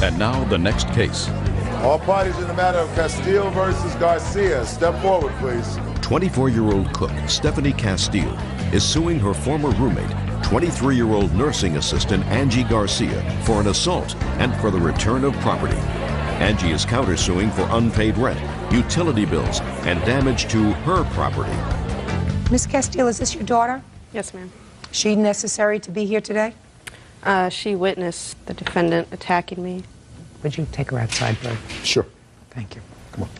And now the next case. All parties in the matter of Castile versus Garcia. Step forward, please. 24-year-old cook Stephanie Castile is suing her former roommate, 23-year-old nursing assistant Angie Garcia, for an assault and for the return of property. Angie is countersuing for unpaid rent, utility bills, and damage to her property. Miss Castile, is this your daughter? Yes, ma'am. Is she necessary to be here today? She witnessed the defendant attacking me. Would you take her outside, Bud? Sure. Thank you. Come on.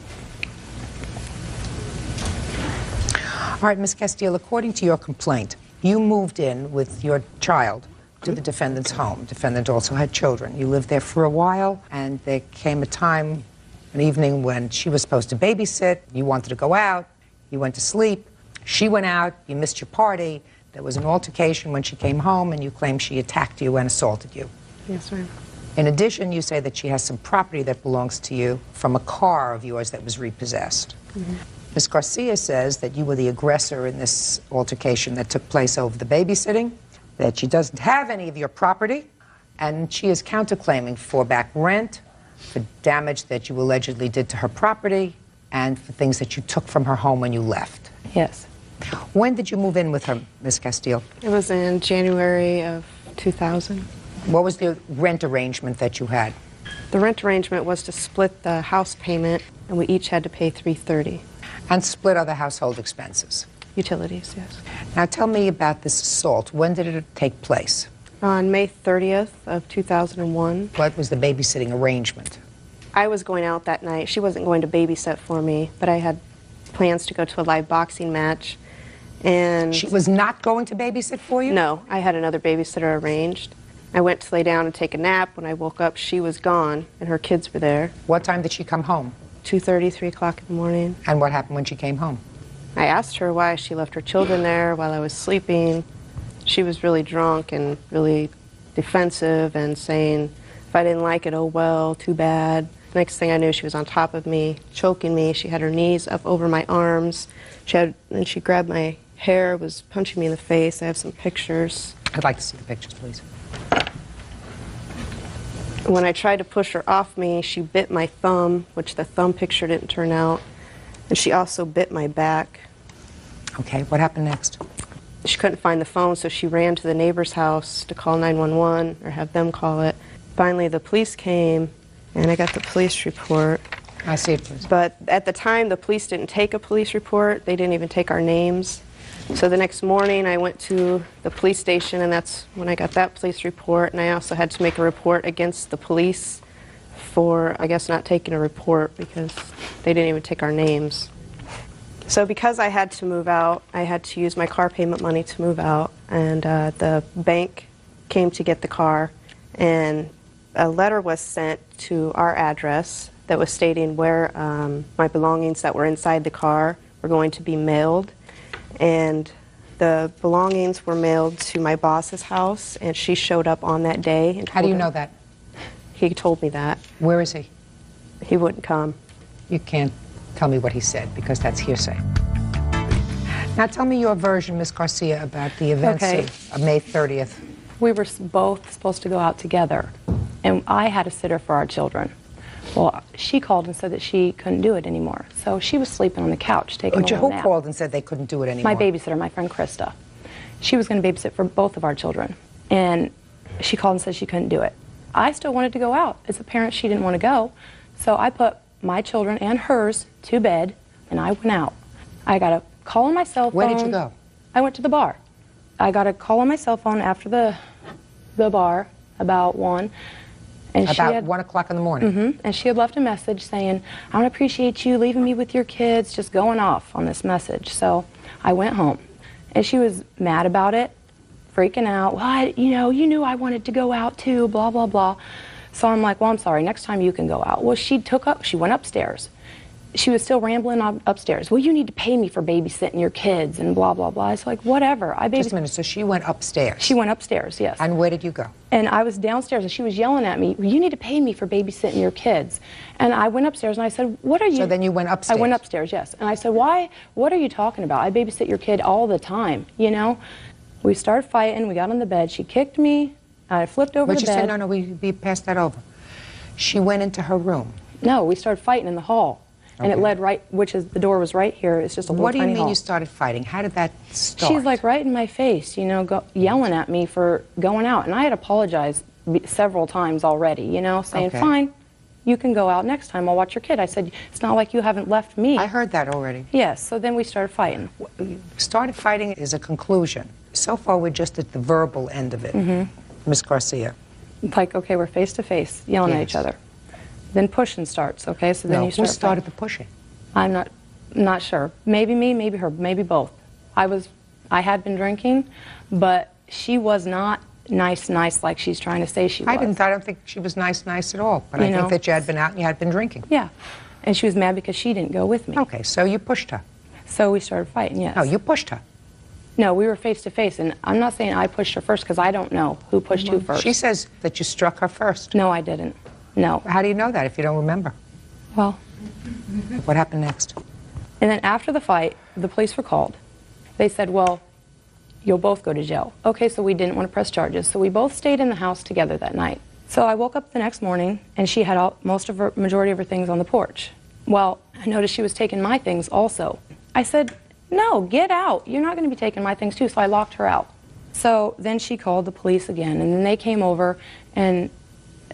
All right, Miss Castile, according to your complaint, you moved in with your child to the defendant's home. Defendant also had children. You lived there for a while, and there came a time, an evening, when she was supposed to babysit. You wanted to go out. You went to sleep. She went out. You missed your party. There was an altercation when she came home, and you claim she attacked you and assaulted you. Yes, ma'am. In addition, you say that she has some property that belongs to you from a car of yours that was repossessed. Ms. Garcia says that you were the aggressor in this altercation that took place over the babysitting, that she doesn't have any of your property, and she is counterclaiming for back rent, for damage that you allegedly did to her property, and for things that you took from her home when you left. Yes. When did you move in with her, Ms. Castile? It was in January of 2000. What was the rent arrangement that you had? The rent arrangement was to split the house payment, and we each had to pay $330. And split other household expenses? Utilities, yes. Now tell me about this assault. When did it take place? On May 30th of 2001. What was the babysitting arrangement? I was going out that night. She wasn't going to babysit for me, but I had plans to go to a live boxing match. And she was not going to babysit for you? No, I had another babysitter arranged. I went to lay down and take a nap. When I woke up, she was gone, and her kids were there. What time did she come home? 2:30, 3 o'clock in the morning. And what happened when she came home? I asked her why she left her children there while I was sleeping. She was really drunk and really defensive and saying, if I didn't like it, oh well, too bad. Next thing I knew, she was on top of me, choking me. She had her knees up over my arms. And she grabbed my hair, was punching me in the face. I have some pictures. I'd like to see the pictures, please. When I tried to push her off me, she bit my thumb, which the thumb picture didn't turn out. And she also bit my back. Okay, what happened next? She couldn't find the phone, so she ran to the neighbor's house to call 911 or have them call it. Finally, the police came, and I got the police report. I see it, please. But at the time, the police didn't take a police report. They didn't even take our names. So the next morning, I went to the police station, and that's when I got that police report. And I also had to make a report against the police for, I guess, not taking a report because they didn't even take our names. So because I had to move out, I had to use my car payment money to move out. And the bank came to get the car, and a letter was sent to our address that was stating where my belongings that were inside the car were going to be mailed. And the belongings were mailed to my boss's house, and she showed up on that day. And how do you know that? He told me that. Where is he? He wouldn't come. You can't tell me what he said, because that's hearsay. Now tell me your version, Ms. Garcia, about the events of May 30th. We were both supposed to go out together, and I had a sitter for our children. Well, she called and said that she couldn't do it anymore. So she was sleeping on the couch, taking a little nap. Who called and said they couldn't do it anymore? My babysitter, my friend Krista. She was going to babysit for both of our children. And she called and said she couldn't do it. I still wanted to go out. As a parent, she didn't want to go. So I put my children and hers to bed, and I went out. I got a call on my cell phone. Where did you go? I went to the bar. I got a call on my cell phone after the bar, about 1. And about 1 o'clock in the morning? And she had left a message saying, I don't appreciate you leaving me with your kids, just going off on this message. So I went home. And she was mad about it, freaking out. Well, you knew I wanted to go out too, blah, blah, blah. So I'm like, well, I'm sorry, next time you can go out. Well, she went upstairs. She was still rambling upstairs. Well, you need to pay me for babysitting your kids and blah, blah, blah. It's like, whatever. Just a minute, so she went upstairs? She went upstairs, yes. And where did you go? And I was downstairs, and she was yelling at me, you need to pay me for babysitting your kids. And I went upstairs, and I said, what are you... So then you went upstairs? I went upstairs, yes. And I said, what are you talking about? I babysit your kid all the time, you know? We started fighting, we got on the bed, she kicked me, I flipped over the bed. No, we passed that over. She went into her room. No, we started fighting in the hall. And it Okay. led right, which is, the door was right here. It's just a little What do you tiny mean hall. you started fighting? How did that start? She's like right in my face, you know, yelling at me for going out. And I had apologized several times already, you know, saying, Okay. fine, you can go out next time. I'll watch your kid. I said, it's not like you haven't left me. I heard that already. Yes, so then we started fighting. Started fighting is a conclusion. So far, we're just at the verbal end of it. Miss Garcia. Like, okay, we're face to face, yelling at Yes. each other. Then pushing starts, okay? So then No, you start who started fighting. the pushing? I'm not sure. Maybe me, maybe her, maybe both. I had been drinking, but she was not nice like she's trying to say she was. I don't think she was nice at all. But You I think know. that you had been out and you had been drinking. Yeah. And she was mad because she didn't go with me. Okay, so you pushed her. So we started fighting, yes. No, you pushed her. No, we were face to face, and I'm not saying I pushed her first because I don't know who pushed who first. She says that you struck her first. No, I didn't. No. How do you know that if you don't remember? Well, What happened next? and then after the fight, the police were called. They said, well, you'll both go to jail. Okay, so we didn't want to press charges. So we both stayed in the house together that night. So I woke up the next morning, and she had majority of her things on the porch. Well, I noticed she was taking my things also. I said, no, get out. You're not going to be taking my things too. So I locked her out. So then she called the police again, and then they came over and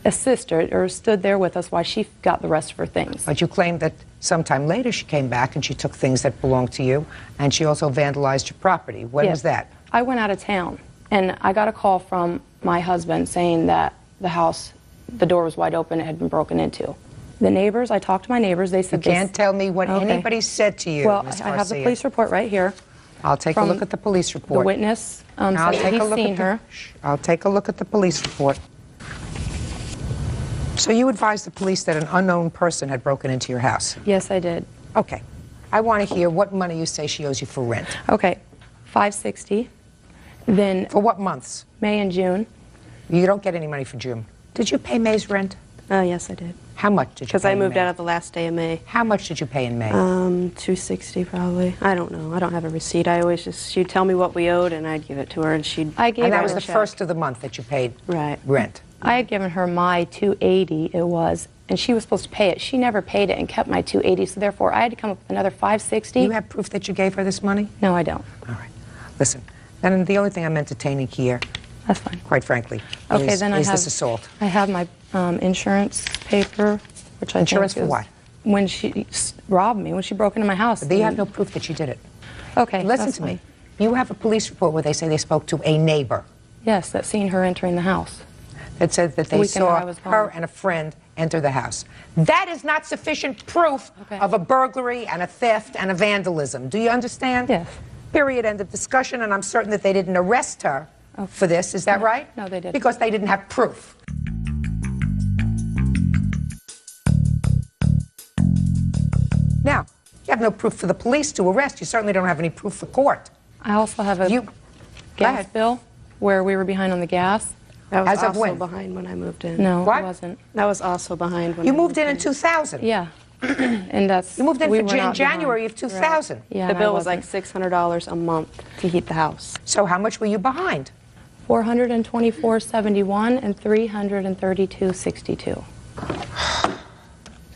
assisted or stood there with us while she got the rest of her things. But you claimed that sometime later she came back and she took things that belonged to you, and she also vandalized your property. When Yes. was that? I went out of town, and I got a call from my husband saying that the house, the door was wide open, it had been broken into. The neighbors, I talked to my neighbors, they You said can't tell me what Okay. anybody said to you, Well, Ms. I have the Garcia. police report right here. I'll take a from look at the police report. The witness I'll said take he's a look seen at the, her. I'll take a look at the police report. So you advised the police that an unknown person had broken into your house. Yes, I did. Okay. I want to hear what money you say she owes you for rent. Okay, $560. Then For what months? May and June. You don't get any money for June. Did you pay May's rent? Yes, I did. How much did you pay Because I in moved May? out of the last day of May. How much did you pay in May? $260 probably. I don't know. I don't have a receipt. I always she'd tell me what we owed and I'd give it to her and she'd. I gave And that her was a the check. first of the month that you paid Right. rent. I had given her my $280, it was, and she was supposed to pay it. She never paid it and kept my $280, so therefore I had to come up with another $560. Do you have proof that you gave her this money? No, I don't. All right. Listen, then the only thing I'm entertaining here, That's fine. quite frankly, Okay, is, then I is have this assault. I have my insurance paper, which I Insurance think for is what? When she robbed me, when she broke into my house. But you have no proof that you did it. Okay, Listen that's to me. fine. You have a police report where they say they spoke to a neighbor Yes, that seen her entering the house. that said that they weekend that I saw was her gone. and a friend enter the house. That is not sufficient proof Okay. of a burglary and a theft and a vandalism. Do you understand? Yes. Period. End of discussion. And I'm certain that they didn't arrest her for this. Is that right? No, they didn't. Because they didn't have proof. Now, you have no proof for the police to arrest. You certainly don't have any proof for court. I also have a You go gas ahead. bill where we were behind on the gas. That was As of also when? behind when I moved in. No, What? it wasn't. That was also behind when You I moved in 2000. Yeah. And that's You moved in we for were not January behind. of 2000. Yeah, The and bill I was like wasn't. $600 a month to heat the house. So how much were you behind? $424.71 and $332.62.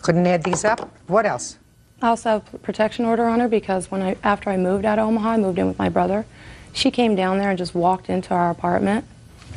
Couldn't add these up? What else? I also have a protection order on her because after I moved out of Omaha, I moved in with my brother. She came down there and just walked into our apartment.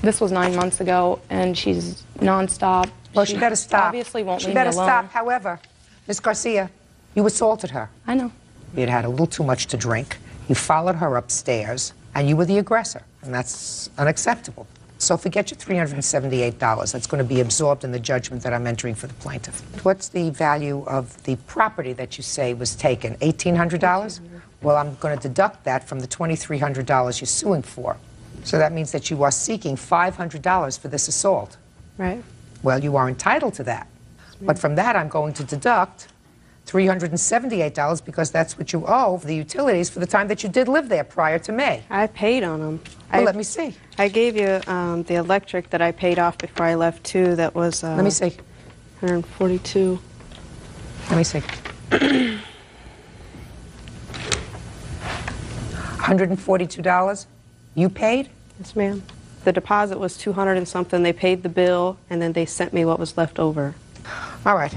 This was 9 months ago, and she's nonstop. Well, she better stop. Obviously won't She leave me better alone. stop. However, Miss Garcia, you assaulted her. I know. You had had a little too much to drink. You followed her upstairs, and you were the aggressor, and that's unacceptable. So forget your $378. That's going to be absorbed in the judgment that I'm entering for the plaintiff. What's the value of the property that you say was taken? $1,800? Well, I'm going to deduct that from the $2,300 you're suing for. So that means that you are seeking $500 for this assault. Right. Well, you are entitled to that. But from that, I'm going to deduct $378 because that's what you owe for the utilities for the time that you did live there prior to May. I paid on them. Well, let me see. I gave you the electric that I paid off before I left too. That was Let me see. $142. Let me see. $142 you paid? Yes, ma'am. The deposit was $200 and something. They paid the bill and then they sent me what was left over. All right.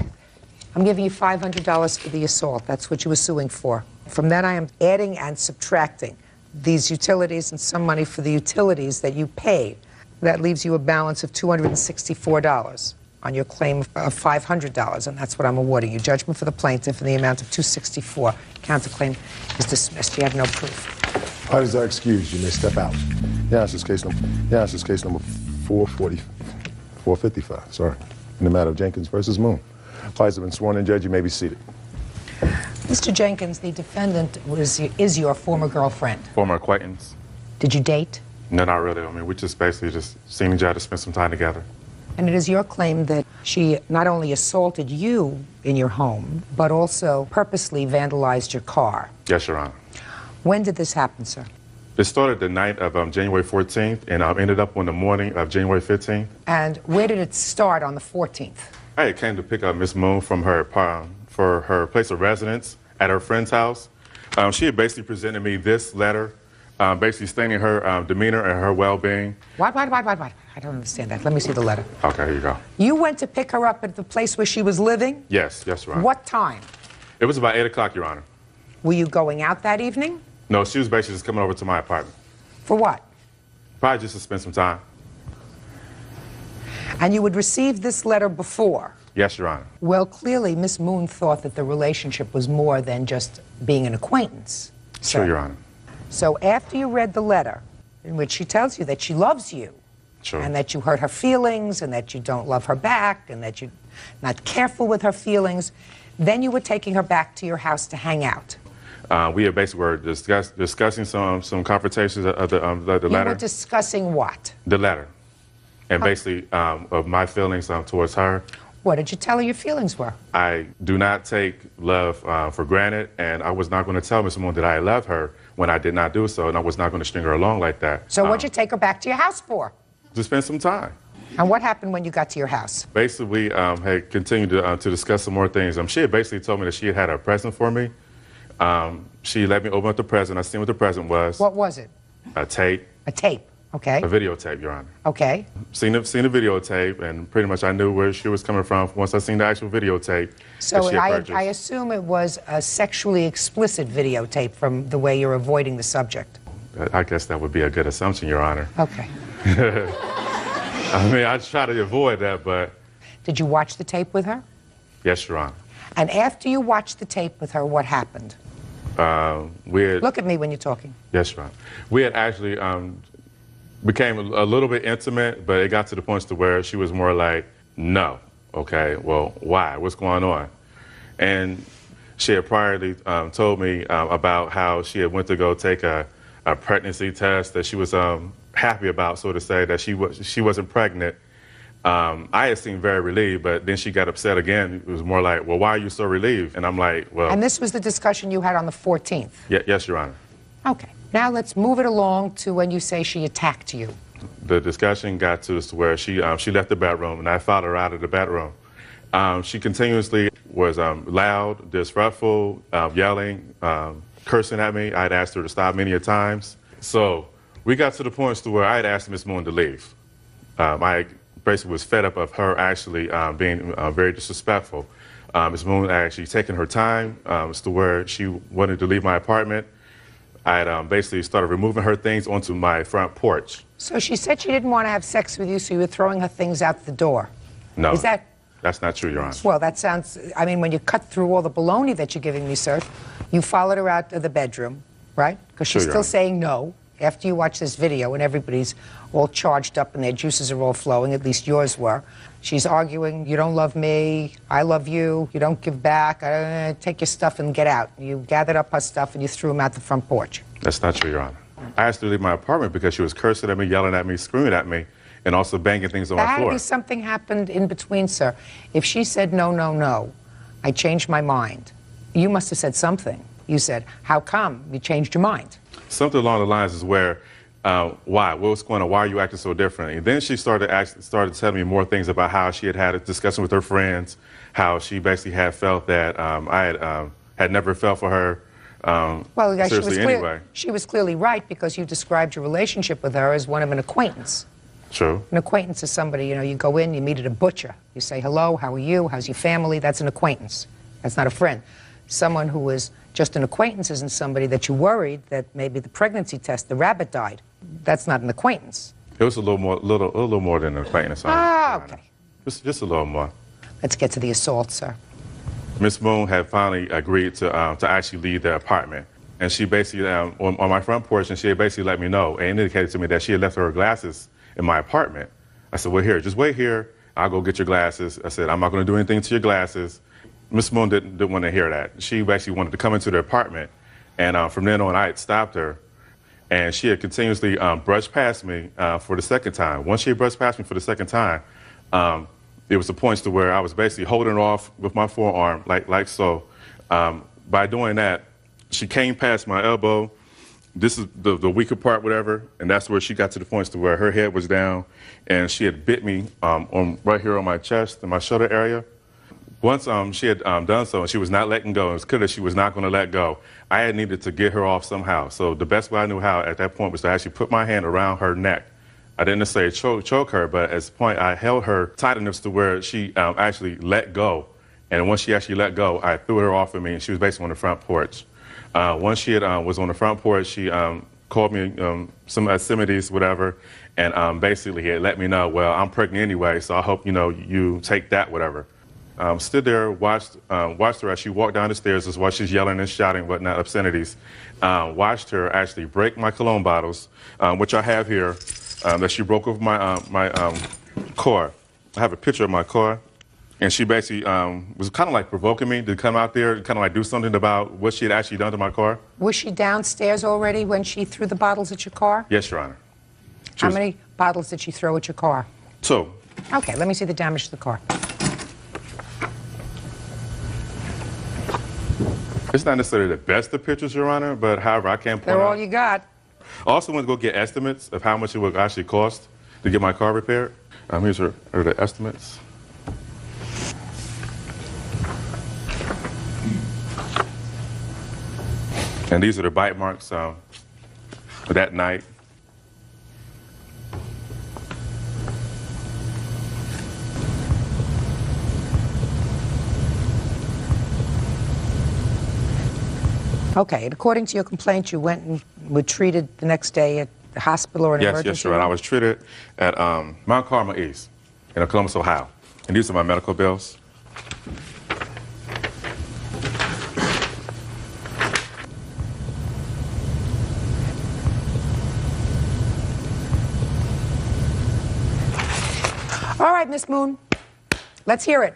I'm giving you $500 for the assault. That's what you were suing for. From that, I am adding and subtracting these utilities and some money for the utilities that you paid. That leaves you a balance of $264 on your claim of $500, and that's what I'm awarding you. Judgment for the plaintiff in the amount of $264. Counterclaim is dismissed. You have no proof. Parties are excused. You may step out. Yes, it's case number 455, sorry. In the matter of Jenkins versus Moon. Parties have been sworn in, Judge. You may be seated. Mr. Jenkins, the defendant is your former girlfriend. Former acquaintance. Did you date? No, not really. I mean, we just basically just seen each other, spent some time together. And it is your claim that she not only assaulted you in your home, but also purposely vandalized your car. Yes, Your Honor. When did this happen, sir? It started the night of January 14th, and ended up on the morning of January 15th. And where did it start on the 14th? I came to pick up Miss Moon from her for her place of residence at her friend's house. She had basically presented me this letter, basically stating her demeanor and her well-being. What? I don't understand that. Let me see the letter. Okay, here you go. You went to pick her up at the place where she was living? Yes, Your Honor. What time? It was about 8 o'clock, Your Honor. Were you going out that evening? No, she was basically just coming over to my apartment. For what? Probably just to spend some time. And you would receive this letter before? Yes, Your Honor. Well, clearly, Miss Moon thought that the relationship was more than just being an acquaintance. Sure, Your Honor. So after you read the letter, in which she tells you that she loves you, Sure. and that you hurt her feelings, and that you don't love her back, and that you're not careful with her feelings, then you were taking her back to your house to hang out. We had basically were discussing some confrontations of the letter. You were discussing what? The letter. And basically of my feelings towards her. What did you tell her your feelings were? I do not take love for granted, and I was not going to tell Miss Moon that I love her when I did not do so, and I was not going to string her along like that. So what'd you take her back to your house for? To spend some time. And what happened when you got to your house? Basically, we had continued to discuss some more things. She had basically told me that she had a present for me. She let me open up the present. I seen what the present was. What was it? A tape. A tape, okay. A videotape, Your Honor. Okay. Seen the videotape, and pretty much I knew where she was coming from once I seen the actual videotape. So I assume it was a sexually explicit videotape from the way you're avoiding the subject. I guess that would be a good assumption, Your Honor. Okay. I mean, I try to avoid that, but... Did you watch the tape with her? Yes, Your Honor. And after you watched the tape with her, what happened? Look at me when you're talking. Yes, Your Honor. We had actually became a little bit intimate, but it got to the point to where she was more like, no. Okay, well, why? What's going on? And she had priorly told me about how she had went to go take a pregnancy test that she was happy about, so to say, that she wasn't pregnant. I had seemed very relieved, but then she got upset again. It was more like, well, why are you so relieved? And I'm like, well... And this was the discussion you had on the 14th? Yes, Your Honor. Okay. Now let's move it along to when you say she attacked you. The discussion got to where she left the bedroom, and I followed her out of the bedroom. She continuously was loud, disruptful, yelling, cursing at me. I'd asked her to stop many a times. So we got to the point to where I had asked Miss Moon to leave. I basically was fed up of her actually being very disrespectful. Miss Moon actually taking her time as to where she wanted to leave my apartment. I had basically started removing her things onto my front porch. So she said she didn't want to have sex with you, so you were throwing her things out the door. No. Is that... That's not true, Your Honor. Well, that sounds... I mean, when you cut through all the baloney that you're giving me, sir, you followed her out of the bedroom, right? Because she's still saying no. After you watch this video and everybody's all charged up and their juices are all flowing, at least yours were, she's arguing, you don't love me, I love you, you don't give back, take your stuff and get out. You gathered up her stuff and you threw them out the front porch. That's not true, Your Honor. I asked her to leave my apartment because she was cursing at me, yelling at me, screaming at me, and also banging things on my floor. Something happened in between, sir. If she said no, no, no, I changed my mind, you must have said something. You said, how come you changed your mind? Something along the lines is where, why? What's going on? Why are you acting so differently? And then she started telling me more things about how she had had a discussion with her friends, how she basically had felt that I had never felt for her. Well, seriously, anyway. She was clearly right because you described your relationship with her as one of an acquaintance. True. An acquaintance is somebody, you know, you go in, you meet at a butcher. You say, hello, how are you? How's your family? That's an acquaintance. That's not a friend. Someone who is just an acquaintance isn't somebody that you worried that maybe the pregnancy test, the rabbit died. That's not an acquaintance. It was a little more than an acquaintance. Ah, okay. Just a little more. Let's get to the assault, sir. Miss Moon had finally agreed to actually leave the apartment. And she basically, on my front porch, and she had basically let me know and indicated to me that she had left her glasses in my apartment. I said, well, here, just wait here. I'll go get your glasses. I said, I'm not going to do anything to your glasses. Miss Moon didn't want to hear that. She actually wanted to come into the apartment. And from then on, I had stopped her. And she had continuously brushed past me for the second time. Once she had brushed past me for the second time, it was the points to where I was basically holding her off with my forearm, like so. By doing that, she came past my elbow. This is the weaker part, whatever, and that's where she got to the points to where her head was down, and she had bit me right here on my chest and my shoulder area. Once she had done so, and she was not letting go, it was clear that she was not going to let go. I had needed to get her off somehow. So the best way I knew how at that point was to actually put my hand around her neck. I didn't necessarily choke her, but at the point I held her tight enough to where she actually let go. And once she actually let go, I threw her off of me, and she was basically on the front porch. Once she was on the front porch, she called me some obscenities, whatever, and basically had let me know, well, I'm pregnant anyway, so I hope, you know, you take that, whatever. Stood there, watched her as she walked down the stairs, as while she's yelling and shouting, whatnot, obscenities. Watched her actually break my cologne bottles, which I have here, that she broke over my car. I have a picture of my car. And she basically was kind of like provoking me to come out there and kind of like do something about what she had actually done to my car. Was she downstairs already when she threw the bottles at your car? Yes, Your Honor. How many bottles did she throw at your car? 2. Okay, let me see the damage to the car. It's not necessarily the best of pictures, Your Honor, but however, I can't point They're all out. you got. I also went to go get estimates of how much it would actually cost to get my car repaired. Here's her the estimates. And these are the bite marks that night. Okay, and according to your complaint, you went and were treated the next day at the hospital or an emergency? Yes, Your Honor. I was treated at Mount Carmel East in Columbus, Ohio. And these are my medical bills. All right, Miss Moon, let's hear it.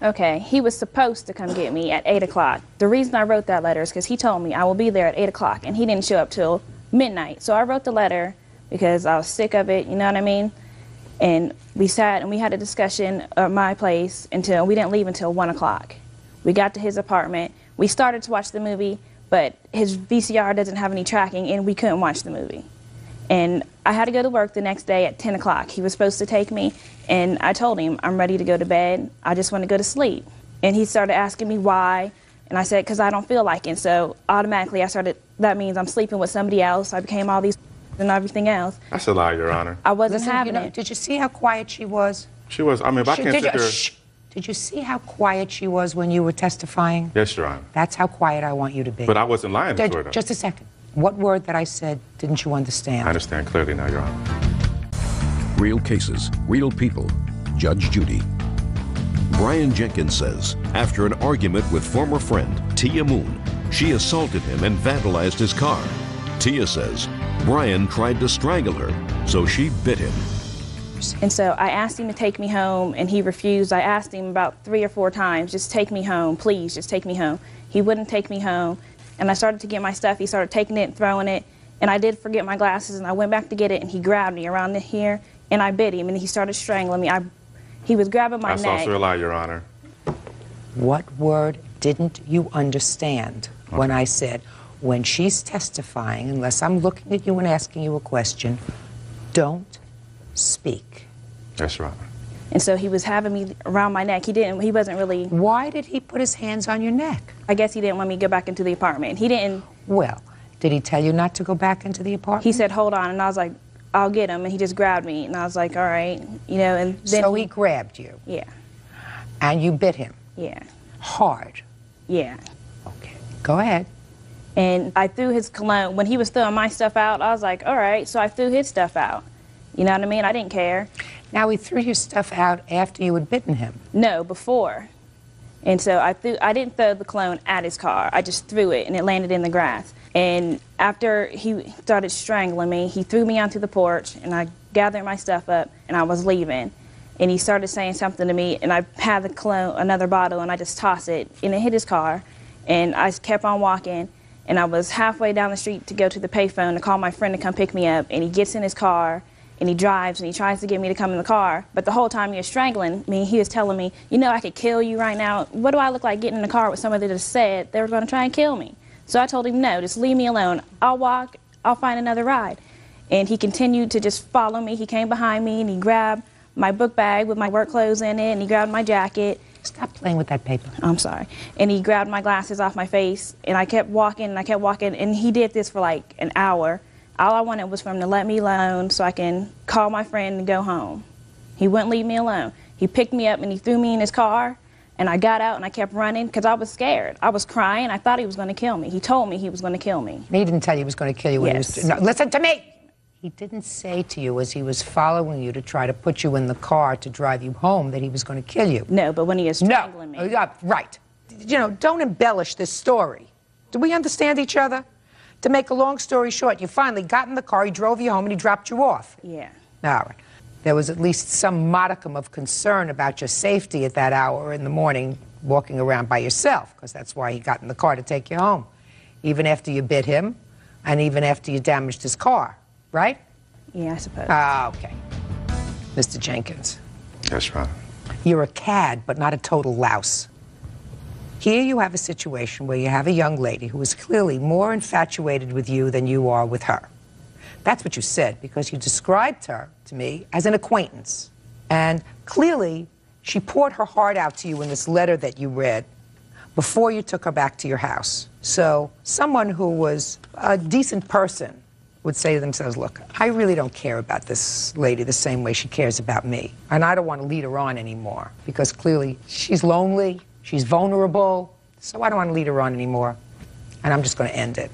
Okay, he was supposed to come get me at 8 o'clock. The reason I wrote that letter is because he told me I will be there at 8 o'clock, and he didn't show up till midnight. So I wrote the letter because I was sick of it, you know what I mean? And we sat and we had a discussion at my place until we didn't leave until 1 o'clock. We got to his apartment. We started to watch the movie, but his VCR doesn't have any tracking, and we couldn't watch the movie. And I had to go to work the next day at 10 o'clock. He was supposed to take me, and I told him, I'm ready to go to bed. I just want to go to sleep. And he started asking me why, and I said, because I don't feel like it. So automatically that means I'm sleeping with somebody else. I became all these and everything else. That's a lie, Your Honor. I wasn't Listen, having you know, it. did you see how quiet she was? She was, I mean, if I can't sit there. Shh. Did you see how quiet she was when you were testifying? Yes, Your Honor. That's how quiet I want you to be. But I wasn't lying to her, though. Just a second. What word that I said didn't you understand? I understand clearly now, Your Honor. Real cases, real people. Judge Judy. Brian Jenkins says after an argument with former friend Tia Moon, she assaulted him and vandalized his car. Tia says Brian tried to strangle her, so she bit him. And so I asked him to take me home, and he refused. I asked him about 3 or 4 times, just take me home, please, just take me home. He wouldn't take me home. And I started to get my stuff. He started taking it and throwing it. And I did forget my glasses, and I went back to get it, and he grabbed me around here, and I bit him, and he started strangling me. He was grabbing my neck. That's also a lie, Your Honor. What word didn't you understand when I said, when she's testifying, unless I'm looking at you and asking you a question, don't speak? Yes, Your Honor. And so he was having me around my neck. He wasn't really... Why did he put his hands on your neck? I guess he didn't want me to go back into the apartment. He didn't... Well, did he tell you not to go back into the apartment? He said, hold on, and I was like, I'll get him. And he just grabbed me. And I was like, all right, you know, and then. So he grabbed you? Yeah. And you bit him? Yeah. Hard? Yeah. Okay. Go ahead. And I threw his cologne. When he was throwing my stuff out, I was like, all right, so I threw his stuff out. You know what I mean? I didn't care. Now, he threw your stuff out after you had bitten him? No, before. And so I didn't throw the cologne at his car. I just threw it, and it landed in the grass. And after he started strangling me, he threw me onto the porch, and I gathered my stuff up, and I was leaving. And he started saying something to me, and I had the cologne, another bottle, and I just tossed it, and it hit his car. And I kept on walking, and I was halfway down the street to go to the payphone to call my friend to come pick me up, and he gets in his car, and he drives, and he tries to get me to come in the car. But the whole time he was strangling me, he was telling me, you know, I could kill you right now. What do I look like getting in the car with somebody that just said they were going to try and kill me? So I told him, no, just leave me alone. I'll walk. I'll find another ride. And he continued to just follow me. He came behind me, and he grabbed my book bag with my work clothes in it, and he grabbed my jacket. Stop playing with that paper. I'm sorry. And he grabbed my glasses off my face, and I kept walking, and he did this for like an hour. All I wanted was for him to let me alone so I can call my friend and go home. He wouldn't leave me alone. He picked me up and he threw me in his car, and I got out and I kept running because I was scared. I was crying. I thought he was going to kill me. He told me he was going to kill me. He didn't tell you he was going to kill you when Yes. he was... No, listen to me! He didn't say to you as he was following you to try to put you in the car to drive you home that he was going to kill you. No, but when he was strangling me. Right. You know, don't embellish this story. Do we understand each other? To make a long story short, you finally got in the car, he drove you home, and he dropped you off. Yeah. All right. There was at least some modicum of concern about your safety at that hour in the morning, walking around by yourself, because that's why he got in the car to take you home, even after you bit him and even after you damaged his car, right? Yeah, I suppose. Okay. Mr. Jenkins. Yes, Ron. You're a cad, but not a total louse. Here you have a situation where you have a young lady who is clearly more infatuated with you than you are with her. That's what you said, because you described her to me as an acquaintance. And clearly, she poured her heart out to you in this letter that you read before you took her back to your house. So someone who was a decent person would say to themselves, look, I really don't care about this lady the same way she cares about me. And I don't want to lead her on anymore, because clearly she's lonely, she's vulnerable, so I don't want to lead her on anymore, and I'm just going to end it.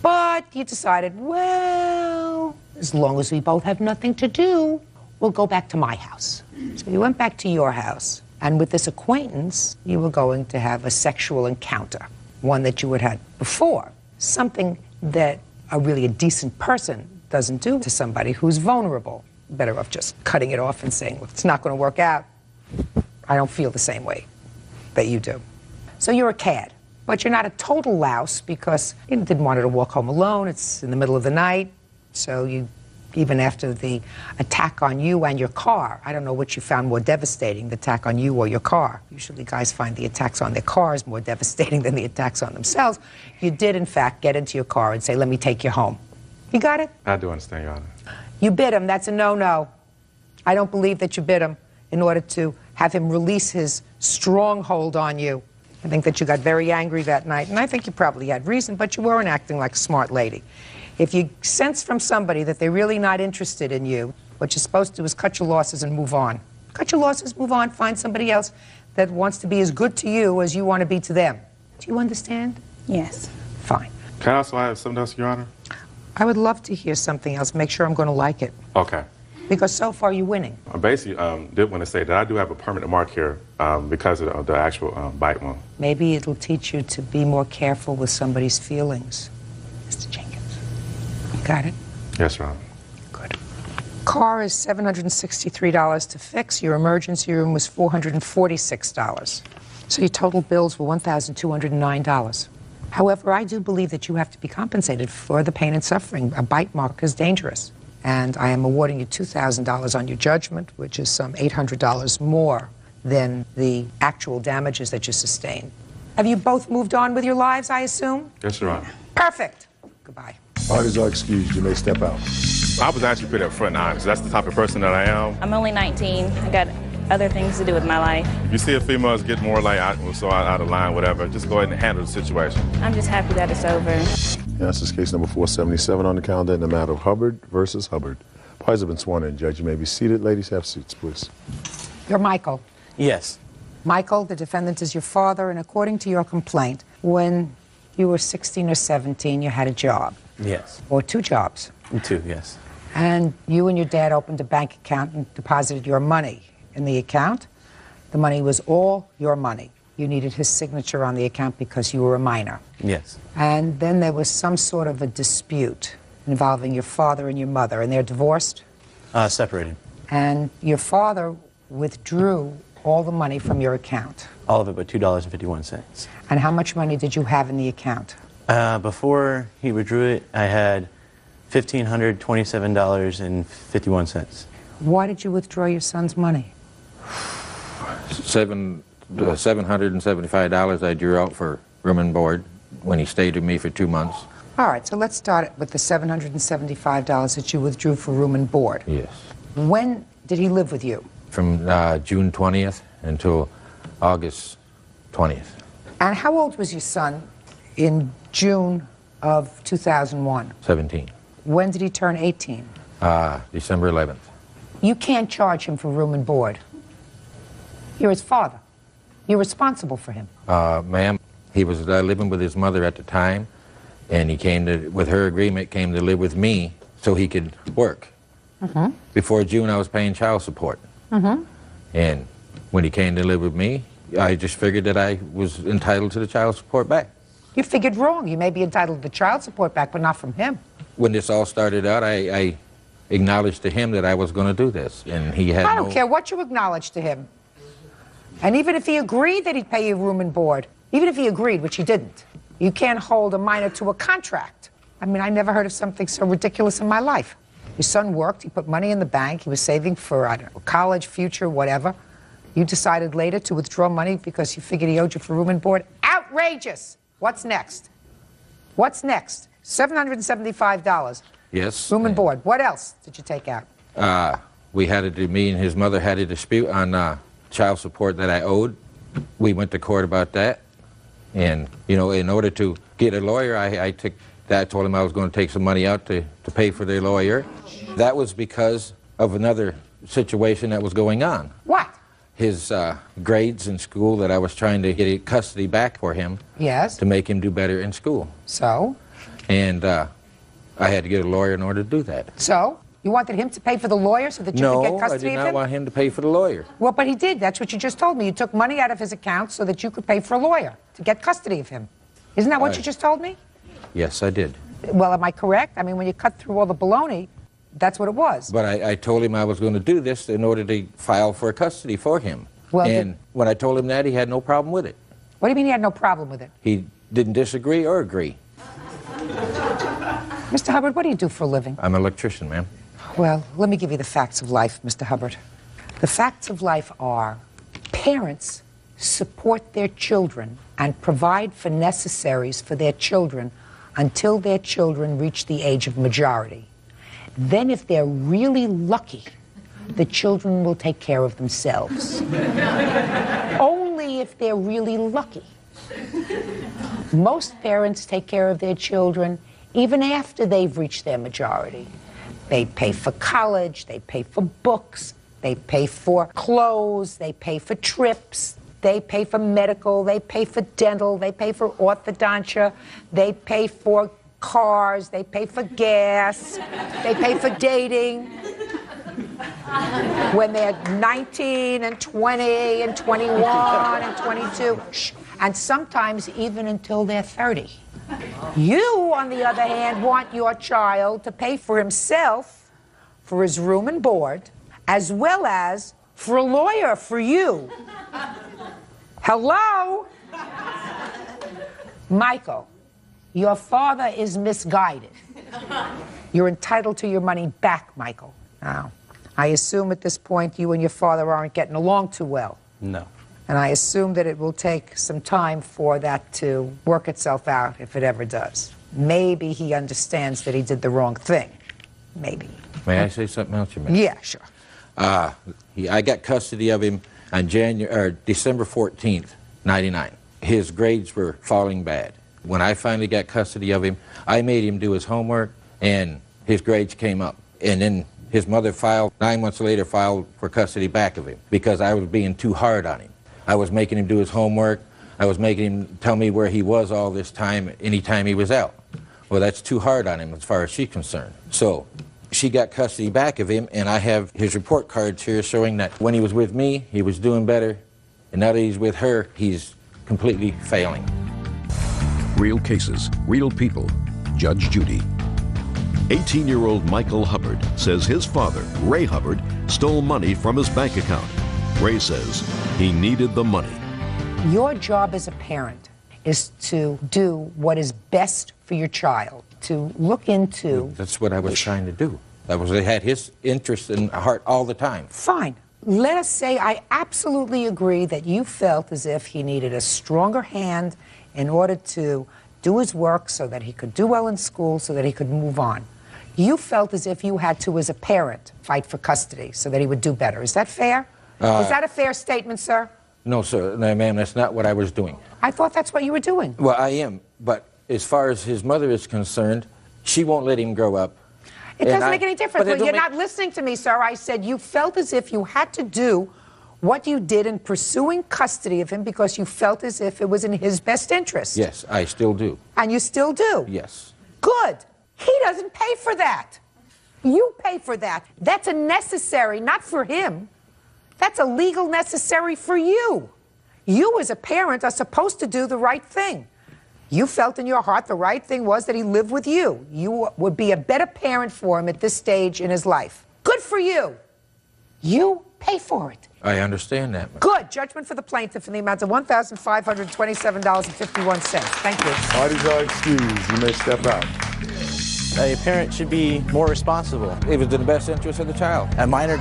But you decided, well, as long as we both have nothing to do, we'll go back to my house. So you went back to your house, and with this acquaintance, you were going to have a sexual encounter, one that you had had before, something that a decent person doesn't do to somebody who's vulnerable. Better off just cutting it off and saying, look, it's not going to work out. I don't feel the same way that you do. So you're a cad, but you're not a total louse, because you didn't want her to walk home alone. It's in the middle of the night, so you, even after the attack on you and your car, I don't know what you found more devastating, the attack on you or your car. Usually guys find the attacks on their cars more devastating than the attacks on themselves. You did, in fact, get into your car and say, let me take you home. You got it? I do understand, Your Honor. You bit him. That's a no-no. I don't believe that you bit him in order to have him release his stronghold on you. I think that you got very angry that night, and I think you probably had reason, but you weren't acting like a smart lady. If you sense from somebody that they're really not interested in you, what you're supposed to do is cut your losses and move on. Cut your losses, move on, find somebody else that wants to be as good to you as you want to be to them. Do you understand? Yes. Fine. Can I also have something else, Your Honor? I would love to hear something else. Make sure I'm going to like it. Okay. Because so far you're winning. I basically did want to say that I do have a permanent mark here because of the actual bite wound. Maybe it'll teach you to be more careful with somebody's feelings. Mr. Jenkins. You got it? Yes, Your Honor. Good. Car is $763 to fix. Your emergency room was $446. So your total bills were $1,209. However, I do believe that you have to be compensated for the pain and suffering. A bite mark is dangerous. And I am awarding you $2,000 on your judgment, which is some $800 more than the actual damages that you sustained. Have you both moved on with your lives, I assume? Yes, Your Honor. Perfect. Goodbye. Parties are excused. You may step out. I was actually pretty upfront and honest. That's the type of person that I am. I'm only 19. I got other things to do with my life. You see a female get more like out of line, whatever, just go ahead and handle the situation. I'm just happy that it's over. Yes, this is case number 477 on the calendar in the matter of Hubbard versus Hubbard. Parties have been sworn in, Judge. You may be seated. Ladies, have seats, please. You're Michael. Yes. Michael, the defendant is your father, and according to your complaint, when you were 16 or 17, you had a job. Yes. Or 2 jobs. 2, yes. And you and your dad opened a bank account and deposited your money in the account. The money was all your money. You needed his signature on the account because you were a minor. Yes. And then there was some sort of a dispute involving your father and your mother, and they're divorced? Separated. And your father withdrew all the money from your account. All of it but $2.51. And how much money did you have in the account? Before he withdrew it, I had $1,527.51. Why did you withdraw your son's money? $775 I drew out for room and board when he stayed with me for 2 months. All right, so let's start with the $775 that you withdrew for room and board. Yes. When did he live with you? From June 20th until August 20th. And how old was your son in June of 2001? 17. When did he turn 18? December 11th. You can't charge him for room and board. You're his father. You're responsible for him. Ma'am, he was living with his mother at the time, and he came to, with her agreement, came to live with me so he could work. Before June, I was paying child support. And when he came to live with me, I just figured that I was entitled to the child support back. You figured wrong. You may be entitled to the child support back, but not from him. When this all started out, I acknowledged to him that I was going to do this, and he had I don't care what you acknowledge to him. And even if he agreed that he'd pay you room and board, even if he agreed, which he didn't, you can't hold a minor to a contract. I mean, I never heard of something so ridiculous in my life. Your son worked, he put money in the bank, he was saving for, I don't know, college, future, whatever. You decided later to withdraw money because you figured he owed you for room and board. Outrageous! What's next? What's next? $775. Yes. Room and board. What else did you take out? Me and his mother had a dispute on child support that I owed. We went to court about that. And, you know, in order to get a lawyer, I told him I was going to take some money out to pay for the lawyer. That was because of another situation that was going on. What? His grades in school, that I was trying to get custody back for him. Yes. To make him do better in school. So? And I had to get a lawyer in order to do that. So? You wanted him to pay for the lawyer so that you could get custody of him? No, I did not want him to pay for the lawyer. Well, but he did. That's what you just told me. You took money out of his account so that you could pay for a lawyer to get custody of him. Isn't that what you just told me? Yes, I did. Well, am I correct? I mean, when you cut through all the baloney, that's what it was. But I told him I was going to do this in order to file for custody for him. Well, and when I told him that, he had no problem with it. What do you mean he had no problem with it? He didn't disagree or agree. Mr. Hubbard, what do you do for a living? I'm an electrician, ma'am. Well, let me give you the facts of life, Mr. Hubbard. The facts of life are parents support their children and provide for necessaries for their children until their children reach the age of majority. Then, if they're really lucky, the children will take care of themselves. Only if they're really lucky. Most parents take care of their children even after they've reached their majority. They pay for college, they pay for books, they pay for clothes, they pay for trips, they pay for medical, they pay for dental, they pay for orthodontia, they pay for cars, they pay for gas, they pay for dating. When they're 19 and 20 and 21 and 22, and sometimes even until they're 30. You, on the other hand, want your child to pay for himself, for his room and board, as well as for a lawyer for you. Hello? Michael, your father is misguided. You're entitled to your money back, Michael. Now, I assume at this point you and your father aren't getting along too well. No. And I assume that it will take some time for that to work itself out, if it ever does. Maybe he understands that he did the wrong thing. Maybe. May I say something else, you mean? Yeah, sure. I got custody of him on December 14th, 99. His grades were falling bad. When I finally got custody of him, I made him do his homework, and his grades came up. And then His mother filed, 9 months later, filed for custody back of him because I was being too hard on him. I was making him do his homework. I was making him tell me where he was all this time, anytime he was out. Well, that's too hard on him as far as she's concerned. So she got custody back of him, and I have his report cards here showing that when he was with me, he was doing better, and now that he's with her, he's completely failing. Real cases, real people. Judge Judy. 18-year-old Michael Hubbard says his father, Ray Hubbard, stole money from his bank account. Ray says he needed the money. Your job as a parent is to do what is best for your child, to look into... That's what I was trying to do. I had his interest in heart all the time. Fine. Let us say I absolutely agree that you felt as if he needed a stronger hand in order to do his work so that he could do well in school, so that he could move on. You felt as if you had to, as a parent, fight for custody so that he would do better. Is that fair? Is that a fair statement, sir? No, sir. No, ma'am, that's not what I was doing. I thought that's what you were doing. Well, I am, but as far as his mother is concerned, she won't let him grow up. It doesn't make any difference. Well, you're not listening to me, sir. I said you felt as if you had to do what you did in pursuing custody of him because you felt as if it was in his best interest. Yes, I still do. And you still do? Yes. Good. He doesn't pay for that. You pay for that. That's a necessary, not for him. That's a legal necessary for you. You as a parent are supposed to do the right thing. You felt in your heart the right thing was that he lived with you. You would be a better parent for him at this stage in his life. Good for you. You pay for it. I understand that. Good. Judgment for the plaintiff in the amount of $1,527.51. Thank you. Parties are excused. You may step out. A parent should be more responsible. It was in the best interest of the child. A minor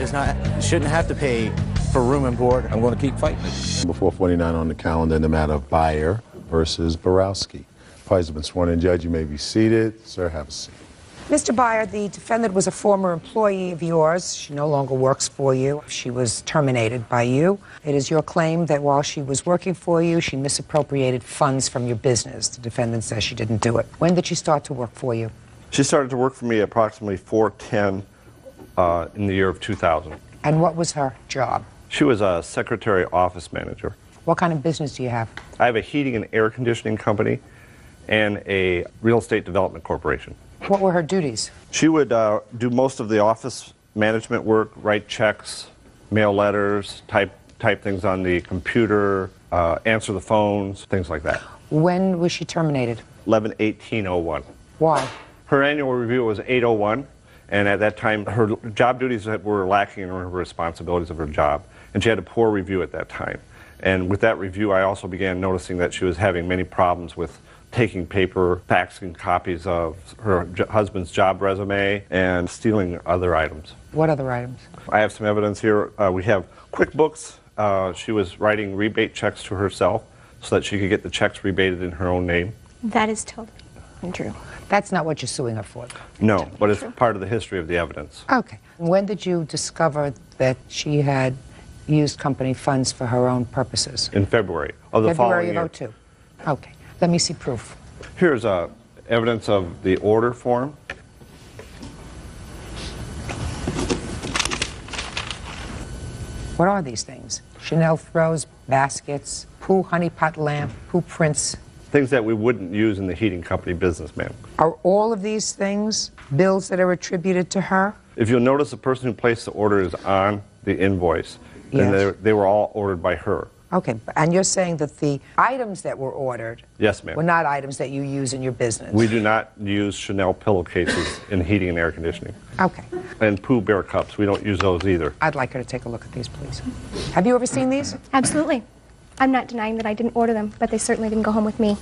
shouldn't have to pay for room and board. I'm going to keep fighting it. Number 449 on the calendar in the matter of Byer versus Borowski. Parties have been sworn in. Judge, you may be seated. Sir, have a seat. Mr. Byer, the defendant was a former employee of yours. She no longer works for you. She was terminated by you. It is your claim that while she was working for you, she misappropriated funds from your business. The defendant says she didn't do it. When did she start to work for you? She started to work for me approximately 4/10 in the year of 2000. And what was her job? She was a secretary office manager. What kind of business do you have? I have a heating and air conditioning company and a real estate development corporation. What were her duties? She would do most of the office management work, write checks, mail letters, type things on the computer, answer the phones, things like that. When was she terminated? 11/18/01. Why? Her annual review was 8/01, and at that time her job duties were lacking in her responsibilities of her job, and she had a poor review at that time. And with that review, I also began noticing that she was having many problems with taking paper, faxing copies of her husband's job resume, and stealing other items. What other items? I have some evidence here. We have QuickBooks. She was writing rebate checks to herself so that she could get the checks rebated in her own name. That is totally untrue. That's not what you're suing her for. No, but it's part of the history of the evidence. Okay. When did you discover that she had used company funds for her own purposes? In February of the following year. February of 2002. Okay. Let me see proof. Here's evidence of the order form. What are these things? Chanel throws, baskets, Pooh honey pot lamp, Pooh prints. Things that we wouldn't use in the heating company business, ma'am. Are all of these things bills that are attributed to her? If you'll notice, the person who placed the order is on the invoice. Yes. And they were all ordered by her. Okay, and you're saying that the items that were ordered Yes, ma'am. were not items that you use in your business? We do not use Chanel pillowcases in heating and air conditioning. Okay. And Pooh bear cups, we don't use those either. I'd like her to take a look at these, please. Have you ever seen these? Absolutely. I'm not denying that I didn't order them, but they certainly didn't go home with me.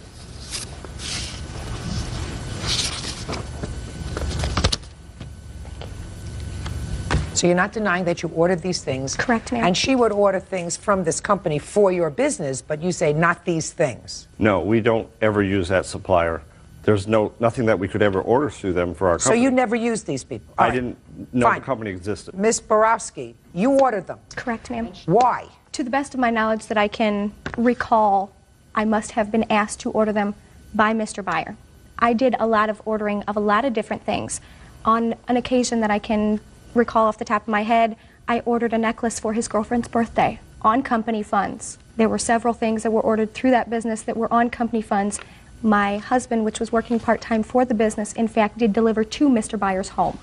So you're not denying that you ordered these things? Correct, ma'am. And she would order things from this company for your business, but you say not these things. No, we don't ever use that supplier. There's nothing that we could ever order through them for our company. So you never used these people? I didn't know the company existed. Ms. Borowski, you ordered them? Correct, ma'am. Why? To the best of my knowledge that I can recall, I must have been asked to order them by Mr. Byer. I did a lot of ordering of a lot of different things. On an occasion that I can recall off the top of my head, I ordered a necklace for his girlfriend's birthday on company funds. There were several things that were ordered through that business that were on company funds. My husband, which was working part-time for the business, in fact, did deliver to Mr. Byer's home.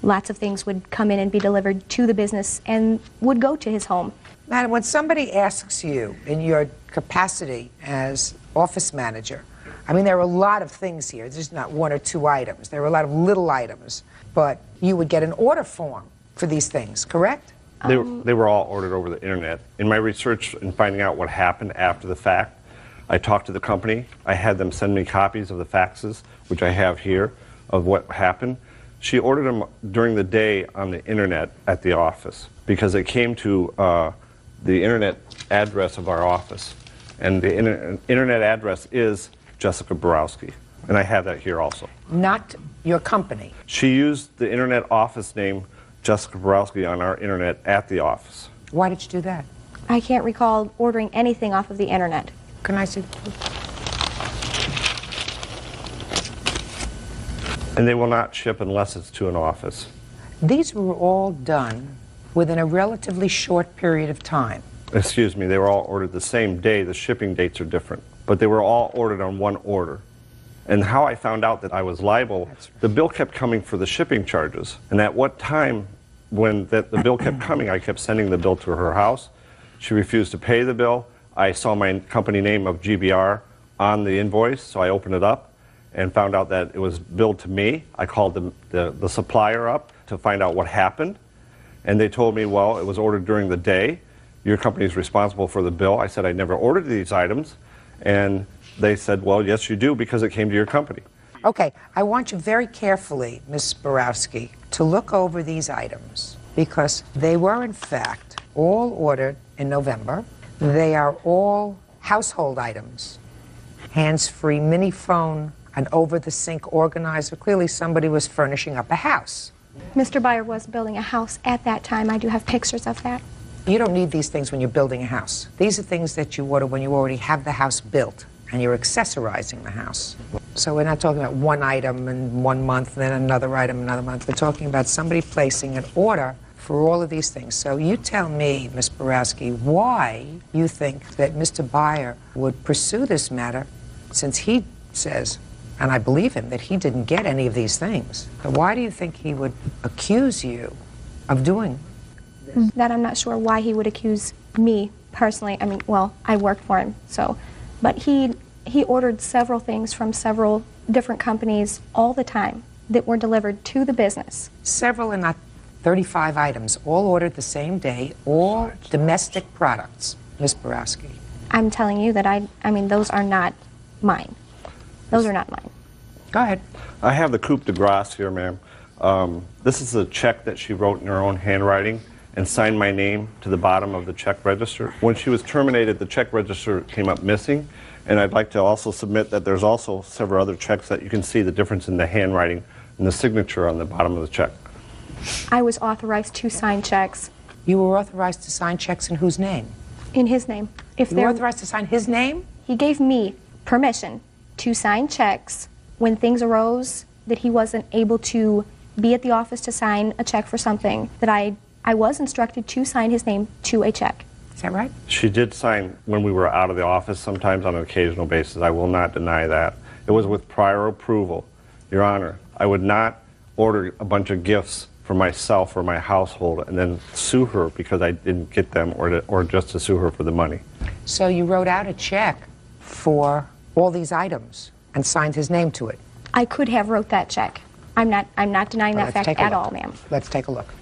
Lots of things would come in and be delivered to the business and would go to his home. Madam, when somebody asks you in your capacity as office manager, I mean, there are a lot of things here. There's not one or two items. There are a lot of little items. But you would get an order form for these things, correct? They were all ordered over the internet. In my research and finding out what happened after the fact, I talked to the company. I had them send me copies of the faxes, which I have here, of what happened. She ordered them during the day on the internet at the office because it came to the internet address of our office. And the internet address is Jessica Borowski. And I have that here also. Not your company. She used the internet office name Jessica Borowski on our internet at the office. Why did you do that? I can't recall ordering anything off of the internet. Can I see? And they will not ship unless it's to an office. These were all done within a relatively short period of time. Excuse me, they were all ordered the same day. The shipping dates are different, but they were all ordered on one order. And how I found out that I was liable, the bill kept coming for the shipping charges. And at what time, when the bill kept coming, I kept sending the bill to her house. She refused to pay the bill. I saw my company name of GBR on the invoice, so I opened it up and found out that it was billed to me. I called the supplier up to find out what happened. And they told me, well, it was ordered during the day. Your company is responsible for the bill. I said, I never ordered these items. And they said, well, yes, you do, because it came to your company. Okay, I want you very carefully, Ms. Borowski, to look over these items because they were, in fact, all ordered in November. They are all household items. Hands-free mini phone, an over-the-sink organizer. Clearly somebody was furnishing up a house. Mr. Byer was building a house at that time. I do have pictures of that. You don't need these things when you're building a house. These are things that you order when you already have the house built and you're accessorizing the house. So we're not talking about one item in 1 month, then another item another month. We're talking about somebody placing an order for all of these things. So you tell me, Ms. Borowski, why you think that Mr. Byer would pursue this matter since he says, and I believe him, that he didn't get any of these things. So why do you think he would accuse you of doing this? That I'm not sure why he would accuse me personally. I mean, well, I worked for him, so. But he ordered several things from several different companies all the time that were delivered to the business. Several and not 35 items, all ordered the same day, all domestic products, Ms. Borowski. I'm telling you that I mean, those are not mine. Those are not mine. Go ahead. I have the coup de grace here, ma'am. This is a check that she wrote in her own handwriting and signed my name to the bottom of the check register. When she was terminated, the check register came up missing, and I'd like to also submit that there's also several other checks that you can see the difference in the handwriting and the signature on the bottom of the check. I was authorized to sign checks. You were authorized to sign checks in whose name? In his name. If you were authorized to sign his name? He gave me permission to sign checks when things arose that he wasn't able to be at the office to sign a check for something, that I was instructed to sign his name to a check. Is that right? She did sign when we were out of the office, sometimes on an occasional basis. I will not deny that. It was with prior approval. Your Honor, I would not order a bunch of gifts for myself or my household and then sue her because I didn't get them, or just to sue her for the money. So you wrote out a check for all these items and signed his name to it? I could have wrote that check. I'm not denying that fact at all, ma'am. Let's take a look.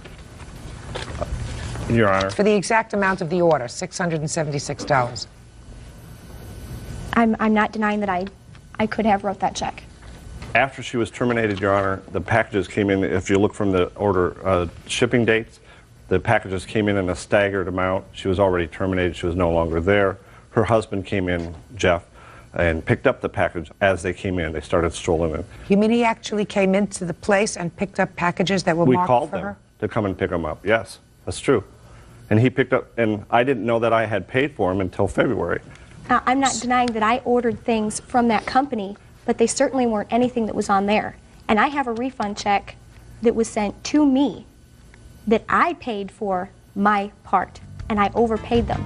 Your Honor. For the exact amount of the order, $676. I'm not denying that I could have wrote that check. After she was terminated, Your Honor, the packages came in. If you look from the order shipping dates, the packages came in a staggered amount. She was already terminated. She was no longer there. Her husband came in, Jeff, and picked up the package as they came in. They started strolling in. You mean he actually came into the place and picked up packages that were marked for her? We called them to come and pick them up. Yes, that's true. And he picked up, and I didn't know that I had paid for them until February. I'm not denying that I ordered things from that company, but they certainly weren't anything that was on there. And I have a refund check that was sent to me that I paid for my part, and I overpaid them.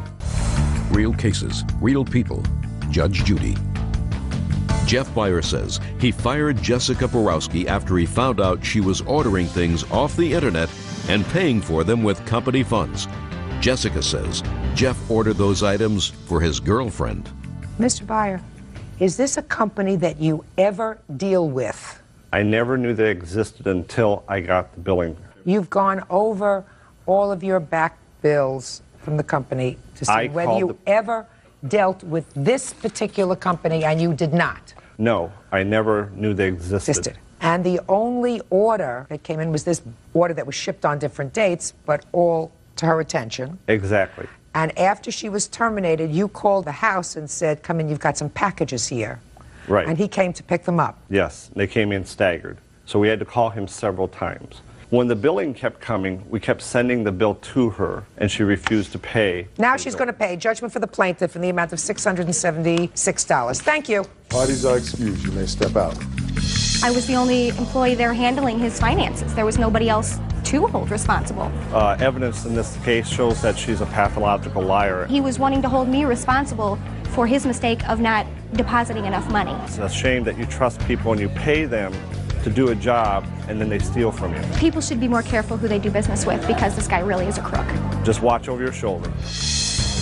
Real cases, real people. Judge Judy. Jeff Byer says he fired Jessica Borowski after he found out she was ordering things off the internet and paying for them with company funds. Jessica says Jeff ordered those items for his girlfriend. Mr. Byer, is this a company that you ever deal with? I never knew they existed until I got the billing. You've gone over all of your back bills from the company to see whether you ever dealt with this particular company, and you did not. No, I never knew they existed. And the only order that came in was this order that was shipped on different dates, but all to her attention. Exactly. And after she was terminated, you called the house and said, come in, you've got some packages here. Right. And he came to pick them up. Yes, they came in staggered. So we had to call him several times. When the billing kept coming, we kept sending the bill to her, and she refused to pay. Now she's going to pay judgment for the plaintiff in the amount of $676. Thank you. Parties are excused. You may step out. I was the only employee there handling his finances. There was nobody else to hold responsible. Evidence in this case shows that she's a pathological liar. He was wanting to hold me responsible for his mistake of not depositing enough money. It's a shame that you trust people and you pay them to do a job and then they steal from you. People should be more careful who they do business with, because this guy really is a crook. Just watch over your shoulder.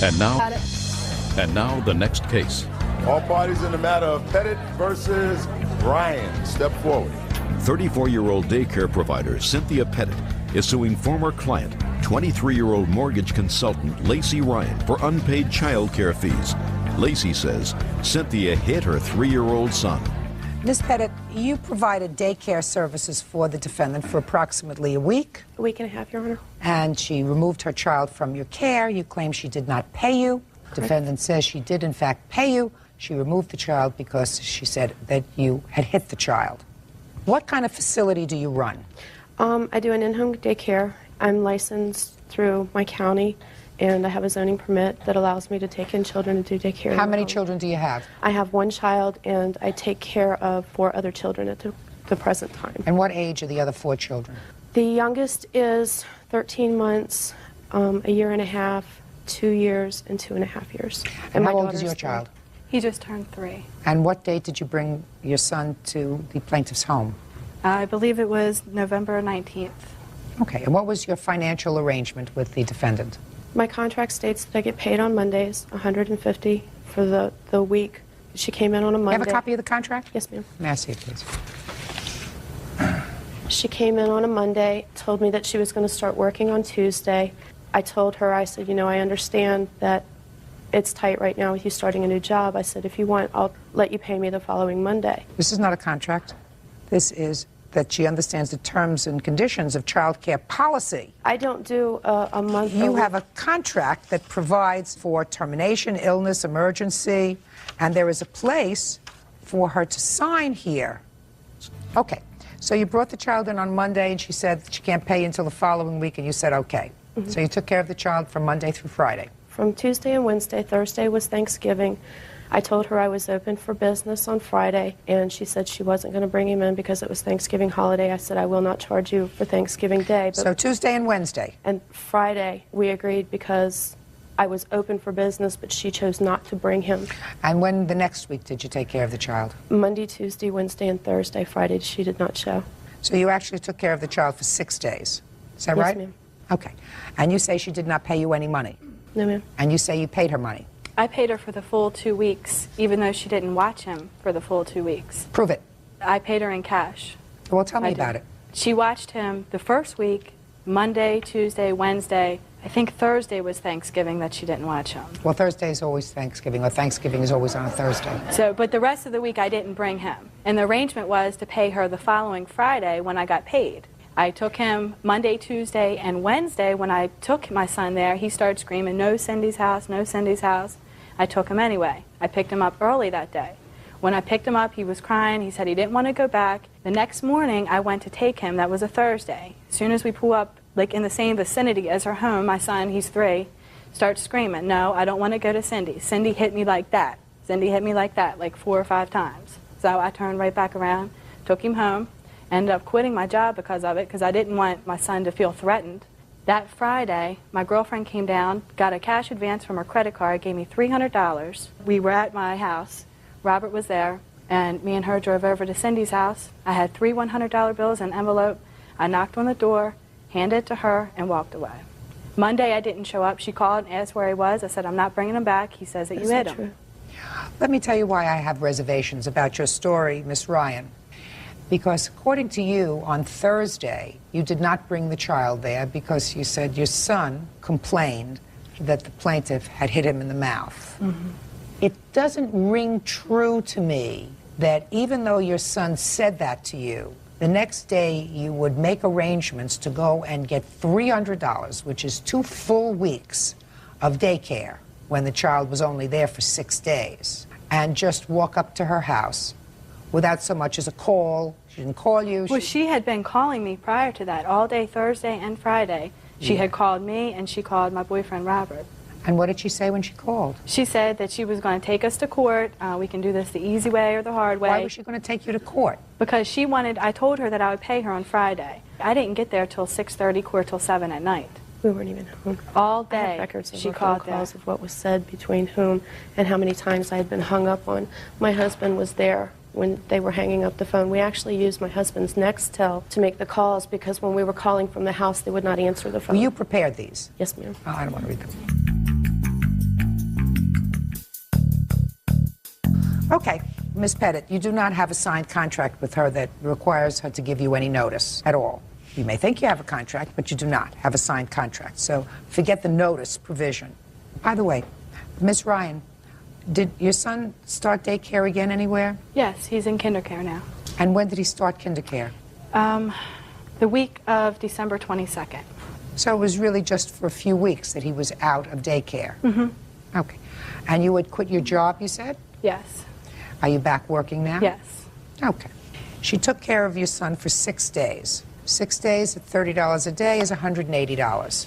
And now the next case. All parties in the matter of Pettit versus Ryan. Step forward. 34-year-old daycare provider Cynthia Pettit is suing former client, 23-year-old mortgage consultant Lacey Ryan, for unpaid child care fees. Lacey says Cynthia hit her 3-year-old son. Ms. Pettit, you provided daycare services for the defendant for approximately a week. A week and a half, Your Honor. And she removed her child from your care. You claim she did not pay you. The defendant says she did, in fact, pay you. She removed the child because she said that you had hit the child. What kind of facility do you run? I do an in-home daycare. I'm licensed through my county, and I have a zoning permit that allows me to take in children and do daycare. How many children do you have? I have one child, and I take care of 4 other children at the present time. And what age are the other 4 children? The youngest is 13 months, a year and a half, 2 years, and 2.5 years. And how old is your child? He just turned 3. And what date did you bring your son to the plaintiff's home? I believe it was November 19th. Okay, and what was your financial arrangement with the defendant? My contract states that I get paid on Mondays, $150 for the week. She came in on a Monday. You have a copy of the contract? Yes, ma'am. May I see it, please? She came in on a Monday, told me that she was going to start working on Tuesday. I told her, I said, you know, I understand that it's tight right now with you starting a new job. I said, if you want, I'll let you pay me the following Monday. This is not a contract. This is that she understands the terms and conditions of child care policy. I don't do a month. You have a contract that provides for termination, illness, emergency, and there is a place for her to sign here. Okay, so you brought the child in on Monday, and she said she can't pay you until the following week, and you said okay. Mm-hmm. So you took care of the child from Monday through Friday. From Tuesday and Wednesday. Thursday was Thanksgiving. I told her I was open for business on Friday, and she said she wasn't going to bring him in because it was Thanksgiving holiday. I said, I will not charge you for Thanksgiving Day. But so Tuesday and Wednesday? And Friday, we agreed because I was open for business, but she chose not to bring him. And when the next week did you take care of the child? Monday, Tuesday, Wednesday, and Thursday. Friday, she did not show. So you actually took care of the child for 6 days. Is that right? Yes, ma'am. Okay. And you say she did not pay you any money? No, ma'am. And you say you paid her money? I paid her for the full 2 weeks, even though she didn't watch him for the full 2 weeks. Prove it. I paid her in cash. Well, tell me about it. She watched him the first week, Monday, Tuesday, Wednesday. I think Thursday was Thanksgiving that she didn't watch him. Well, Thursday is always Thanksgiving, or Thanksgiving is always on a Thursday. So, but the rest of the week I didn't bring him. And the arrangement was to pay her the following Friday when I got paid. I took him Monday, Tuesday, and Wednesday. When I took my son there, he started screaming, no Cindy's house, no Cindy's house. I took him anyway. I picked him up early that day. When I picked him up, he was crying. He said he didn't want to go back. The next morning, I went to take him. That was a Thursday. As soon as we pull up, like in the same vicinity as her home, my son, he's 3, starts screaming, no, I don't want to go to Cindy. Cindy hit me like that. Cindy hit me like that, like 4 or 5 times. So I turned right back around, took him home, ended up quitting my job because of it, because I didn't want my son to feel threatened. That Friday, my girlfriend came down, got a cash advance from her credit card, gave me $300. We were at my house. Robert was there, and me and her drove over to Cindy's house. I had 3 $100 bills in an envelope. I knocked on the door, handed it to her, and walked away. Monday, I didn't show up. She called and asked where he was. I said, I'm not bringing him back. He says that you hit him. Let me tell you why I have reservations about your story, Miss Ryan. Because according to you, on Thursday, you did not bring the child there because you said your son complained that the plaintiff had hit him in the mouth. Mm-hmm. It doesn't ring true to me that even though your son said that to you, the next day you would make arrangements to go and get $300, which is 2 full weeks of daycare when the child was only there for 6 days, and just walk up to her house without so much as a call. She didn't call you. Well, she had been calling me prior to that, all day Thursday and Friday. She had called me, and she called my boyfriend, Robert. And what did she say when she called? She said that she was going to take us to court. We can do this the easy way or the hard way. Why was she going to take you to court? Because she wanted, I told her that I would pay her on Friday. I didn't get there till 6:30, court till 7 at night. We weren't even home. All I have day, records of she her called phone calls there. of what was said between whom and how many times I had been hung up on. My husband was there when they were hanging up the phone. We actually used my husband's Nextel to make the calls because when we were calling from the house, they would not answer the phone. Well, you prepared these? Yes, ma'am. Oh, I don't want to read them. Okay, Ms. Pettit, you do not have a signed contract with her that requires her to give you any notice at all. You may think you have a contract, but you do not have a signed contract. So forget the notice provision. By the way, Ms. Ryan, did your son start daycare again anywhere? Yes, he's in kindercare now. And when did he start kindercare? The week of December 22nd. So it was really just for a few weeks that he was out of daycare? Mm-hmm. Okay. And you had quit your job, you said? Yes. Are you back working now? Yes. Okay. She took care of your son for 6 days. 6 days at $30 a day is $180.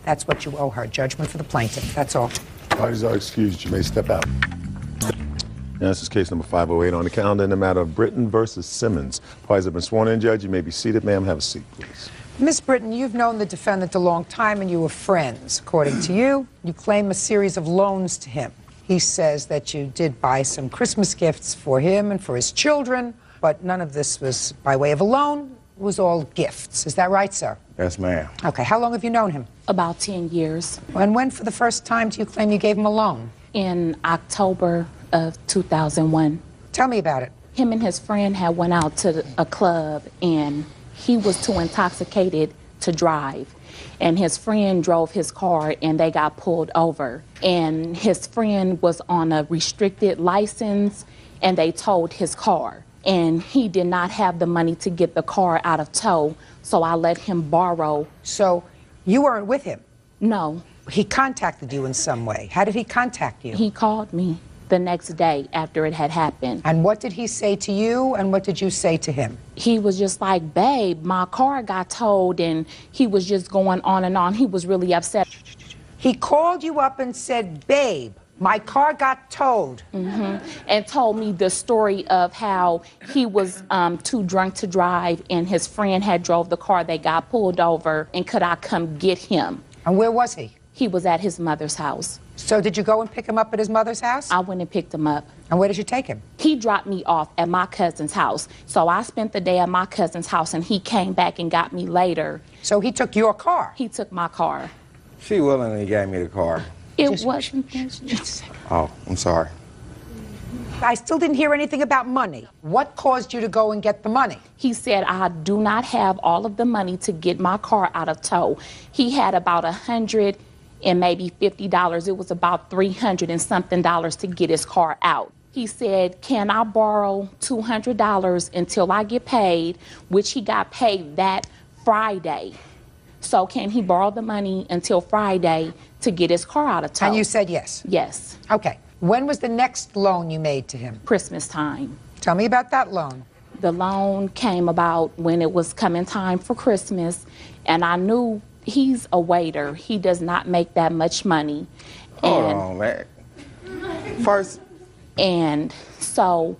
That's what you owe her. Judgment for the plaintiff. That's all. Parties are excused. You may step out. Now, this is case number 508 on the calendar in the matter of Britton versus Simmons. Parties have been sworn in, Judge. You may be seated. Ma'am, have a seat, please. Miss Britton, you've known the defendant a long time and you were friends. According to you, you claim a series of loans to him. He says that you did buy some Christmas gifts for him and for his children, but none of this was by way of a loan. It was all gifts. Is that right, sir? Yes, ma'am. Okay. How long have you known him? About 10 years. And when for the first time do you claim you gave him a loan? In October of 2001. Tell me about it. Him and his friend had went out to a club and he was too intoxicated to drive. And his friend drove his car and they got pulled over. And his friend was on a restricted license and they towed his car. And he did not have the money to get the car out of tow, so I let him borrow. So you weren't with him? No. He contacted you in some way. How did he contact you? He called me the next day after it had happened. And what did he say to you and what did you say to him? He was just like, babe, my car got towed, and he was just going on and on. He was really upset. He called you up and said, babe, my car got towed. Mm-hmm. And told me the story of how he was too drunk to drive and his friend had drove the car. They got pulled over and could I come get him? And where was he? He was at his mother's house. So did you go and pick him up at his mother's house? I went and picked him up. And where did you take him? He dropped me off at my cousin's house. So I spent the day at my cousin's house and he came back and got me later. So he took your car? He took my car. She willingly gave me the car. It wasn't. Oh, I'm sorry. I still didn't hear anything about money. What caused you to go and get the money? He said, I do not have all of the money to get my car out of tow. He had about $100 and maybe $50. It was about $300 and something to get his car out. He said, can I borrow $200 until I get paid, which he got paid that Friday. So can he borrow the money until Friday to get his car out of tow? And you said yes? Yes. Okay. When was the next loan you made to him? Christmas time. Tell me about that loan. The loan came about when it was coming time for Christmas, and I knew he's a waiter. He does not make that much money. Hold on, man. First. And so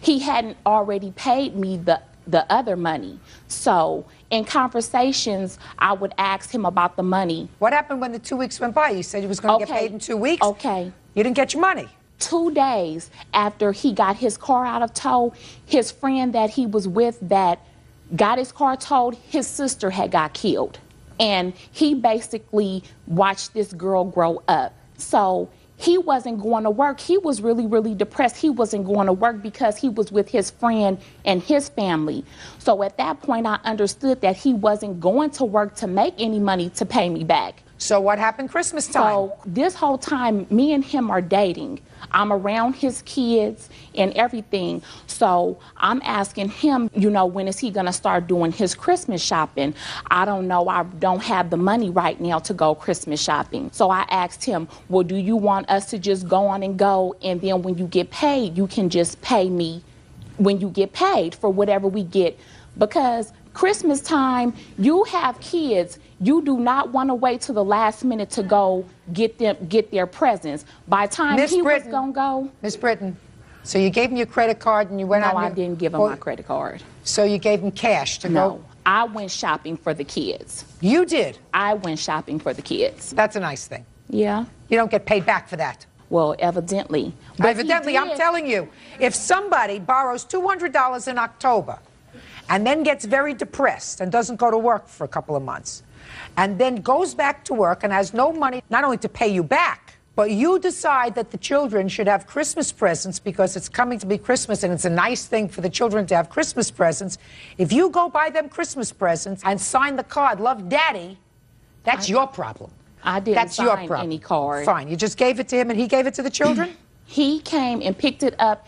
he hadn't already paid me the other money. So in conversations, I would ask him about the money. What happened when the 2 weeks went by? You said you was going to get paid in 2 weeks. Okay. You didn't get your money. 2 days after he got his car out of tow, his friend that he was with that got his car towed, his sister had got killed. And he basically watched this girl grow up. So he wasn't going to work. He was really, really depressed. He wasn't going to work because he was with his friend and his family. So at that point, I understood that he wasn't going to work to make any money to pay me back. So what happened Christmas time? So this whole time, me and him are dating. I'm around his kids and everything. So I'm asking him, you know, when is he going to start doing his Christmas shopping? I don't know. I don't have the money right now to go Christmas shopping. So I asked him, well, do you want us to just go on and go, and then when you get paid, you can just pay me when you get paid for whatever we get? Because Christmas time, you have kids. You do not want to wait till the last minute to go get their presents. By the time he was gonna go. Miss Britton, so you gave him your credit card and you went out. No, I didn't give him my credit card. So you gave him cash to go? No, I went shopping for the kids. You did? I went shopping for the kids. That's a nice thing. Yeah. You don't get paid back for that. Well, evidently. Evidently, I'm telling you, if somebody borrows $200 in October and then gets very depressed and doesn't go to work for a couple of months, and then goes back to work and has no money not only to pay you back, but you decide that the children should have Christmas presents because it's coming to be Christmas and it's a nice thing for the children to have Christmas presents. If you go buy them Christmas presents and sign the card, "Love, Daddy," that's your problem. I didn't sign any card. Fine. You just gave it to him and he gave it to the children? He came and picked it up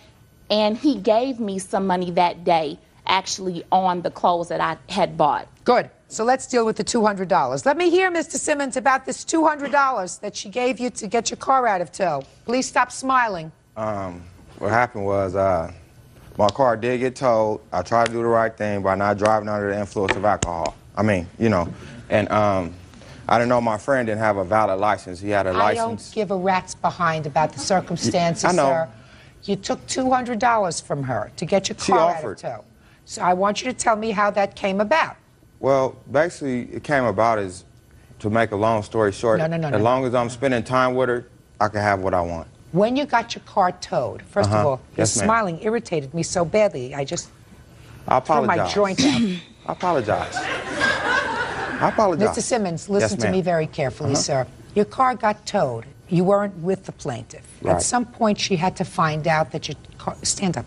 and he gave me some money that day, actually on the clothes that I had bought. Good. So let's deal with the $200. Let me hear, Mr. Simmons, about this $200 that she gave you to get your car out of tow. Please stop smiling. What happened was my car did get towed. I tried to do the right thing by not driving under the influence of alcohol. I mean, you know, and I didn't know my friend didn't have a valid license. He had a license. I don't give a rat's behind about the circumstances, I know. sir. You took $200 from her to get your car out of tow. So I want you to tell me how that came about. Well, basically, it came about is, to make a long story short, as long as I'm spending time with her, I can have what I want. When you got your car towed, first of all, your Yes, ma'am. smiling irritated me so badly. I just I apologize. threw my joint out. I apologize. I apologize. Mr. Simmons, listen to me very carefully, sir. Your car got towed. You weren't with the plaintiff. Right. At some point, she had to find out that your car, stand up,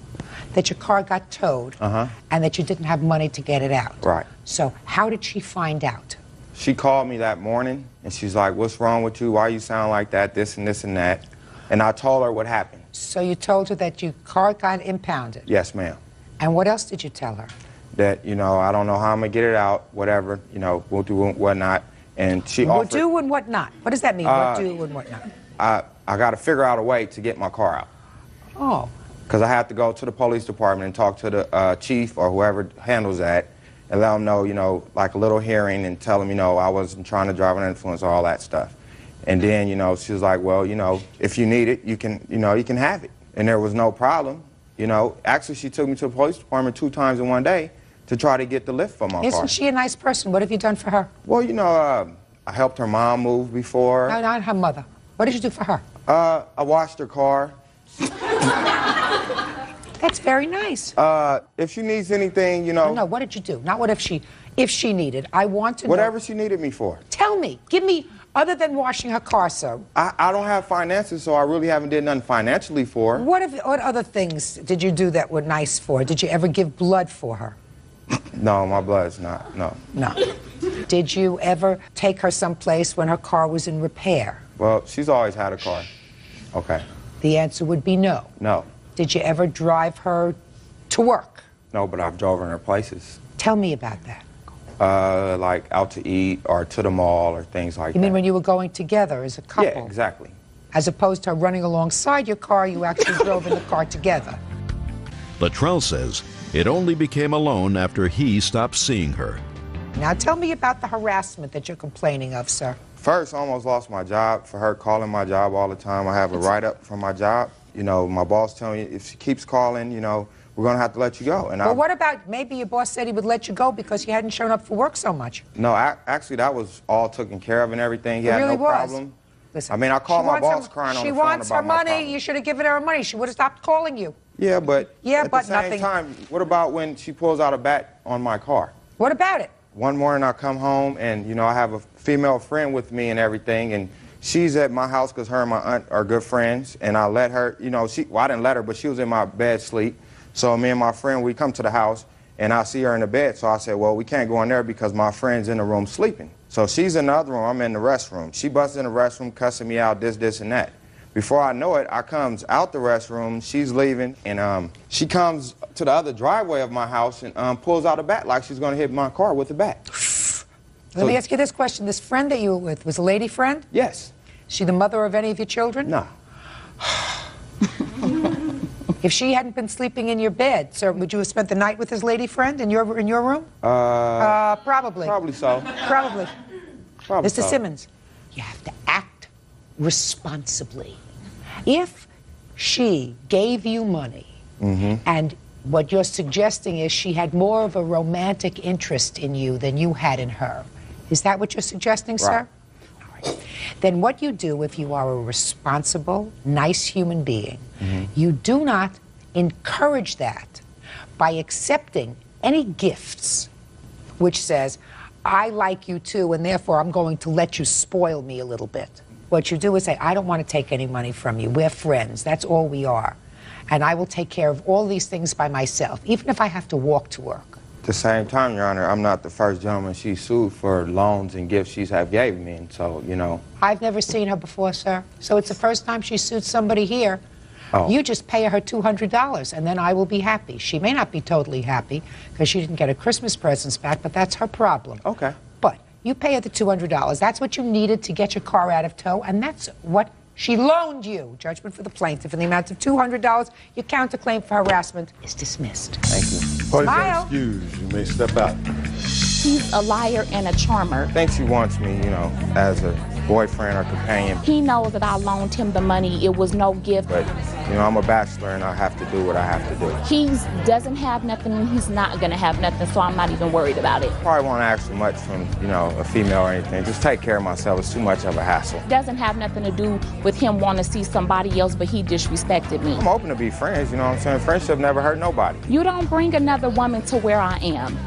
that your car got towed and that you didn't have money to get it out. Right. So how did she find out? She called me that morning, and she's like, "What's wrong with you? Why you sound like that? This and this and that." And I told her what happened. So you told her that your car got impounded. Yes, ma'am. And what else did you tell her? That, you know, I don't know how I'm going to get it out, whatever, you know, we'll do and whatnot. And she What offered... do and what not? What does that mean, what do and what not? I got to figure out a way to get my car out. Oh. Because I have to go to the police department and talk to the chief or whoever handles that and let them know, you know, like a little hearing and tell them, you know, I wasn't trying to drive an influence, all that stuff. And then, you know, she was like, well, you know, if you need it, you can, you know, you can have it. And there was no problem, you know. Actually, she took me to the police department 2 times in one day to try to get the lift for my car. Isn't she a nice person? What have you done for her? Well, you know, I helped her mom move before. No, not her mother. What did you do for her? I washed her car. That's very nice. If she needs anything, you know. No, what did you do? Not what if she needed. I want to know. Whatever she needed me for. Tell me. Give me, other than washing her car, sir. I don't have finances, so I really haven't did nothing financially for her. What other things did you do that were nice for her? Did you ever give blood for her? No, my blood's not, no. No. Did you ever take her someplace when her car was in repair? Well, she's always had a car. Okay. The answer would be no. No. Did you ever drive her to work? No, but I've driven her places. Tell me about that. Like out to eat or to the mall or things like that. You mean when you were going together as a couple? Yeah, exactly. As opposed to her running alongside your car, you actually drove in the car together. Luttrell says it only became alone after he stopped seeing her. Now tell me about the harassment that you're complaining of, sir. First, I almost lost my job for her calling my job all the time. I have a write-up from my job. You know, my boss telling me if she keeps calling, you know, we're going to have to let you go. And well, what about maybe your boss said he would let you go because you hadn't shown up for work so much? No, actually, that was all taken care of and everything. He It had really no was. problem. Listen, I mean, I called my boss crying on the phone about my She wants her money. You should have given her money. She would have stopped calling you. Yeah, but yeah, at but the same nothing. time, what about when she pulls out a bat on my car? What about it? One morning I come home and, you know, I have a female friend with me and everything, and she's at my house because her and my aunt are good friends, and I let her, you know, well, I didn't let her, but she was in my bed sleep. So me and my friend, we come to the house, and I see her in the bed, so I said, well, we can't go in there because my friend's in the room sleeping. So she's in the other room, I'm in the restroom. She busts in the restroom, cussing me out, this, and that. Before I know it, I comes out the restroom, she's leaving, and she comes to the other driveway of my house and pulls out a bat like she's going to hit my car with a bat. Let me ask you this question. This friend that you were with was a lady friend? Yes. She the mother of any of your children? No. If she hadn't been sleeping in your bed, sir, would you have spent the night with this lady friend in your room? Probably. Probably so. Probably. Probably Mr. so. Simmons, you have to act responsibly. If she gave you money and what you're suggesting is she had more of a romantic interest in you than you had in her, is that what you're suggesting, sir? All right. Then what you do if you are a responsible, nice human being, you do not encourage that by accepting any gifts which says, I like you too, and therefore I'm going to let you spoil me a little bit. What you do is say, I don't want to take any money from you. We're friends. That's all we are. And I will take care of all these things by myself, even if I have to walk to work. At the same time, Your Honor, I'm not the first gentleman she sued for loans and gifts she's have gave me, and so, you know. I've never seen her before, sir. So it's the first time she sued somebody here. Oh. You just pay her $200, and then I will be happy. She may not be totally happy because she didn't get her Christmas presents back, but that's her problem. Okay. But you pay her the $200. That's what you needed to get your car out of tow, and that's what she loaned you. Judgment for the plaintiff in the amount of $200. Your counterclaim for harassment is dismissed. Thank you. Smile. Excuse, you may step out. He's a liar and a charmer. I think she wants me, you know, as a boyfriend or companion. He knows that I loaned him the money. It was no gift. But, you know, I'm a bachelor and I have to do what I have to do. He doesn't have nothing and he's not going to have nothing, so I'm not even worried about it. Probably won't ask too much from, you know, a female or anything. Just take care of myself. It's too much of a hassle. Doesn't have nothing to do with him wanting to see somebody else, but he disrespected me. I'm open to be friends, you know what I'm saying? Friendship never hurt nobody. You don't bring another woman to where I am.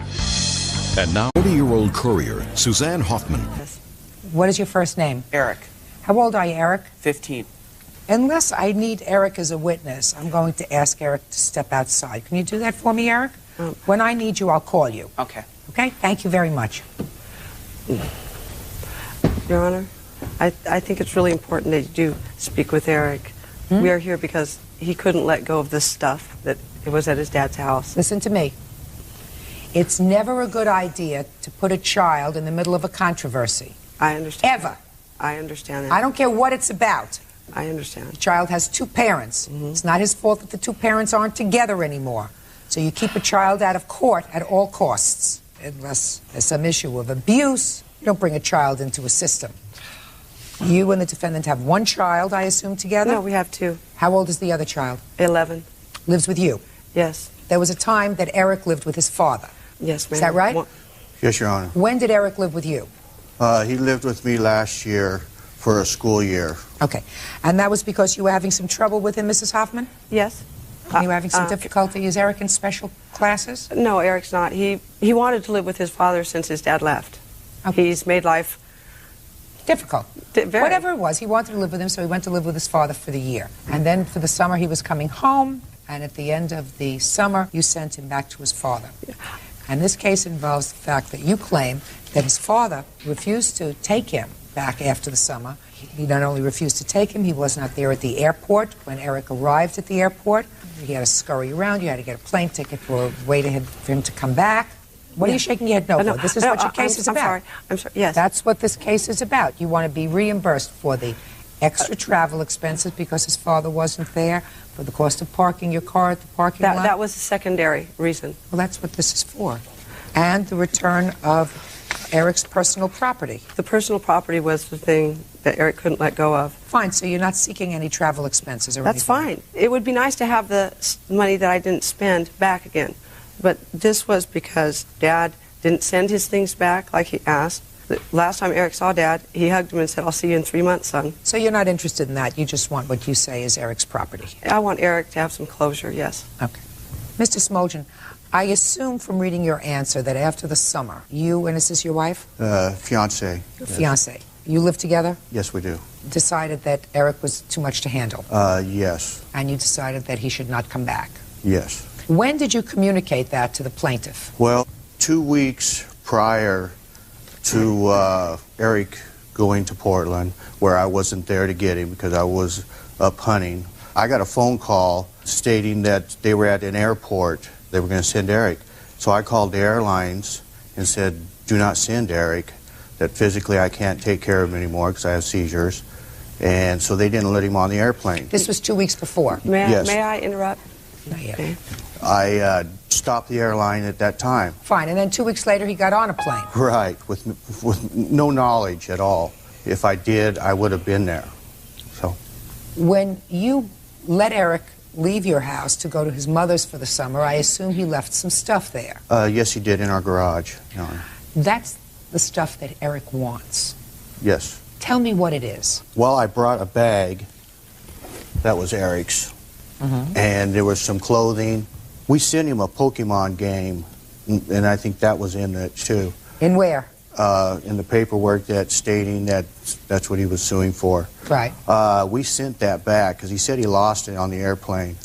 And now, 40-year-old courier Suzanne Hoffman. What is your first name? Eric. How old are you, Eric? 15. Unless I need Eric as a witness, I'm going to ask Eric to step outside. Can you do that for me, Eric? When I need you, I'll call you. Okay. Okay? Thank you very much. Your Honor, I think it's really important that you do speak with Eric. We are here because he couldn't let go of this stuff that it was at his dad's house. Listen to me. It's never a good idea to put a child in the middle of a controversy. I understand. Ever. I understand that. I don't care what it's about. I understand. The child has two parents. It's not his fault that the two parents aren't together anymore. So you keep a child out of court at all costs. Unless there's some issue of abuse, you don't bring a child into a system. You and the defendant have one child, I assume, together? No, we have two. How old is the other child? 11. Lives with you? Yes. There was a time that Eric lived with his father. Yes, ma'am. Is that right? Yes, Your Honor. When did Eric live with you? He lived with me last year for a school year. Okay. And that was because you were having some trouble with him, Mrs. Hoffman? Yes. You were having some difficulty? Is Eric in special classes? No, Eric's not. He wanted to live with his father since his dad left. Okay. He's made life difficult. Whatever it was, he wanted to live with him, so he went to live with his father for the year. And then for the summer, he was coming home, and at the end of the summer, you sent him back to his father. And this case involves the fact that you claim that his father refused to take him back after the summer. He not only refused to take him, he was not there at the airport when Eric arrived at the airport. He had to scurry around. You had to get a plane ticket for him to come back. What are you shaking your head no for? This is what your case is about. I'm sorry. Yes. That's what this case is about. You want to be reimbursed for the extra travel expenses because his father wasn't there, for the cost of parking your car at the parking lot. That was a secondary reason. Well, that's what this is for. And the return of Eric's personal property. The personal property was the thing that Eric couldn't let go of. Fine, so you're not seeking any travel expenses or That's anything? fine. It would be nice to have the money that I didn't spend back again. But this was because Dad didn't send his things back like he asked. The last time Eric saw Dad, he hugged him and said, "I'll see you in 3 months, son." So you're not interested in that. You just want what you say is Eric's property. I want Eric to have some closure, yes. Okay. Mr. Smoljan, I assume from reading your answer that after the summer, you, and is this your wife? Fiance. Fiance. You live together? Yes, we do. Decided that Eric was too much to handle. Yes. And you decided that he should not come back. Yes. When did you communicate that to the plaintiff? Well, 2 weeks prior to Eric going to Portland, where I wasn't there to get him because I was up hunting, I got a phone call stating that they were at an airport. They were going to send Eric. So I called the airlines and said, "Do not send Eric, that physically I can't take care of him anymore because I have seizures." And so they didn't let him on the airplane. This was 2 weeks before. Yes. May I interrupt? Not yet. Okay. I stopped the airline at that time. Fine, and then 2 weeks later he got on a plane. Right, with no knowledge at all. If I did, I would have been there. So When you let Eric leave your house to go to his mother's for the summer, I assume he left some stuff there. yes, he did in our garage. Your Honor. That's the stuff that Eric wants. Yes. Tell me what it is. Well, I brought a bag that was Eric's, and there was some clothing. We sent him a Pokemon game, and I think that was in it too. In where? In the paperwork that's stating that that's what he was suing for. Right. We sent that back because he said he lost it on the airplane.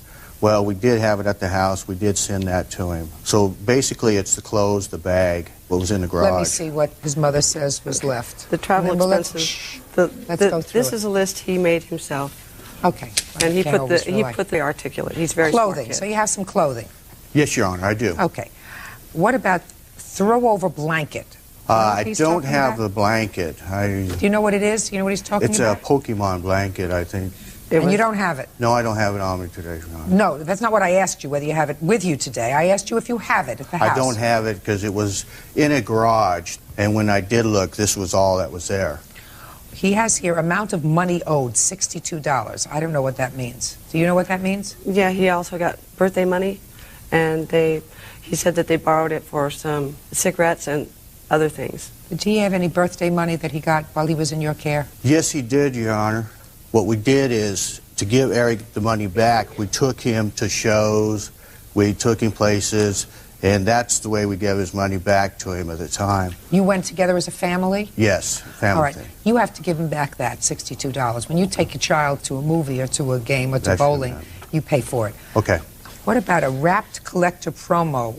Well, we did have it at the house. We did send that to him. So basically it's the clothes, the bag, what was in the garage. Let me see what his mother says was left. The travel And then expenses. let's go through This it. is a list he made himself. Okay. And he Can't put always the rely. articulate. He's very smart Clothing. kid. So you have some clothing. Yes, Your Honor, I do. Okay. What about throw over blanket? You know what I he's don't talking have about? the blanket. Do you know what it is? Do you know what he's talking It's about? a Pokemon blanket, I think. And you don't have it? No, I don't have it on me today, Your Honor. No, that's not what I asked you, whether you have it with you today. I asked you if you have it at the house. I don't have it because it was in a garage, and when I did look, this was all that was there. He has here amount of money owed, $62. I don't know what that means. Do you know what that means? Yeah, he also got birthday money, and he said that they borrowed it for some cigarettes and other things. Did he have any birthday money that he got while he was in your care? Yes, he did, Your Honor. What we did is, to give Eric the money back, we took him to shows, we took him places, and that's the way we gave his money back to him at the time. You went together as a family? Yes, family All right. thing. You have to give him back that $62. When you take your child to a movie or to a game or to That's bowling, right. you pay for it. Okay. What about a wrapped collector promo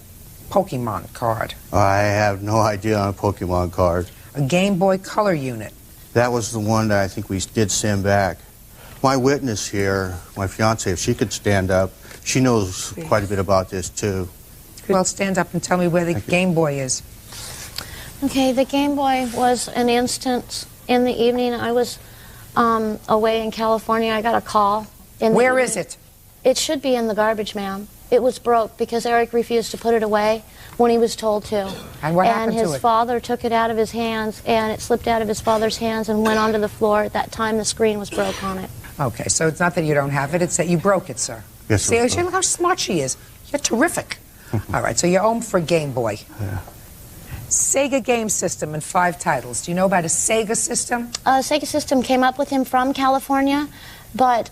Pokemon card? I have no idea on a Pokemon card. A Game Boy Color unit? That was the one that I think we did send back. My witness here, my fiance, if she could stand up, she knows quite a bit about this too. Well, stand up and tell me where the Game Boy is. Okay, the Game Boy was an instance in the evening. I was away in California. I got a call. Where is it? It should be in the garbage, ma'am. It was broke because Eric refused to put it away when he was told to. And what happened to his it? father took it out of his hands, and it slipped out of his father's hands and went onto the floor. At that time, the screen was broke on it. Okay, so it's not that you don't have it, it's that you broke it, sir. Yes, See, sir. look how smart she is. You're terrific. All right, so you're home for Game Boy. Yeah. Sega game system and 5 titles. Do you know about a Sega system? Sega System came up with him from California, but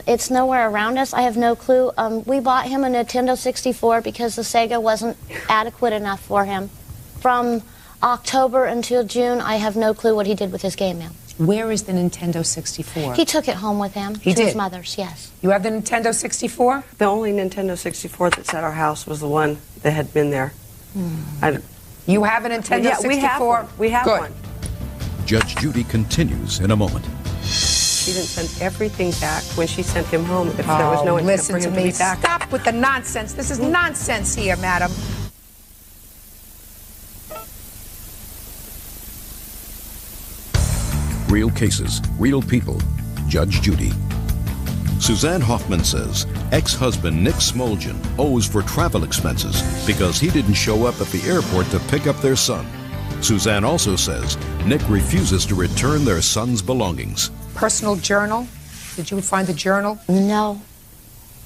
it's nowhere around us. I have no clue. We bought him a Nintendo 64 because the Sega wasn't adequate enough for him. From October until June, I have no clue what he did with his game, ma'am. Where is the Nintendo 64? He took it home with him He to his did? mother's, yes. You have the Nintendo 64? The only Nintendo 64 that's at our house was the one that had been there. You have a Nintendo Yeah, 64? we have one. We have Good. one. Judge Judy continues in a moment. She didn't send everything back when she sent him home if there was no intent listen for to him me. to be back. Stop with the nonsense. This is nonsense here, madam. Real cases, real people. Judge Judy. Suzanne Hoffman says ex-husband Nick Smoljan owes for travel expenses because he didn't show up at the airport to pick up their son. Suzanne also says Nick refuses to return their son's belongings. Personal journal? Did you find the journal? No.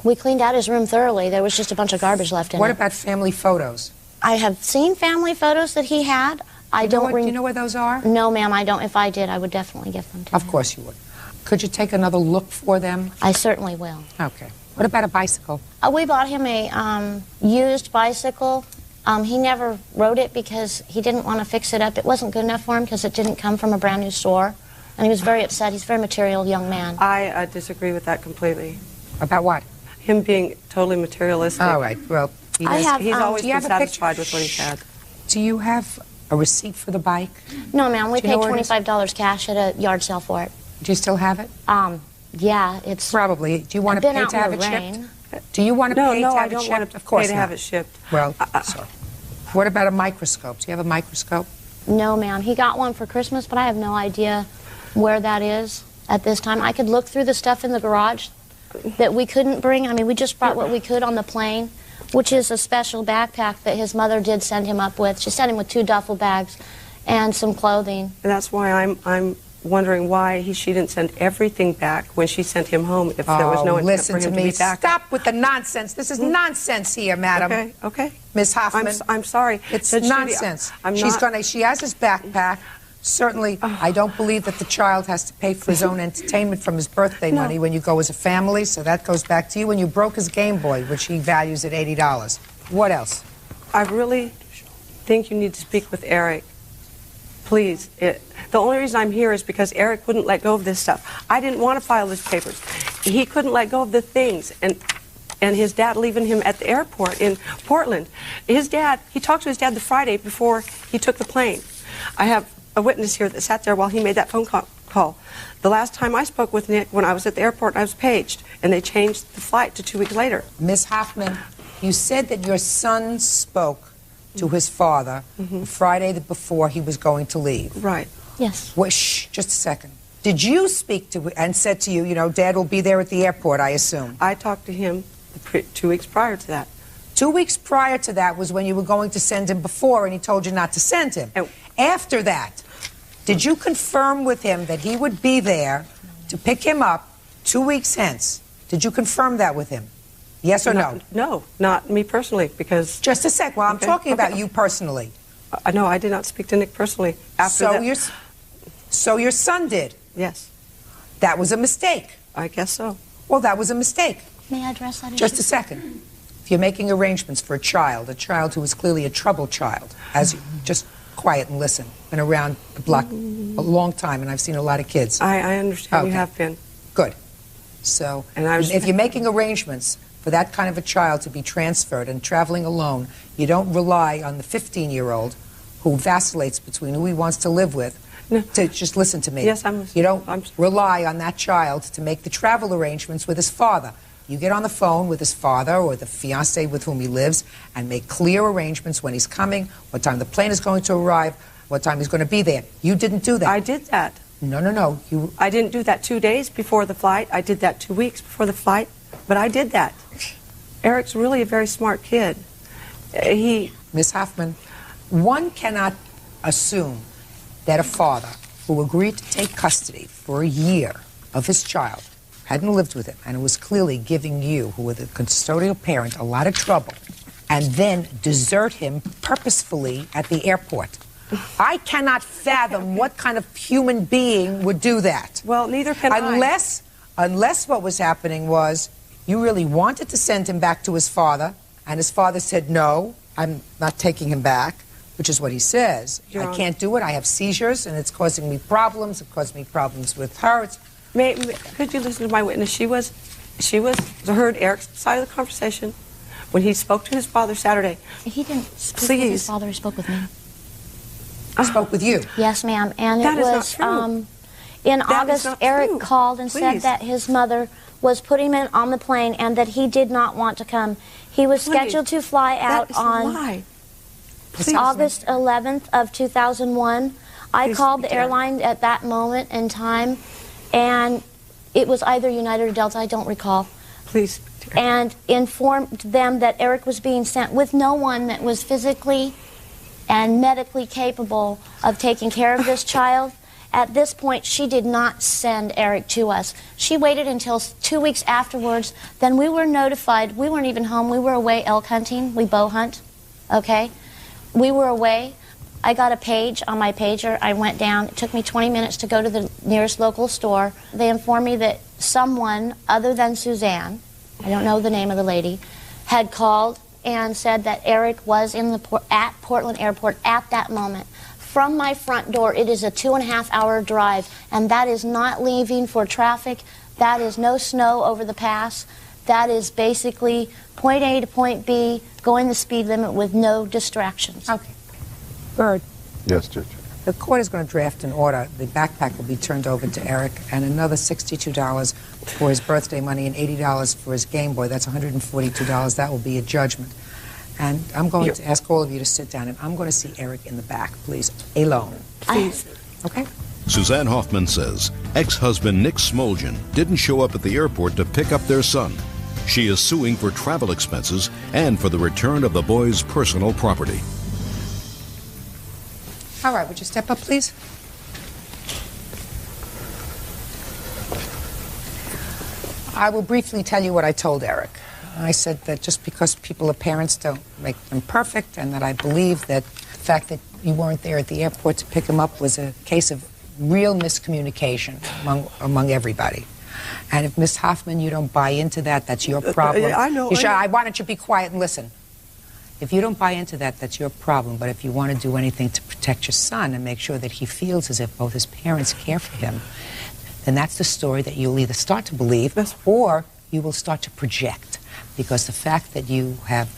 We cleaned out his room thoroughly. There was just a bunch of garbage left in it. What about family photos? I have seen family photos that he had. Do you know where those are? No, ma'am, I don't. If I did, I would definitely give them to him. Of course you would. Could you take another look for them? I certainly will. Okay. What about a bicycle? We bought him a used bicycle. He never rode it because he didn't want to fix it up. It wasn't good enough for him because it didn't come from a brand new store. And he was very upset. He's a very material young man. I disagree with that completely. About what? Him being totally materialistic. All right. Well, he's always been satisfied with what he's had. Do you have a receipt for the bike? No, ma'am. We paid $25 cash at a yard sale for it. Do you still have it? Yeah, it's probably. Do you want to pay to have it shipped? Do you want to pay to have it shipped? Of course pay to not. have it shipped. Well, sorry. What about a microscope? Do you have a microscope? No, ma'am. He got one for Christmas, but I have no idea where that is at this time. I could look through the stuff in the garage that we couldn't bring. I mean, we just brought what we could on the plane, which is a special backpack that his mother did send him up with. She sent him with 2 duffel bags and some clothing. And that's why I'm wondering why she didn't send everything back when she sent him home if there was no intent for him to be back. Stop with the nonsense. This is nonsense here, madam. Okay. Miss Hoffman. I'm sorry. It's Judge Judy, nonsense. She has his backpack. Certainly, I don't believe that the child has to pay for his own entertainment from his birthday money when you go as a family, so that goes back to you. And you broke his Game Boy, which he values at $80. What else? I really think you need to speak with Eric. Please. The only reason I'm here is because Eric wouldn't let go of this stuff. I didn't want to file his papers. He couldn't let go of the things, and his dad leaving him at the airport in Portland. He talked to his dad the Friday before he took the plane. I have a witness here that sat there while he made that phone call. The last time I spoke with Nick, when I was at the airport, I was paged, and they changed the flight to 2 weeks later. Miss Hoffman, you said that your son spoke to his father the Friday before he was going to leave. Right. Yes. Well, shh, just a second. Did you speak to and said to you, you know, Dad will be there at the airport, I assume? I talked to him 2 weeks prior to that. 2 weeks prior to that was when you were going to send him before, and he told you not to send him. After that, did you confirm with him that he would be there to pick him up 2 weeks hence? Did you confirm that with him? Yes or no? No, not me personally, because... Just a sec. Well, I'm talking about you personally. No, I did not speak to Nick personally. So your son did? Yes. That was a mistake? I guess so. Well, that was a mistake. May I address that issue? Just a second. If you're making arrangements for a child who is clearly a troubled child, as you just quiet and listen, been around the block a long time, and I've seen a lot of kids. I understand. You have been. Good. So, if you're making arrangements for that kind of a child to be transferred and traveling alone, you don't rely on the 15-year-old who vacillates between who he wants to live with. No. To just listen to me. Yes, I'm listening. You don't rely on that child to make the travel arrangements with his father. You get on the phone with his father or the fiancé with whom he lives and make clear arrangements when he's coming, what time the plane is going to arrive, what time he's going to be there. You didn't do that. I did that. No. I didn't do that 2 days before the flight. I did that 2 weeks before the flight. But I did that. Eric's really a very smart kid. Miss Hoffman, one cannot assume that a father who agreed to take custody for a year of his child, hadn't lived with him, and was clearly giving you, who were the custodial parent, a lot of trouble, and then desert him purposefully at the airport. I cannot fathom what kind of human being would do that. Well, neither can I. Unless what was happening was you really wanted to send him back to his father, and his father said, no, I'm not taking him back, which is what he says. I can't do it. I have seizures, and it's causing me problems. It caused me problems with her. Could you listen to my witness? She heard Eric's side of the conversation when he spoke to his father Saturday. He didn't speak with his father. He spoke with me. Spoke with you? Yes, ma'am. And it was in August. Eric called and said that his mother was putting him on the plane and that he did not want to come. He was scheduled to fly out on August 11th of 2001. I called the airline at that moment in time, and it was either United or Delta, I don't recall. Please. And informed them that Eric was being sent with no one that was physically and medically capable of taking care of this child. At this point, she did not send Eric to us. She waited until 2 weeks afterwards. Then we were notified. We weren't even home. We were away elk hunting. We bow hunt, okay? We were away. I got a page on my pager. I went down. It took me 20 minutes to go to the nearest local store. They informed me that someone other than Suzanne, I don't know the name of the lady, had called and said that Eric was in the at Portland Airport at that moment. From my front door, it is a 2.5-hour drive, and that is not leaving for traffic. That is no snow over the pass. That is basically point A to point B, going the speed limit with no distractions. Okay. Bird. Yes, Judge. The court is going to draft an order. The backpack will be turned over to Eric, and another $62 for his birthday money and $80 for his Game Boy. That's $142. That will be a judgment. And I'm going to ask all of you to sit down, and I'm going to see Eric in the back, please, alone. Please. Okay? Suzanne Hoffman says ex-husband Nick Smoljan didn't show up at the airport to pick up their son. She is suing for travel expenses and for the return of the boy's personal property. All right, would you step up, please? I will briefly tell you what I told Eric. I said that just because people are parents don't make them perfect, and that I believe that the fact that you weren't there at the airport to pick him up was a case of real miscommunication among everybody. And if, Miss Hoffman, you don't buy into that, that's your problem. I know. Why don't you be quiet and listen? If you don't buy into that, that's your problem. But if you want to do anything to protect your son and make sure that he feels as if both his parents care for him, then that's the story that you'll either start to believe or you will start to project. Because the fact that you have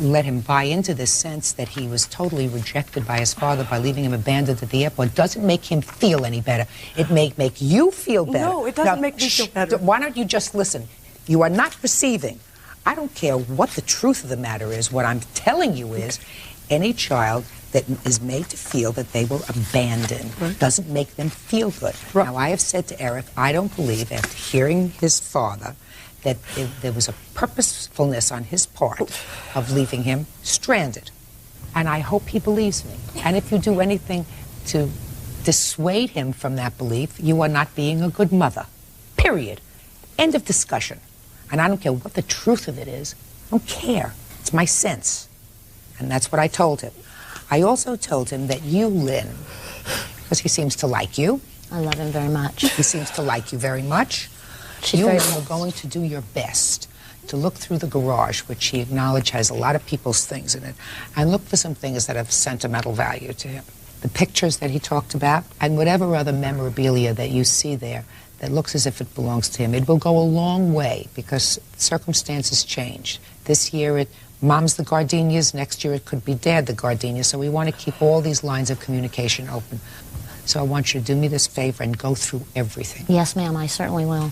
let him buy into this sense that he was totally rejected by his father by leaving him abandoned at the airport doesn't make him feel any better. It may make you feel better. No, it doesn't make me feel better. Why don't you just listen? You are not receiving. I don't care what the truth of the matter is. What I'm telling you is any child that is made to feel that they were abandoned doesn't make them feel good. Now, I have said to Eric, I don't believe, after hearing his father, that there was a purposefulness on his part of leaving him stranded. And I hope he believes me. And if you do anything to dissuade him from that belief, you are not being a good mother. Period. End of discussion. And I don't care what the truth of it is. I don't care. It's my sense. And that's what I told him. I also told him that you, Lynn, because he seems to like you. I love him very much. He seems to like you very much. You are going to do your best to look through the garage, which he acknowledged has a lot of people's things in it, and look for some things that have sentimental value to him. The pictures that he talked about, and whatever other memorabilia that you see there that looks as if it belongs to him. It will go a long way because circumstances change. This year, Mom's the gardenias. Next year, it could be Dad the gardenias. So we want to keep all these lines of communication open. So I want you to do me this favor and go through everything. Yes, ma'am, I certainly will.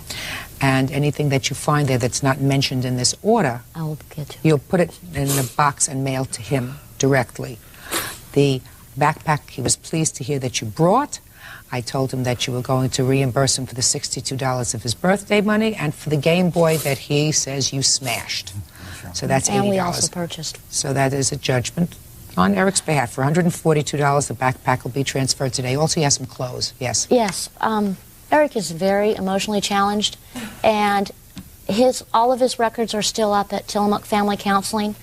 And anything that you find there that's not mentioned in this order, I will get to it. You'll put it in a box and mail to him directly. The backpack, he was pleased to hear that you brought. I told him that you were going to reimburse him for the $62 of his birthday money and for the Game Boy that he says you smashed. So that's $80. And we also purchased. So that is a judgment on Eric's behalf. For $142, the backpack will be transferred today. Also, he has some clothes. Yes? Yes. Eric is very emotionally challenged, and all of his records are still up at Tillamook Family Counseling.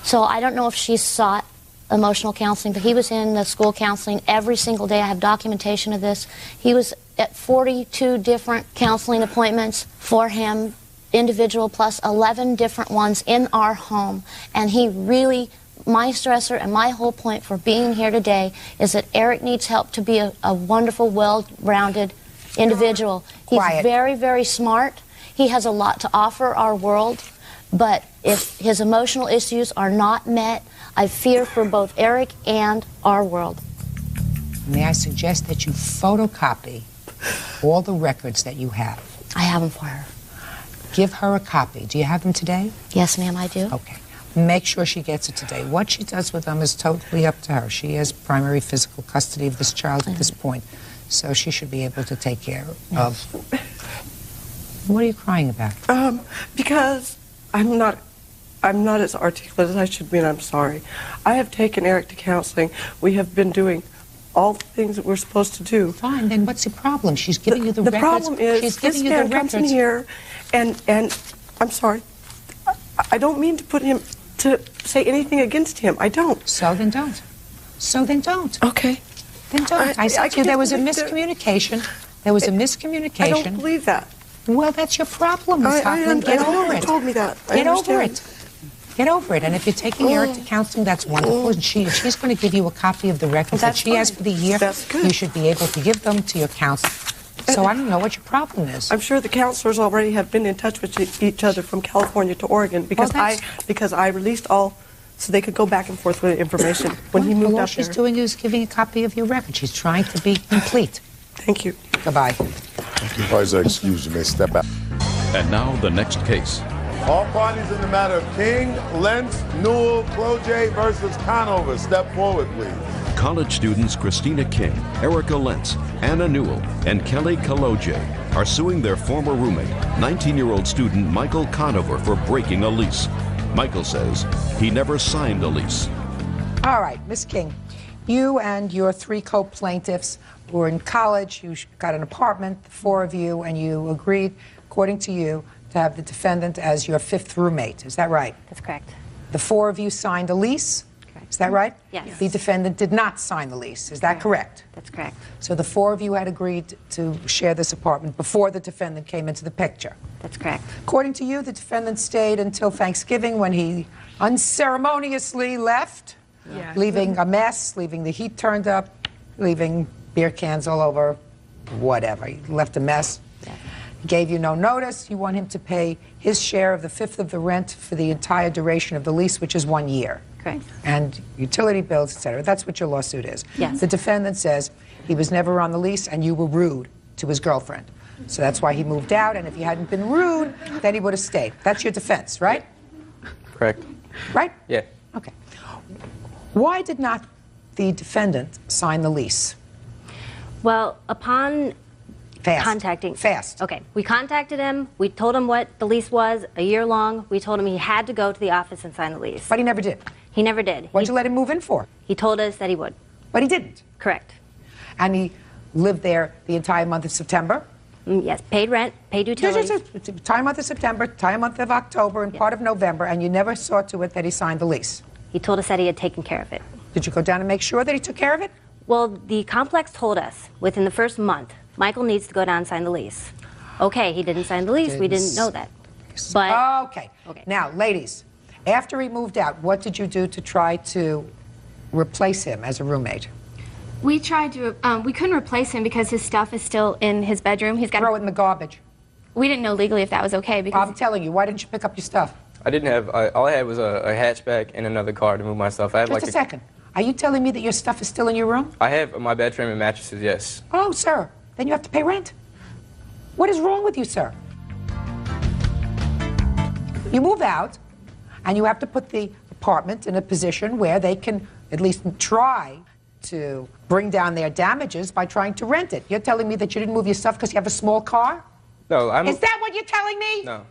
So I don't know if she's sought emotional counseling, but he was in the school counseling every single day. I have documentation of this. He was at 42 different counseling appointments for him, individual, plus 11 different ones in our home. And he really, my stressor and my whole point for being here today is that Eric needs help to be a wonderful, well-rounded individual. He's very, very smart. He has a lot to offer our world. But if his emotional issues are not met, I fear for both Eric and our world. May I suggest that you photocopy all the records that you have? I have them for her. Give her a copy. Do you have them today? Yes, ma'am, I do. Okay. Make sure she gets it today. What she does with them is totally up to her. She has primary physical custody of this child at this point, so she should be able to take care of. What are you crying about? Because I'm not I'm not as articulate as I should be, and I'm sorry. I have taken Eric to counseling. We have been doing all the things that we're supposed to do. Fine, then what's the problem? She's giving you the records. The problem is, she's giving this you man the comes in records. here, and I'm sorry. I don't mean to put him, to say anything against him. I don't. So then don't. So then don't. Okay. Then don't. I said to you there was a miscommunication. There was a miscommunication. I don't believe that. Well, that's your problem, Ms. Hoffman. Get over it. You told me that. Get over it. Get over it. And if you're taking Eric to counseling, that's wonderful. And she's going to give you a copy of the records that she has for the year. That's good. You should be able to give them to your counselor. So I don't know what your problem is. I'm sure the counselors already have been in touch with each other from California to Oregon because I released all so they could go back and forth with the information when he moved all up she's there. doing is giving a copy of your record. She's trying to be complete. Thank you. Goodbye. Please excuse you may step out. And now the next case. All parties in the matter of King, Lentz, Newell, Proj versus Conover. Step forward, please. College students Christina King, Erica Lentz, Anna Newell, and Kelly Kaloje are suing their former roommate, 19-year-old student Michael Conover, for breaking a lease. Michael says he never signed a lease. All right, Miss King, you and your 3 co-plaintiffs were in college. You got an apartment, the 4 of you, and you agreed, according to you, to have the defendant as your 5th roommate. Is that right? That's correct. The 4 of you signed a lease? Correct. Is that right? Yes. The defendant did not sign the lease. Is that correct? That's correct. So the 4 of you had agreed to share this apartment before the defendant came into the picture? That's correct. According to you, the defendant stayed until Thanksgiving when he unceremoniously left, leaving a mess, leaving the heat turned up, leaving beer cans all over, whatever. He left a mess. He gave you no notice. You want him to pay his share of the 5th of the rent for the entire duration of the lease, which is 1 year. Correct. And utility bills, etc. That's what your lawsuit is. Yes. The defendant says he was never on the lease and you were rude to his girlfriend. So that's why he moved out, and if he hadn't been rude, then he would have stayed. That's your defense, right? Correct. Right? Yeah. Okay. Why did not the defendant sign the lease? Well, upon contacting... Fast. Okay. We contacted him. We told him what the lease was, a year long. We told him he had to go to the office and sign the lease. But he never did. He never did. What'd you let him move in for? He told us that he would. But he didn't. Correct. And he lived there the entire month of September? Yes, paid rent, paid utilities. Entire month of September, entire month of October, and part of November, and you never saw to it that he signed the lease? He told us that he had taken care of it. Did you go down and make sure that he took care of it? Well, the complex told us within the first month, Michael needs to go down and sign the lease. Okay, he didn't sign the lease. We didn't know that. But okay. Now, ladies, after he moved out, what did you do to try to replace him as a roommate? We tried to, we couldn't replace him because his stuff is still in his bedroom. He's got throw it in the garbage. We didn't know legally if that was okay because... I'm telling you, why didn't you pick up your stuff? I didn't have, all I had was a hatchback and another car to move my stuff. I have Just a second. Are you telling me that your stuff is still in your room? I have my bed frame and mattresses, yes. Oh, sir, then you have to pay rent. What is wrong with you, sir? You move out, and you have to put the apartment in a position where they can at least try to bring down their damages by trying to rent it. You're telling me that you didn't move your stuff because you have a small car? No, Is that what you're telling me? No.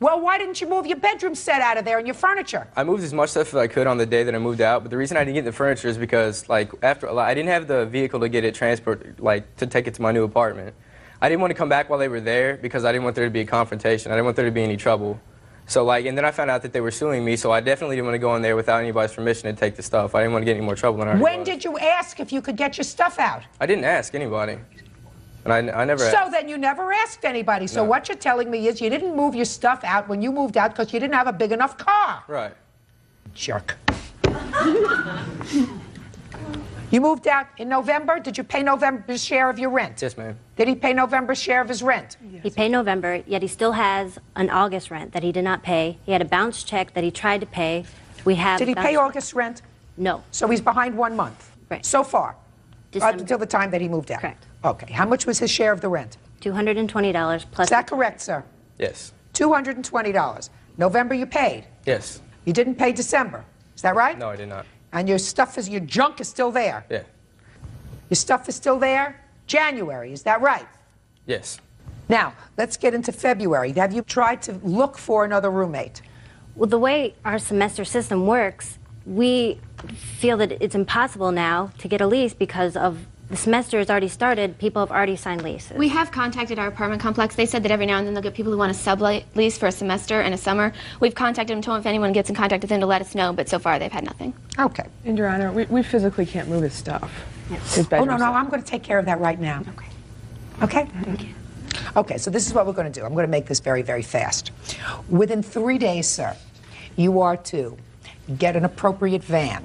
Well, why didn't you move your bedroom set out of there and your furniture? I moved as much stuff as I could on the day that I moved out, but the reason I didn't get the furniture is because, like, I didn't have the vehicle to get it transported, like, to take it to my new apartment. I didn't want to come back while they were there because I didn't want there to be a confrontation. I didn't want there to be any trouble. So, like, and then I found out that they were suing me, so I definitely didn't want to go in there without anybody's permission to take the stuff. I didn't want to get any more trouble than I already When was. did you ask if you could get your stuff out? I didn't ask anybody. And I never asked. So then you never asked anybody. So what you're telling me is you didn't move your stuff out when you moved out because you didn't have a big enough car. Right. Jerk. You moved out in November. Did you pay November's share of your rent? Yes, ma'am. Did he pay November's share of his rent? He paid November, yet he still has an August rent that he did not pay. He had a bounce check that he tried to pay. Did he pay August rent? No. So he's behind 1 month? Right. So far? December. Until the time that he moved out? Correct. Okay. How much was his share of the rent? $220 plus... Is that correct, sir? Yes. $220. November you paid? Yes. You didn't pay December. Is that right? No, I did not. And your junk is still there? Yeah. Your stuff is still there? January, is that right? Yes. Now, let's get into February. Have you tried to look for another roommate? Well, the way our semester system works, we feel that it's impossible now to get a lease because of the semester has already started. People have already signed leases. We have contacted our apartment complex. They said that every now and then they'll get people who want to sublease for a semester and a summer. We've contacted them, told them if anyone gets in contact with them to let us know, but so far they've had nothing. Okay. And Your Honor, we physically can't move his stuff. His Oh, no, bedroom no, I'm going to take care of that right now. Okay. Okay? Thank you. Okay, so this is what we're going to do. I'm going to make this very, very fast. Within 3 days, sir, you are to get an appropriate van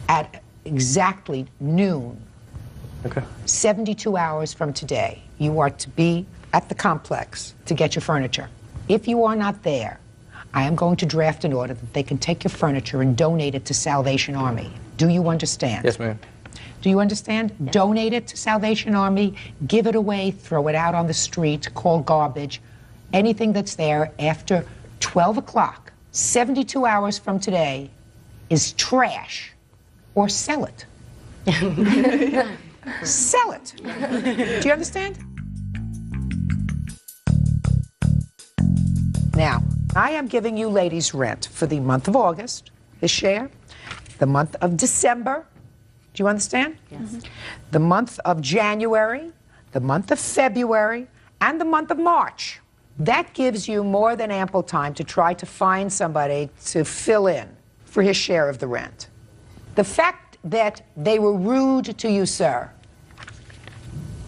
at exactly noon. Okay. 72 hours from today, you are to be at the complex to get your furniture. If you are not there, I am going to draft an order that they can take your furniture and donate it to Salvation Army. Do you understand? Yes, ma'am. Do you understand? Yeah. Donate it to Salvation Army, give it away, throw it out on the street, call garbage. Anything that's there after 12 o'clock, 72 hours from today, is trash. Or sell it. Sell it. Do you understand? Now, I am giving you ladies rent for the month of August, this share, the month of December. Do you understand? Yes. The month of January, the month of February, and the month of March. That gives you more than ample time to try to find somebody to fill in for his share of the rent. The fact that they were rude to you, sir,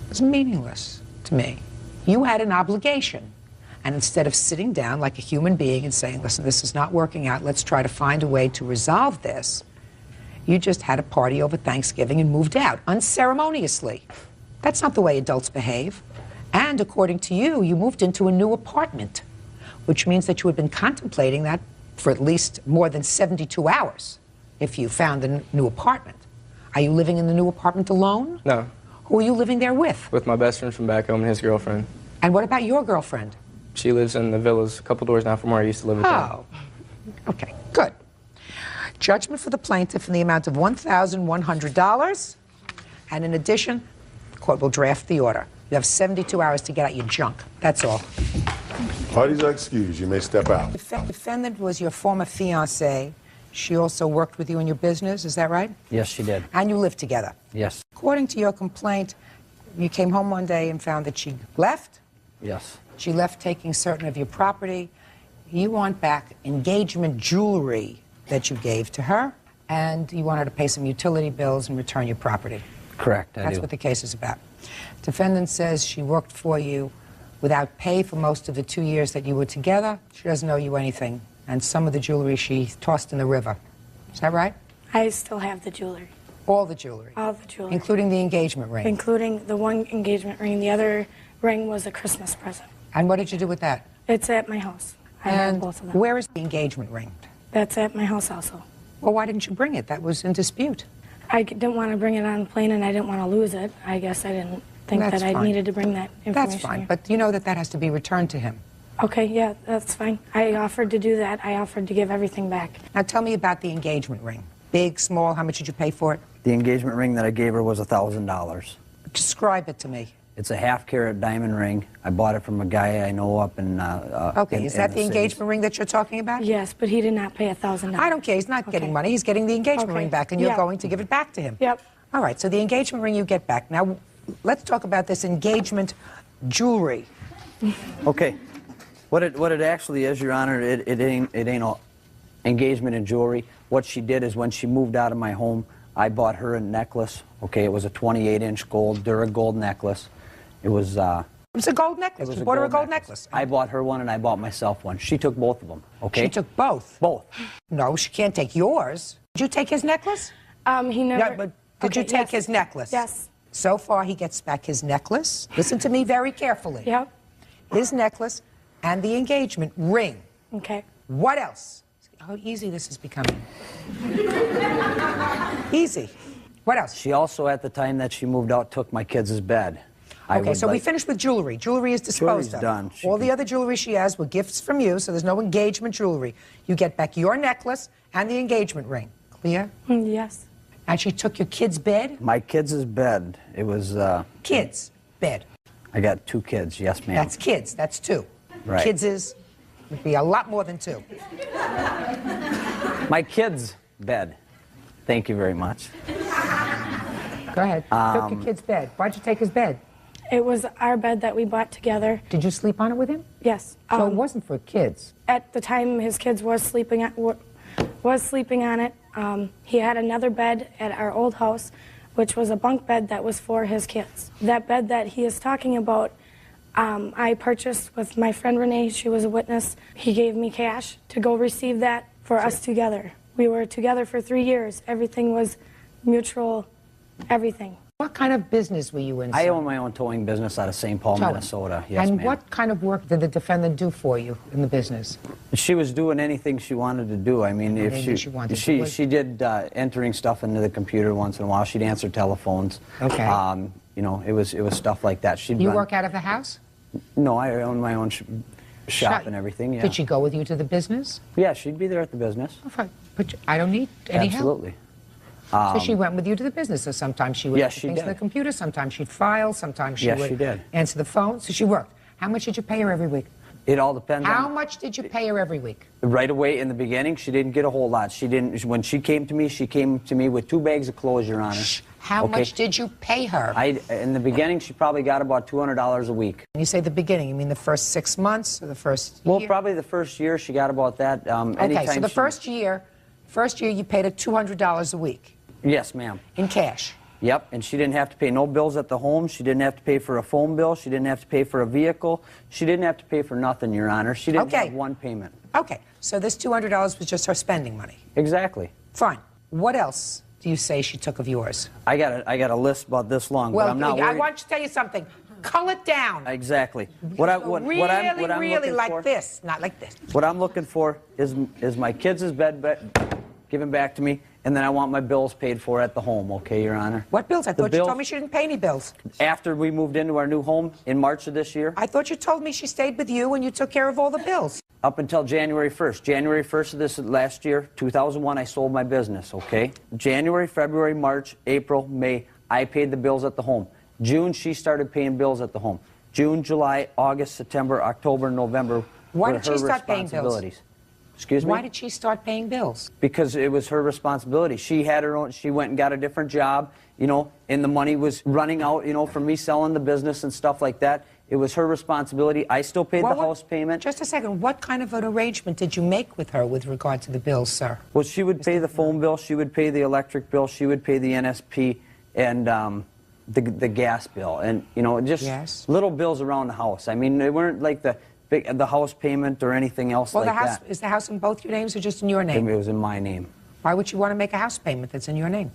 is meaningless to me. You had an obligation. And instead of sitting down like a human being and saying, listen, this is not working out, let's try to find a way to resolve this, you just had a party over Thanksgiving and moved out unceremoniously. That's not the way adults behave. And according to you, you moved into a new apartment, which means that you had been contemplating that for at least more than 72 hours if you found a new apartment. Are you living in the new apartment alone? No. Who are you living there with? With my best friend from back home and his girlfriend. And what about your girlfriend? She lives in the villas a couple doors down from where I used to live with them. Oh, okay, good. Judgment for the plaintiff in the amount of $1,100. And in addition, the court will draft the order. You have 72 hours to get out your junk. That's all. Parties are excused. You may step out. The defendant was your former fiancée. She also worked with you in your business, is that right? Yes, she did. And you lived together? Yes. According to your complaint, you came home one day and found that she left? Yes. She left taking certain of your property. You want back engagement jewelry that you gave to her, and you want her to pay some utility bills and return your property. Correct, I That's do. what the case is about. Defendant says she worked for you without pay for most of the 2 years that you were together. She doesn't owe you anything, and some of the jewelry she tossed in the river. Is that right? I still have the jewelry. All the jewelry? All the jewelry. Including the engagement ring? Including the one engagement ring. The other ring was a Christmas present. And what did you do with that? It's at my house. I have both of them. Where is the engagement ring? That's at my house also. Well, why didn't you bring it? That was in dispute. I didn't want to bring it on the plane, and I didn't want to lose it. I guess I didn't think That's that I fine. needed to bring that information. That's fine, here. but you know that that has to be returned to him. Okay, yeah, that's fine. I offered to do that. I offered to give everything back. Now tell me about the engagement ring. Big, small, how much did you pay for it? The engagement ring that I gave her was $1,000. Describe it to me. It's a half-carat diamond ring. I bought it from a guy I know up in Okay, is that the engagement ring that you're talking about? Yes, but he did not pay $1,000. I don't care. He's not getting money. He's getting the engagement ring back, and you're going to give it back to him. Yep. All right, so the engagement ring you get back. Now, let's talk about this engagement jewelry. Okay. What it actually is, Your Honor, it ain't a engagement in jewelry. What she did is when she moved out of my home, I bought her a necklace. Okay, it was a 28-inch gold Duragold necklace. It was a gold necklace. You bought her a gold necklace. I bought her one and I bought myself one. She took both of them. Okay. She took both? Both. No, she can't take yours. Did you take his necklace? He never... Yeah, but did you take his necklace? Yes. So far, he gets back his necklace. Listen to me very carefully. Yep. His necklace and the engagement ring. Okay. What else? How easy this is becoming. Easy. What else? She also, at the time that she moved out, took my kids' bed. Okay, so we finished with jewelry. Jewelry is disposed of. Done. All the other jewelry she has were gifts from you, so there's no engagement jewelry. You get back your necklace and the engagement ring. Clear? Yes. And she took your kid's bed? My kids' bed. It was... Kids' bed. I got 2 kids, yes, ma'am. That's kids. That's 2. Right. Kids is... Would be a lot more than 2. My kid's bed. Thank you very much. Go ahead. Took your kid's bed. Why'd you take his bed? It was our bed that we bought together. Did you sleep on it with him? Yes. So it wasn't for kids. At the time, his kids was sleeping on it. He had another bed at our old house, which was a bunk bed that was for his kids. That bed that he is talking about, I purchased with my friend Renee. She was a witness. He gave me cash to go receive that for us together. We were together for 3 years. Everything was mutual, everything. What kind of business were you in? I own my own towing business out of St. Paul, Minnesota. Yes, and ma'am. what kind of work did the defendant do for you in the business? She was doing anything she wanted to do. I mean, if she did entering stuff into the computer once in a while. She'd answer telephones. Okay. You know, it was stuff like that. She'd You run. work out of the house? No, I own my own shop and everything. Yeah. Did she go with you to the business? Yeah, she'd be there at the business. But I don't need any help. Absolutely. So she went with you to the business. So sometimes she would Yes, enter she things in did. the computer. Sometimes she'd file. Sometimes she Yes, would she did. answer the phone. So she worked. How much did you pay her every week? It all depends How on... much did you pay her every week? Right away in the beginning, she didn't get a whole lot. She didn't. When she came to me with 2 bags of clothes, Your Honor. How much did you pay her? In the beginning, she probably got about $200 a week. When you say the beginning, you mean the first 6 months or the first year? Well, probably the first year she got about that. Okay, so the first year you paid her $200 a week. Yes, ma'am. In cash. Yep, and she didn't have to pay no bills at the home. She didn't have to pay for a phone bill. She didn't have to pay for a vehicle. She didn't have to pay for nothing, Your Honor. She didn't have one payment. Okay, so this $200 was just her spending money. Exactly. Fine. What else do you say she took of yours? I got a list about this long, Well, but I'm not I worried. want to tell you something. Cull it down. Exactly. What I'm really looking like for, this, not like this. What I'm looking for is my kids' bed given back to me, and then I want my bills paid for at the home, okay, Your Honor? What bills? I thought you told me she didn't pay any bills. After we moved into our new home in March of this year. I thought you told me she stayed with you and you took care of all the bills. Up until January 1st. January 1st of this last year, 2001, I sold my business, okay? January, February, March, April, May, I paid the bills at the home. June, she started paying bills at the home. June, July, August, September, October, November Why were did she her start paying bills? responsibilities. Excuse me? Why did she start paying bills? Because it was her responsibility. She had her own, she went and got a different job, you know, and the money was running out, you know, from me selling the business and stuff like that. It was her responsibility. I still paid the house payment. Just a second. What kind of an arrangement did you make with her with regard to the bills, sir? Well, she would pay the phone bill, she would pay the electric bill, she would pay the NSP and the gas bill, and, you know, just little bills around the house. I mean, they weren't like the house payment or anything else like that. Is the house in both your names or just in your name? It was in my name. Why would you want to make a house payment that's in your name?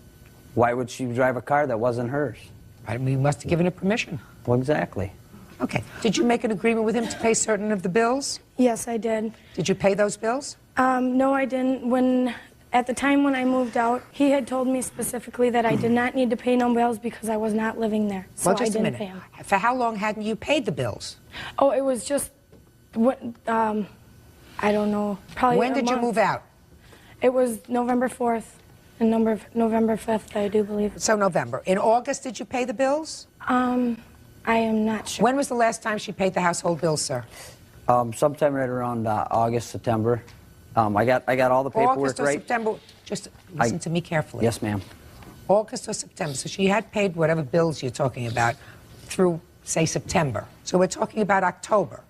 Why would she drive a car that wasn't hers? I mean, you must have given her permission. Well, exactly. Okay. Did you make an agreement with him to pay certain of the bills? Yes, I did. Did you pay those bills? No, I didn't. At the time when I moved out, he had told me specifically that I did not need to pay no bills because I was not living there. So Well, just I didn't a minute. pay them. For how long hadn't you paid the bills? Oh, it was just what I don't know. Probably. When did you move out? It was November 4th and November 5th, I do believe. So November. In August, did you pay the bills? I am not sure. When was the last time she paid the household bills, sir? Sometime right around August, September. I got all the paperwork August or right. September? Just listen to me carefully. Yes, ma'am. August or September. So she had paid whatever bills you're talking about through, say, September. So we're talking about October.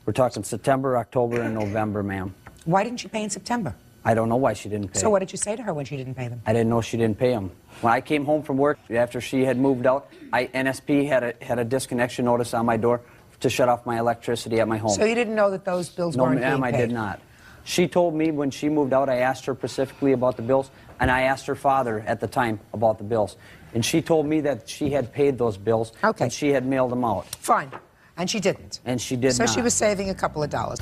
We're talking September, October, and November, ma'am. Why didn't she pay in September? I don't know why she didn't pay. So what did you say to her when she didn't pay them? I didn't know she didn't pay them. When I came home from work after she had moved out, NSP had a disconnection notice on my door to shut off my electricity at my home. So you didn't know that those bills No, weren't being ma'am, paid? I did not. She told me when she moved out, I asked her specifically about the bills, and I asked her father at the time about the bills. And she told me that she had paid those bills, and she had mailed them out. Fine. And she didn't? And she did so not. she was saving a couple of dollars.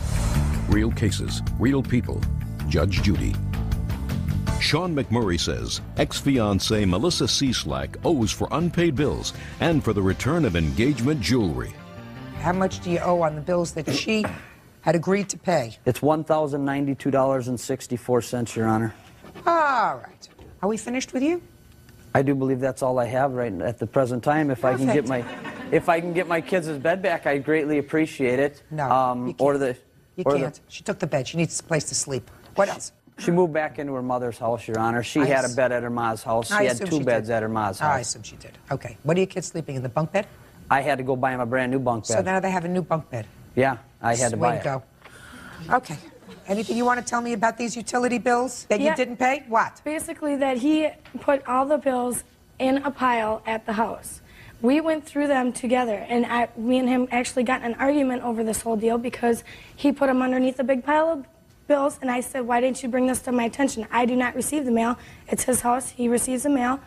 Real cases, real people. Judge Judy. Sean McMurray says ex-fiancée Melissa Cieslak owes for unpaid bills and for the return of engagement jewelry. How much do you owe on the bills that she had agreed to pay? It's $1,092.64, Your Honor. All right. Are we finished with you? I do believe that's all I have right at the present time. If I can get my kids' bed back, I'd greatly appreciate it. No, You can't. She took the bed. She needs a place to sleep. What else? She moved back into her mother's house, Your Honor. She had a bed at her mom's house. She had two beds at her mom's house. I assume she did. Okay. What are your kids sleeping in, the bunk bed? I had to go buy them a brand new bunk bed. So now they have a new bunk bed. Yeah, I had to buy Way it. to go. Okay. Anything you want to tell me about these utility bills that you didn't pay? What? Basically that he put all the bills in a pile at the house. We went through them together, and me and him actually got in an argument over this whole deal because he put them underneath a big pile of bills, and I said, why didn't you bring this to my attention? I do not receive the mail. It's his house. He receives the mail.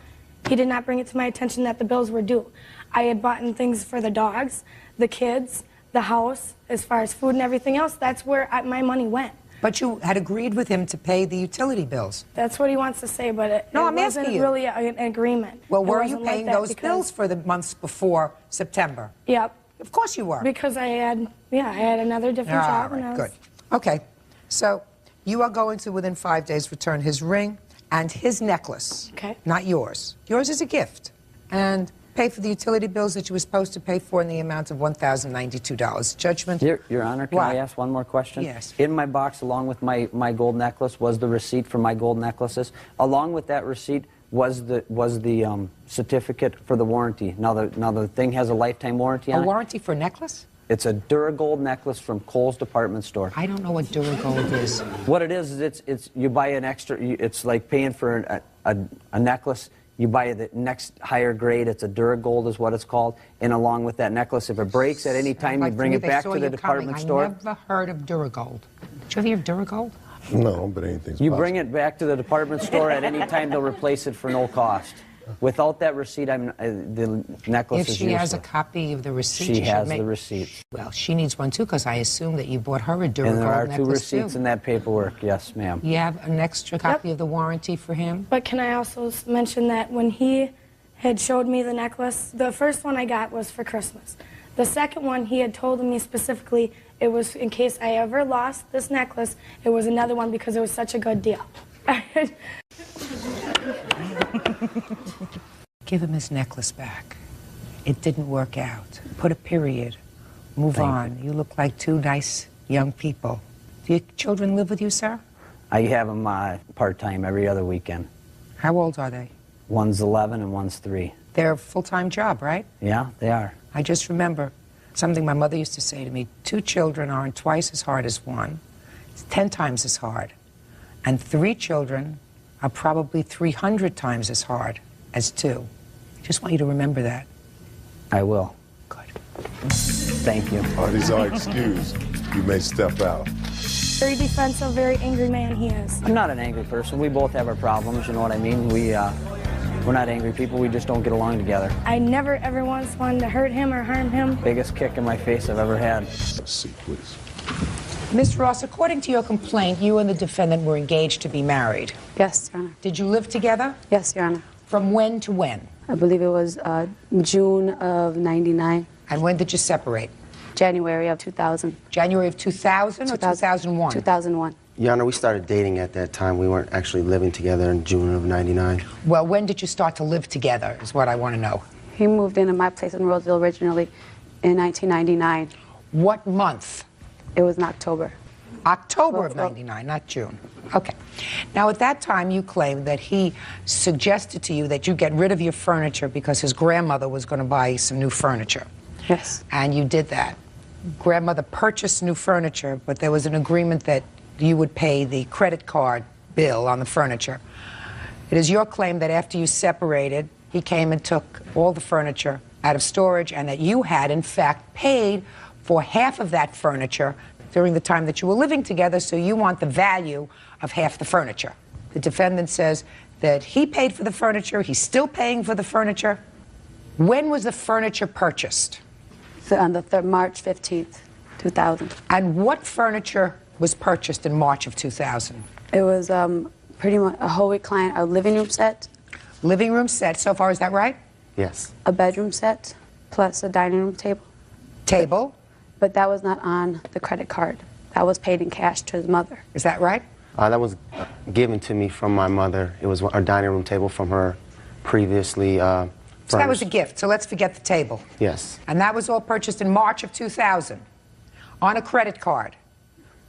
He did not bring it to my attention that the bills were due. I had bought in things for the dogs, the kids, the house, as far as food and everything else. That's where my money went. But you had agreed with him to pay the utility bills. That's what he wants to say, but it I'm wasn't asking you. really an agreement. Well, It were you wasn't like paying that those because- bills for the months before September? Yep. Of course you were. Because I had another different job. All and I right, was, good. Okay, so you are going to, within 5 days, return his ring and his necklace. Okay. Not yours. Yours is a gift. And pay for the utility bills that you were supposed to pay for in the amount of $1,092. Judgment? Your Honor, can I ask one more question? Yes. In my box, along with my gold necklace, was the receipt for my gold necklaces. Along with that receipt was the certificate for the warranty. Now the thing has a lifetime warranty on it. A warranty for a necklace? It's a Duragold necklace from Kohl's department store. I don't know what Duragold is. What it is it's you buy an extra. It's like paying for a necklace. You buy the next higher grade. It's a Duragold is what it's called. And along with that necklace, if it breaks at any time, you bring it back to the department store. I never heard of Duragold. Did you ever hear of Duragold? No, but anything's You possible. bring it back to the department store at any time. They'll replace it for no cost. Without that receipt, the necklace If is she useless. has a copy of the receipt, She should has make... the receipt. Well, she needs one too, because I assume that you bought her a Duragold And there are two necklace receipts too. in that paperwork. Yes, ma'am. You have an extra copy of the warranty for him? But can I also mention that when he had showed me the necklace, the first one I got was for Christmas. The second one, he had told me specifically it was in case I ever lost this necklace, it was another one because it was such a good deal. Give him his necklace back. It didn't work out. Put a period. Move on. You look like two nice young people. Do your children live with you, sir? I have them part-time every other weekend. How old are they? One's 11 and one's 3. They're a full-time job, right? Yeah, they are. I just remember something my mother used to say to me. 2 children aren't twice as hard as 1. It's 10 times as hard. And 3 children are probably 300 times as hard as 2. I just want you to remember that. I will. Good. Thank you. Parties are excused. You may step out. Very defensive, very angry man he is. I'm not an angry person. We both have our problems, you know what I mean? We're not angry people, we just don't get along together. I never ever once wanted to hurt him or harm him. Biggest kick in my face I've ever had. Seat, please. Ms. Ross, according to your complaint, you and the defendant were engaged to be married. Yes, Your Honor. Did you live together? Yes, Your Honor. From when to when? I believe it was June of '99. And when did you separate? January of 2000. January of 2000 or 2001? 2001. Your Honor, we started dating at that time. We weren't actually living together in June of '99. Well, when did you start to live together is what I want to know. He moved into my place in Roseville originally in 1999. What month? It was in October. October of 99, not June. Okay. Now, at that time, you claimed that he suggested to you that you get rid of your furniture because his grandmother was going to buy some new furniture. Yes. And you did that. Grandmother purchased new furniture, but there was an agreement that you would pay the credit card bill on the furniture. It is your claim that after you separated, he came and took all the furniture out of storage and that you had, in fact, paid for half of that furniture during the time that you were living together, so you want the value of half the furniture. The defendant says that he paid for the furniture, he's still paying for the furniture. When was the furniture purchased? So on the March 15th, 2000. And what furniture was purchased in March of 2000? It was pretty much a whole recline, a living room set. Living room set, so far, is that right? Yes. A bedroom set, plus a dining room table. Table? But that was not on the credit card. That was paid in cash to his mother. Is that right? That was given to me from my mother. It was a dining room table from her previously So that was a gift, so let's forget the table. Yes. And that was all purchased in March of 2000 on a credit card.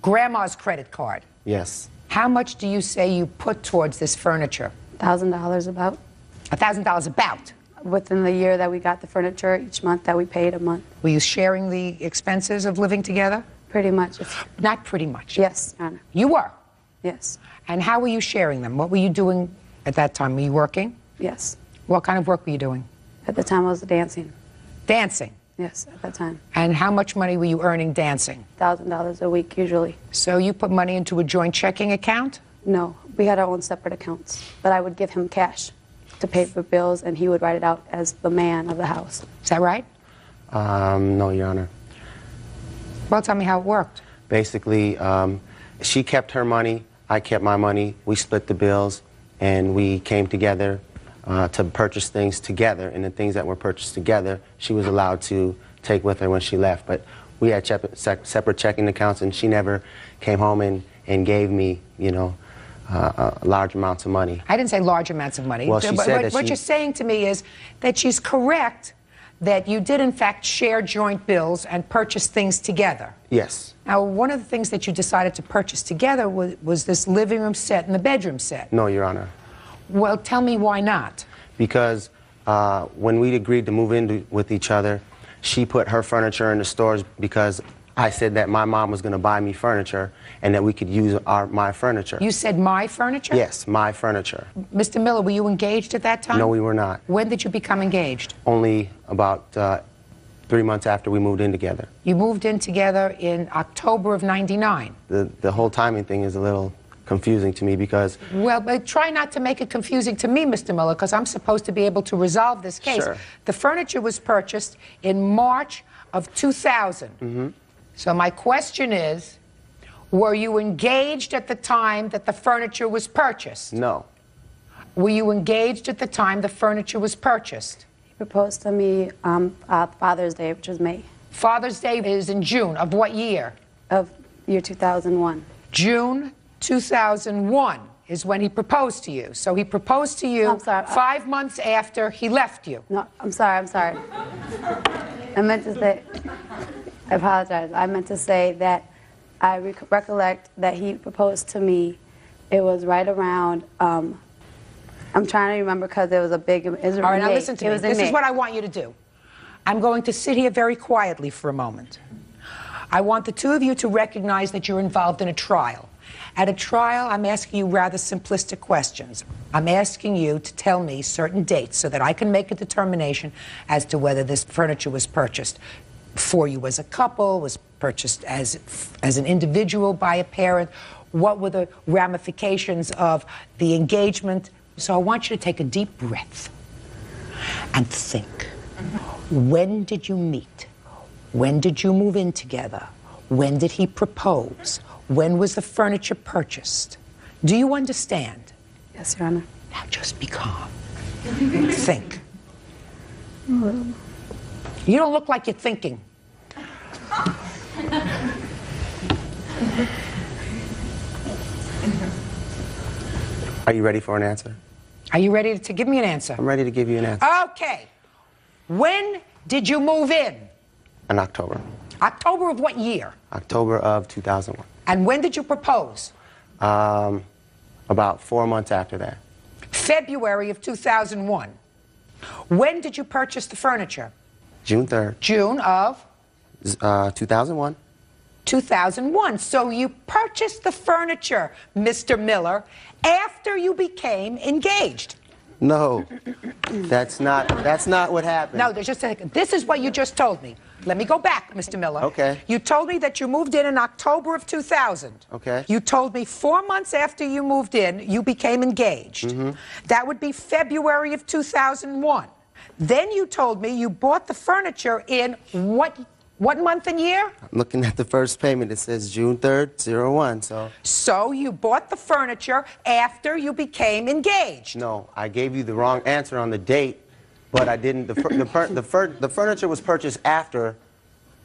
Grandma's credit card. Yes. How much do you say you put towards this furniture? $1,000 about. $1,000 about? Within the year that we got the furniture, each month that we paid a month. Were you sharing the expenses of living together? Pretty much. Not pretty much? Yes, Your Honor. You were? Yes. And how were you sharing them? What were you doing at that time? Were you working? Yes. What kind of work were you doing? At the time I was dancing. Dancing? Yes, at that time. And how much money were you earning dancing? $1,000 a week usually. So you put money into a joint checking account? No, we had our own separate accounts. But I would give him cash to pay for bills, and he would write it out as the man of the house. Is that right? No, Your Honor. Well, tell me how it worked. Basically, she kept her money, I kept my money, we split the bills, and we came together to purchase things together, and the things that were purchased together, she was allowed to take with her when she left. But we had separate checking accounts, and she never came home and gave me, you know, large amounts of money. I didn't say large amounts of money. Well, she said that what you're saying to me is that she's correct that you did, in fact, share joint bills and purchase things together. Yes. Now, one of the things that you decided to purchase together was this living room set and the bedroom set. No, Your Honor. Well, tell me why not. Because when we agreed to move in with each other, she put her furniture in the stores because I said that my mom was going to buy me furniture and that we could use my furniture. You said my furniture? Yes, my furniture. Mr. Miller, were you engaged at that time? No, we were not. When did you become engaged? Only about 3 months after we moved in together. You moved in together in October of '99. The whole timing thing is a little confusing to me because... Well, but try not to make it confusing to me, Mr. Miller, because I'm supposed to be able to resolve this case. Sure. The furniture was purchased in March of 2000. Mm-hmm. So my question is, were you engaged at the time that the furniture was purchased? No. Were you engaged at the time the furniture was purchased? He proposed to me Father's Day, which was May. Father's Day is in June. Of what year? Of year 2001. June 2001 is when he proposed to you. So he proposed to you 5 months after he left you. No, I'm sorry. I meant to say, I apologize. I meant to say that I recollect that he proposed to me. It was right around, I'm trying to remember because there was a big, it was All right, now May. listen to me. It was in This is May. what I want you to do. I'm going to sit here very quietly for a moment. I want the two of you to recognize that you're involved in a trial. At a trial, I'm asking you rather simplistic questions. I'm asking you to tell me certain dates so that I can make a determination as to whether this furniture was purchased for you as a couple, was purchased as an individual by a parent. What were the ramifications of the engagement? So I want you to take a deep breath and think. When did you meet? When did you move in together? When did he propose? When was the furniture purchased? Do you understand? Yes, Your Honor. Now just be calm. Think. You don't look like you're thinking. Are you ready for an answer? Are you ready to give me an answer? I'm ready to give you an answer. Okay. When did you move in? In October. October of what year? October of 2001. And when did you propose? About 4 months after that. February of 2001. When did you purchase the furniture? June 3rd. June of? 2001. 2001. So you purchased the furniture, Mr. Miller, after you became engaged. No, that's not what happened. No, there's just a second. This is what you just told me. Let me go back, Mr. Miller. Okay. You told me that you moved in October of 2000. Okay. You told me 4 months after you moved in, you became engaged. Mm-hmm. That would be February of 2001. Then you told me you bought the furniture in what month and year? I'm looking at the first payment. It says June 3rd, 01, so... So you bought the furniture after you became engaged. No, I gave you the wrong answer on the date, but I didn't... The furniture was purchased after,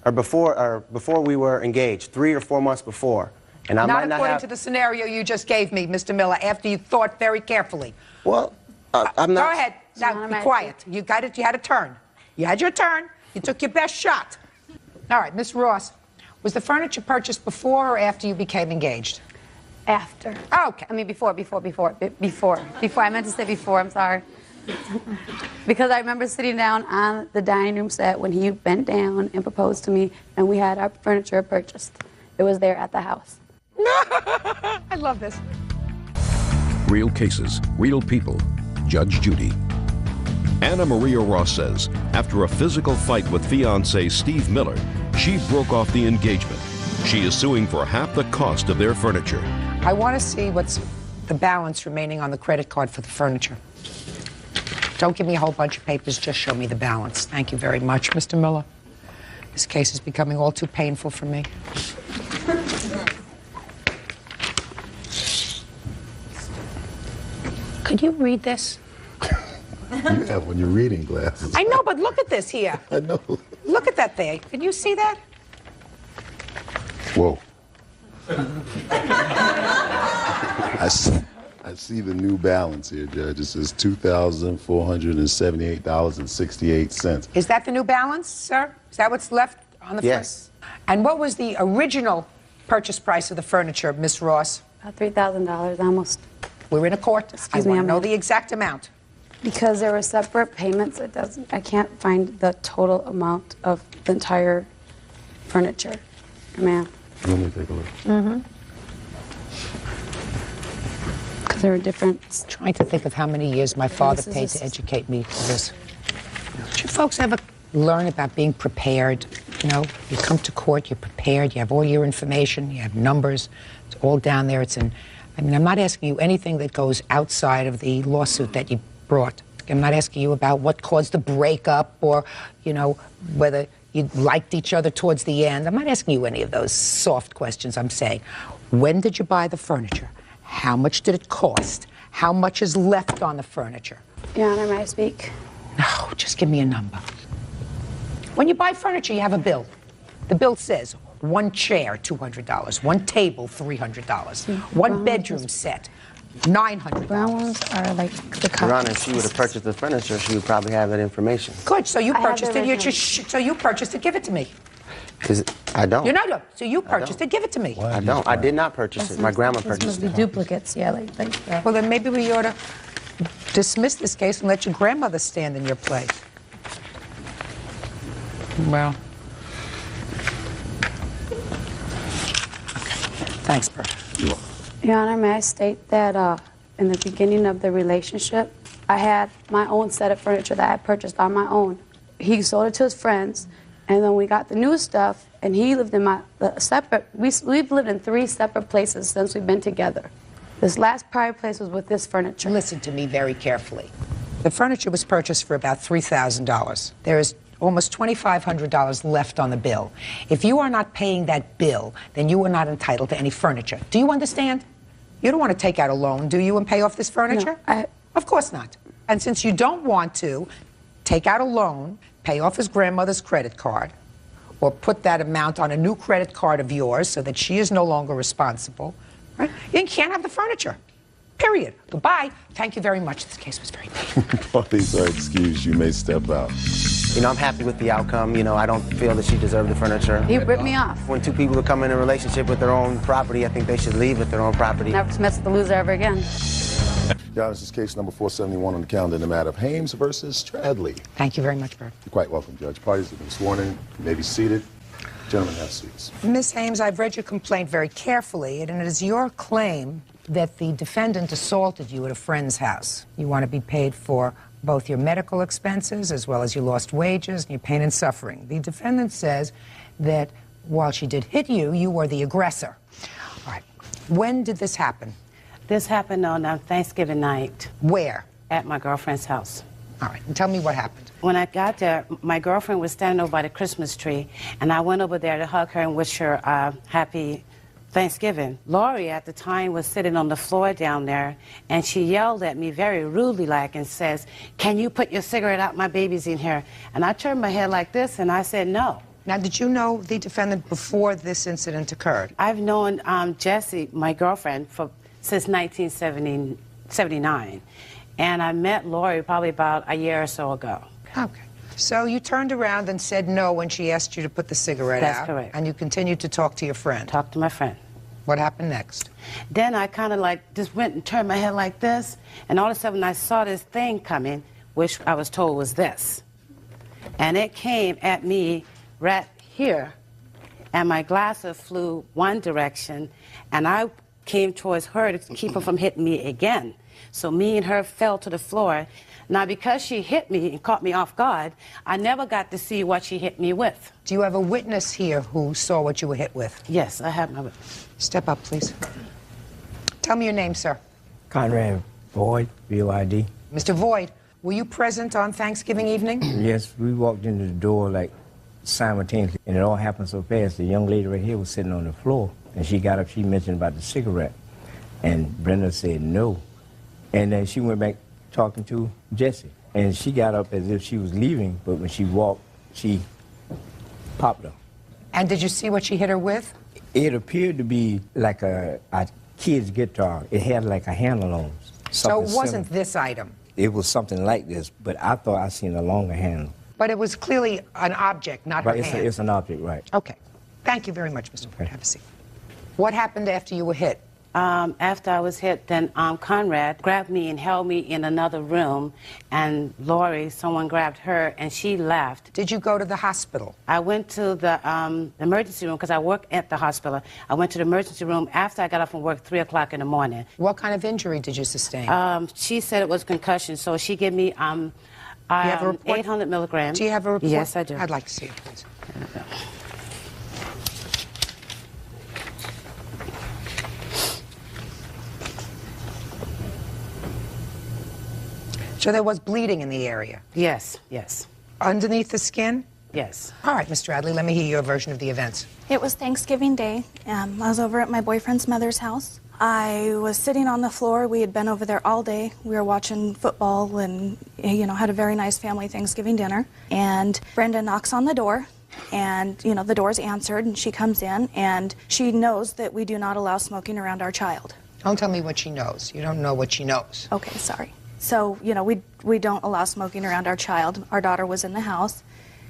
or before we were engaged, 3 or 4 months before. And I Not might not according have... to the scenario you just gave me, Mr. Miller, after you thought very carefully. Well, I'm not... Go ahead. Now, be quiet. You got it. You had a turn. You had your turn. You took your best shot. All right, Miss Ross, Was the furniture purchased before or after you became engaged? After. Oh, okay. I mean, before. I meant to say before, I'm sorry. Because I remember sitting down on the dining room set when he bent down and proposed to me, and we had our furniture purchased. It was there at the house. I love this. Real cases, real people. Judge Judy. Anna Maria Ross says after a physical fight with fiancé Steve Miller, she broke off the engagement. She is suing for half the cost of their furniture. I want to see what's the balance remaining on the credit card for the furniture. Don't give me a whole bunch of papers, just show me the balance. Thank you very much, Mr. Miller. This case is becoming all too painful for me. Could you read this? You have on your reading glasses. I know, but look at this here. I know. Look at that there. Can you see that? Whoa. I see the new balance here, Judge. It says $2,478.68. Is that the new balance, sir? Is that what's left on the Yes. And what was the original purchase price of the furniture, Miss Ross? About $3,000 almost. We're in a court. I want to know the exact amount. Because there were separate payments, I can't find the total amount of the entire furniture. Ma'am. Let me take a look. Mm-hmm. Because there were different... Trying to think of how many years my father paid to educate me for this. Did you folks ever learn about being prepared? You know, you come to court, you're prepared, you have all your information, you have numbers, it's all down there. I mean, I'm not asking you anything that goes outside of the lawsuit that you brought. I'm not asking you about what caused the breakup or, you know, whether you liked each other towards the end. I'm not asking you any of those soft questions. I'm saying, when did you buy the furniture? How much did it cost? How much is left on the furniture? Your Honor, may I speak? No, just give me a number. When you buy furniture, you have a bill. The bill says one chair, $200, one table, $300, one bedroom set, $900. Brown ones are like the Your Honor, if she would have purchased the furniture, she would probably have that information. Good, so you I have purchased the it. original. So you purchased it. Give it to me. Because I don't. You're not. So you purchased it. Give it to me. I don't. I did not purchase it. My grandma purchased These must it. be duplicates, yeah, like that. Well, then maybe we ought to dismiss this case and let your grandmother stand in your place. Well. Thanks, Bert. Your Honor, may I state that in the beginning of the relationship, I had my own set of furniture that I purchased on my own. He sold it to his friends, and then we got the new stuff, and he lived in we've lived in 3 separate places since we've been together. This last prior place was with this furniture. Listen to me very carefully. The furniture was purchased for about $3,000. There is almost $2,500 left on the bill. If you are not paying that bill, then you are not entitled to any furniture. Do you understand? You don't want to take out a loan, do you, and pay off this furniture? No, Of course not. And since you don't want to take out a loan, pay off his grandmother's credit card, or put that amount on a new credit card of yours so that she is no longer responsible, right? You can't have the furniture. Period. Goodbye. Thank you very much. This case was very painful. Parties are excused. You may step out. You know, I'm happy with the outcome. You know, I don't feel that she deserved the furniture. He ripped me off. When 2 people come in a relationship with their own property, I think they should leave with their own property. Never to mess with the loser ever again. Your Honor, this is case number 471 on the calendar in the matter of Hames versus Stradley. Thank you very much, Bert. You're quite welcome, Judge. Parties have been sworn in. You may be seated. Gentlemen, have seats. Ms. Hames, I've read your complaint very carefully, and it is your claim that the defendant assaulted you at a friend's house. You want to be paid for both your medical expenses as well as your lost wages and your pain and suffering. The defendant says that while she did hit you, you were the aggressor. All right. When did this happen? This happened on Thanksgiving night. Where? At my girlfriend's house. All right. And tell me what happened. When I got there, my girlfriend was standing over by the Christmas tree, and I went over there to hug her and wish her happy Thanksgiving. Lori, at the time, was sitting on the floor down there, and she yelled at me very rudely like and says, "Can you put your cigarette out? My baby's in here." And I turned my head like this, and I said, "No." Now, did you know the defendant before this incident occurred? I've known Jessie, my girlfriend, since 1979. And I met Lori probably about a year or so ago. Okay. So you turned around and said no when she asked you to put the cigarette out. That's correct. And you continued to talk to your friend. Talk to my friend. What happened next? Then I kind of like just went and turned my head like this, and all of a sudden I saw this thing coming, which I was told was this. And it came at me right here, and my glasses flew one direction, and I came towards her to keep her from hitting me again. So me and her fell to the floor. Now, because she hit me and caught me off guard, I never got to see what she hit me with. Do you have a witness here who saw what you were hit with? Yes, I have my witness. Step up, please. Tell me your name, sir. Conrad Boyd, B-O-I-D. Mr. Voigt, were you present on Thanksgiving evening? Yes, we walked into the door like simultaneously, and it all happened so fast. The young lady right here was sitting on the floor, and she got up, she mentioned about the cigarette, and Brenda said no. And then she went back talking to Jesse, and she got up as if she was leaving, but when she walked, she popped her. And did you see what she hit her with? It appeared to be like a kid's guitar. It had like a handle on it. So it wasn't this item? It was something like this, but I thought I seen a longer handle. But it was clearly an object, not her Right, hand. it's an object, right. Okay. Thank you very much, Mr. Voigt. Have a seat. What happened after you were hit? After I was hit, then Conrad grabbed me and held me in another room, and Lori, someone grabbed her, and she left. Did you go to the hospital? I went to the emergency room because I work at the hospital. I went to the emergency room after I got off from work 3 o'clock in the morning. What kind of injury did you sustain? She said it was concussion, so she gave me Do you have a report? 800 milligrams. Do you have a report? Yes, I do. I'd like to see it, please. So there was bleeding in the area? Yes, yes. Underneath the skin? Yes. All right, Mr. Adley, let me hear your version of the events. It was Thanksgiving Day. I was over at my boyfriend's mother's house. I was sitting on the floor. We had been over there all day. We were watching football and, had a very nice family Thanksgiving dinner. And Brenda knocks on the door, and, the door's answered, and she comes in, and she knows that we do not allow smoking around our child. Don't tell me what she knows. You don't know what she knows. Okay, sorry. So, we don't allow smoking around our child. Our daughter was in the house.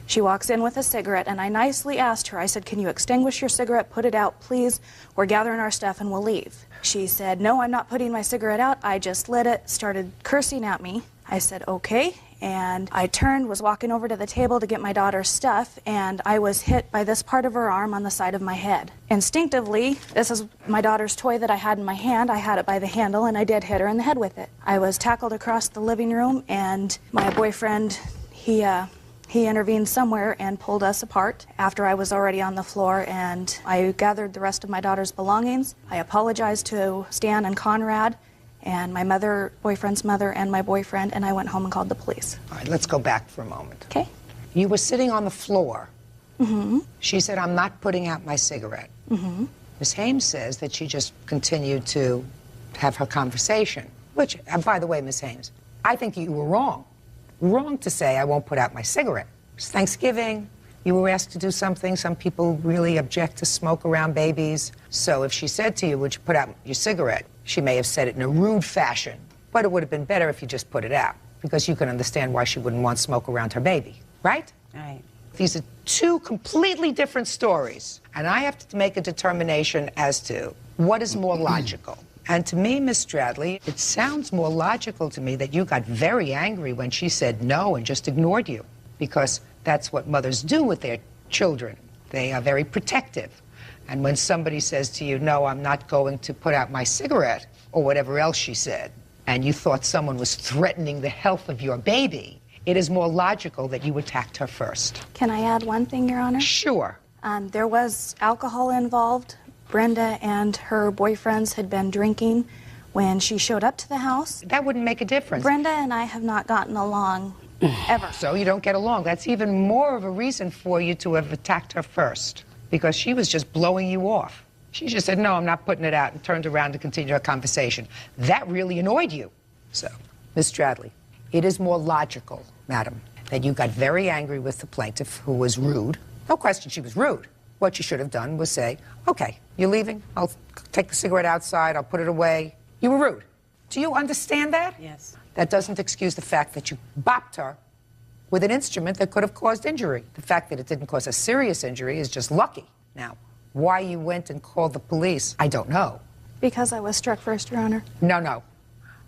She walks in with a cigarette, and I nicely asked her, I said, can you extinguish your cigarette, put it out, please? We're gathering our stuff and we'll leave. She said, no, I'm not putting my cigarette out. I just lit it, started cursing at me. I said, okay. And I turned, was walking over to the table to get my daughter's stuff, and I was hit by this part of her arm on the side of my head. Instinctively, this is my daughter's toy that I had in my hand. I had it by the handle, and I did hit her in the head with it. I was tackled across the living room, and my boyfriend, he intervened somewhere and pulled us apart after I was already on the floor, and I gathered the rest of my daughter's belongings. I apologized to Stan and Conrad and my mother, boyfriend's mother, and my boyfriend, and I went home and called the police. All right, let's go back for a moment. Okay. You were sitting on the floor. Mm-hmm. She said, I'm not putting out my cigarette. Mm-hmm. Ms. Hames says that she just continued to have her conversation, which, and by the way, Ms. Hames, I think you were wrong. Wrong to say I won't put out my cigarette. It's Thanksgiving. You were asked to do something. Some people really object to smoke around babies. So if she said to you, would you put out your cigarette, she may have said it in a rude fashion. But it would have been better if you just put it out, because you can understand why she wouldn't want smoke around her baby, right? Right. These are two completely different stories. And I have to make a determination as to what is more logical. And to me, Ms. Stradley, it sounds more logical to me that you got very angry when she said no and just ignored you, because that's what mothers do with their children. They are very protective. And when somebody says to you, no, I'm not going to put out my cigarette, or whatever else she said, and you thought someone was threatening the health of your baby, it is more logical that you attacked her first. Can I add one thing, Your Honor? Sure. There was alcohol involved. Brenda and her boyfriends had been drinking when she showed up to the house. That wouldn't make a difference. Brenda and I have not gotten along ever. So you don't get along. That's even more of a reason for you to have attacked her first, because she was just blowing you off. She just said, no, I'm not putting it out, and turned around to continue her conversation. That really annoyed you. So, Ms. Stradley, it is more logical, madam, that you got very angry with the plaintiff, who was rude. No question she was rude. What you should have done was say, okay, you're leaving, I'll take the cigarette outside, I'll put it away. You were rude. Do you understand that? Yes. That doesn't excuse the fact that you bopped her with an instrument that could have caused injury. The fact that it didn't cause a serious injury is just lucky. Now, why you went and called the police, I don't know. Because I was struck first, Your Honor. No.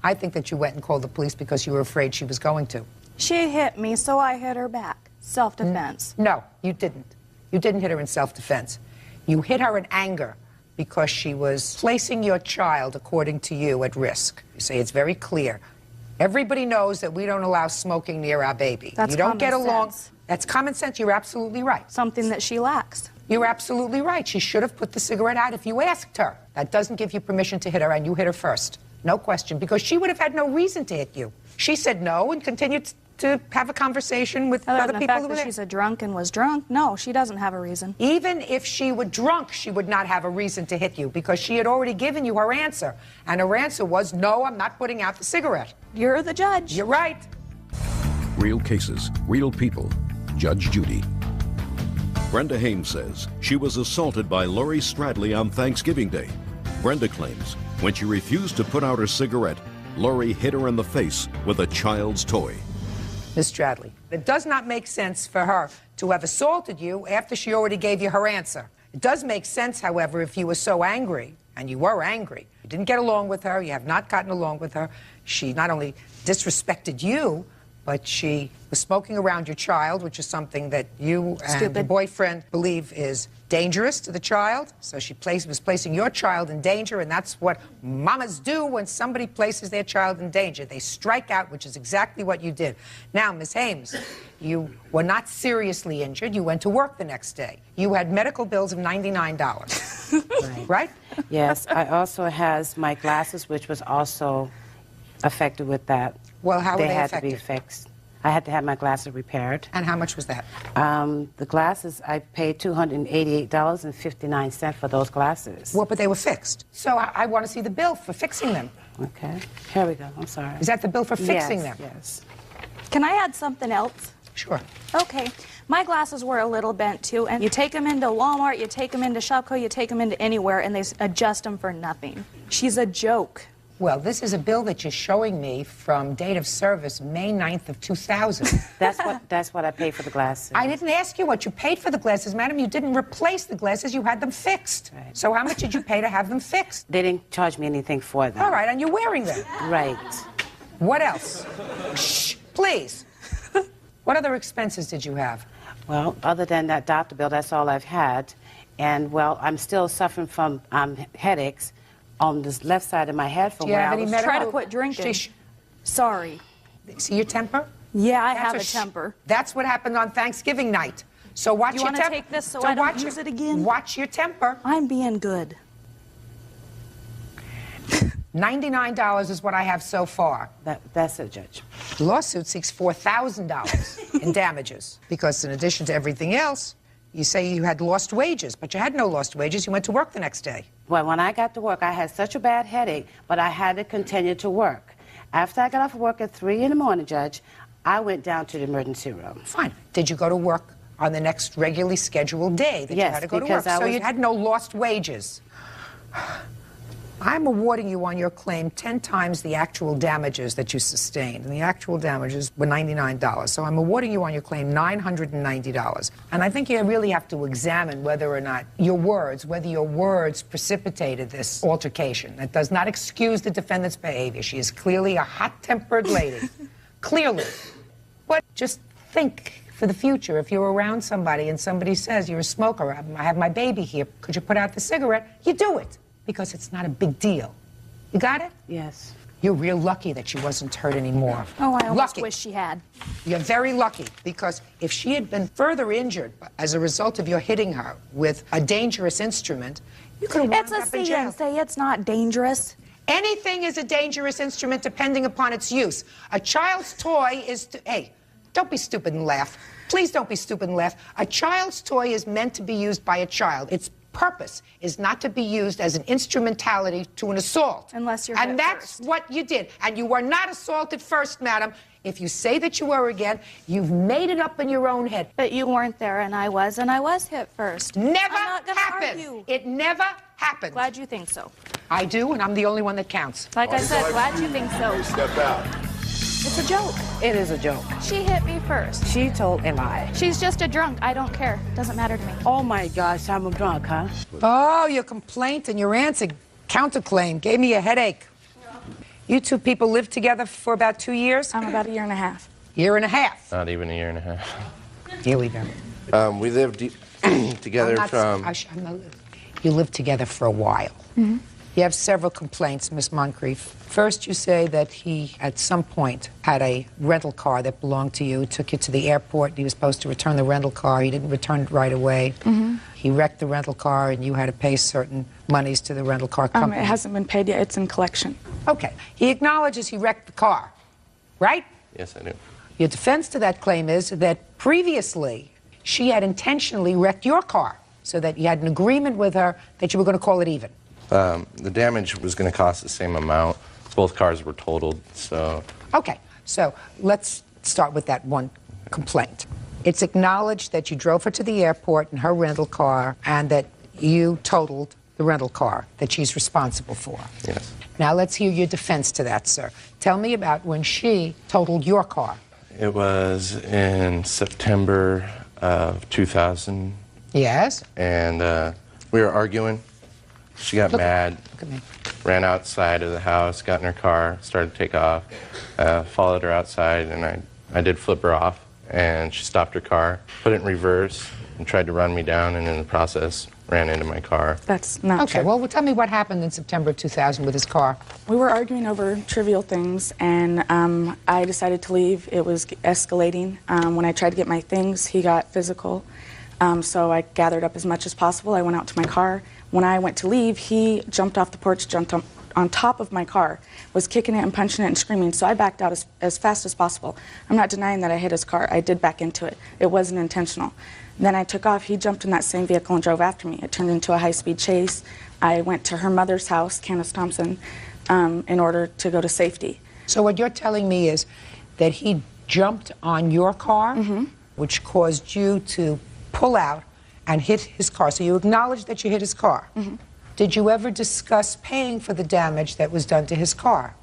I think that you went and called the police because you were afraid she was going to. She hit me, so I hit her back. Self-defense. No, you didn't. You didn't hit her in self-defense. You hit her in anger because she was placing your child, according to you, at risk. You say it's very clear. Everybody knows that we don't allow smoking near our baby. That's you don't get along. sense. That's common sense. You're absolutely right. Something that she lacks. You're absolutely right. She should have put the cigarette out if you asked her. That doesn't give you permission to hit her, and you hit her first. No question, because she would have had no reason to hit you. She said no and continued to have a conversation with other than people the fact who were that there. she's a drunk and was drunk, no, she doesn't have a reason. Even if she were drunk, she would not have a reason to hit you because she had already given you her answer. And her answer was, no, I'm not putting out the cigarette. You're the judge. You're right. Real cases, real people. Judge Judy. Brenda Hames says she was assaulted by Lori Stradley on Thanksgiving Day. Brenda claims when she refused to put out her cigarette, Lori hit her in the face with a child's toy. Ms. Stradley, it does not make sense for her to have assaulted you after she already gave you her answer. It does make sense, however, if you were so angry, and you were angry. You didn't get along with her, you have not gotten along with her. She not only disrespected you, but she was smoking around your child, which is something that you and your boyfriend believe is dangerous to the child. So she was placing your child in danger, and that's what mamas do when somebody places their child in danger. They strike out, which is exactly what you did. Now, Ms. Hames, you were not seriously injured. You went to work the next day. You had medical bills of $99, right? Yes, I also has my glasses, which was also affected with that. Well, how were they had affected? to be fixed. I had to have my glasses repaired. And how much was that? The glasses, I paid $288.59 for those glasses. Well, but they were fixed. So I want to see the bill for fixing them. Okay, here we go, I'm sorry. Is that the bill for fixing them? Yes. Can I add something else? Sure. Okay. My glasses were a little bent, too, and you take them into Walmart, you take them into Shopko, you take them into anywhere, and they adjust them for nothing. She's a joke. Well, this is a bill that you're showing me from date of service, May 9th of 2000. That's what I paid for the glasses. I didn't ask you what you paid for the glasses, madam. You didn't replace the glasses. You had them fixed. Right. So how much did you pay to have them fixed? They didn't charge me anything for them. All right, and you're wearing them. Right. What else? Shh, please. What other expenses did you have? Well, other than that doctor bill, that's all I've had. And, well, I'm still suffering from headaches on this left side of my head from where I was. Try to quit drinking. Sorry. See your temper? Yeah, I have a temper. That's what happened on Thanksgiving night. So watch You your temper. want to take this so I don't use it again? Watch your temper. I'm being good. $99 is what I have so far. That's it, Judge. The lawsuit seeks $4,000 in damages because in addition to everything else, you say you had lost wages, but you had no lost wages. You went to work the next day. Well, when I got to work, I had such a bad headache, but I had to continue to work. After I got off of work at 3 in the morning, Judge, I went down to the emergency room. Fine. Did you go to work on the next regularly scheduled day that you had to go to work? because So you had no lost wages. I'm awarding you on your claim 10 times the actual damages that you sustained. And the actual damages were $99. So I'm awarding you on your claim $990. And I think you really have to examine whether or not whether your words precipitated this altercation. That does not excuse the defendant's behavior. She is clearly a hot-tempered lady. Clearly. But just think for the future, if you're around somebody and somebody says, you're a smoker, I have my baby here, could you put out the cigarette? You do it. Because it's not a big deal. You got it? Yes. You're real lucky that she wasn't hurt anymore. Oh, I almost wish she had. You're very lucky, because if she had been further injured as a result of your hitting her with a dangerous instrument, you could have wound It's up in a jail. CNC. It's not dangerous. Anything is a dangerous instrument depending upon its use. A child's toy is... Hey, don't be stupid and laugh. Please don't be stupid and laugh. A child's toy is meant to be used by a child. Its purpose is not to be used as an instrumentality to an assault. Unless you're And hit that's first. what you did. And you were not assaulted first, madam. If you say that you were again, you've made it up in your own head. But you weren't there, and I was hit first. Never I'm not gonna happened. argue. It never happened. Glad you think so. I do, and I'm the only one that counts. Like I said, glad you think so. Step out. It's a joke. It is a joke. She hit me first. She told a lie. She's just a drunk. I don't care. Doesn't matter to me. Oh my gosh, I'm a drunk, huh? Oh, your complaint and your answer, counterclaim, gave me a headache. You two people lived together for about 2 years? About a year and a half. Year and a half. Not even a year and a half. Here we go. We lived together You lived together for a while. Mm-hmm. You have several complaints, Miss Moncrief. First, you say that he, at some point, had a rental car that belonged to you, took you to the airport. He was supposed to return the rental car. He didn't return it right away. Mm-hmm. He wrecked the rental car, and you had to pay certain monies to the rental car company. It hasn't been paid yet. It's in collection. Okay. He acknowledges he wrecked the car, right? Yes, I do. Your defense to that claim is that previously she had intentionally wrecked your car so that you had an agreement with her that you were going to call it even. The damage was going to cost the same amount. Both cars were totaled, so... Okay, so let's start with that one complaint. It's acknowledged that you drove her to the airport in her rental car and that you totaled the rental car that she's responsible for. Yes. Now let's hear your defense to that, sir. Tell me about when she totaled your car. It was in September of 2000. Yes? And we were arguing. She got mad, ran outside of the house, got in her car, started to take off, followed her outside, and I did flip her off, and she stopped her car, put it in reverse, and tried to run me down, and in the process, ran into my car. That's not Okay, true. well, tell me what happened in September 2000 with his car. We were arguing over trivial things, and I decided to leave. It was escalating. When I tried to get my things, he got physical. So I gathered up as much as possible. I went out to my car. When I went to leave, he jumped off the porch, jumped on top of my car, was kicking it and punching it and screaming. So I backed out as fast as possible. I'm not denying that I hit his car. I did back into it. It wasn't intentional. Then I took off. He jumped in that same vehicle and drove after me. It turned into a high-speed chase. I went to her mother's house, Candace Thompson, in order to go to safety. So what you're telling me is that he jumped on your car, which caused you to pull out and hit his car. So you acknowledge that you hit his car. Did you ever discuss paying for the damage that was done to his car?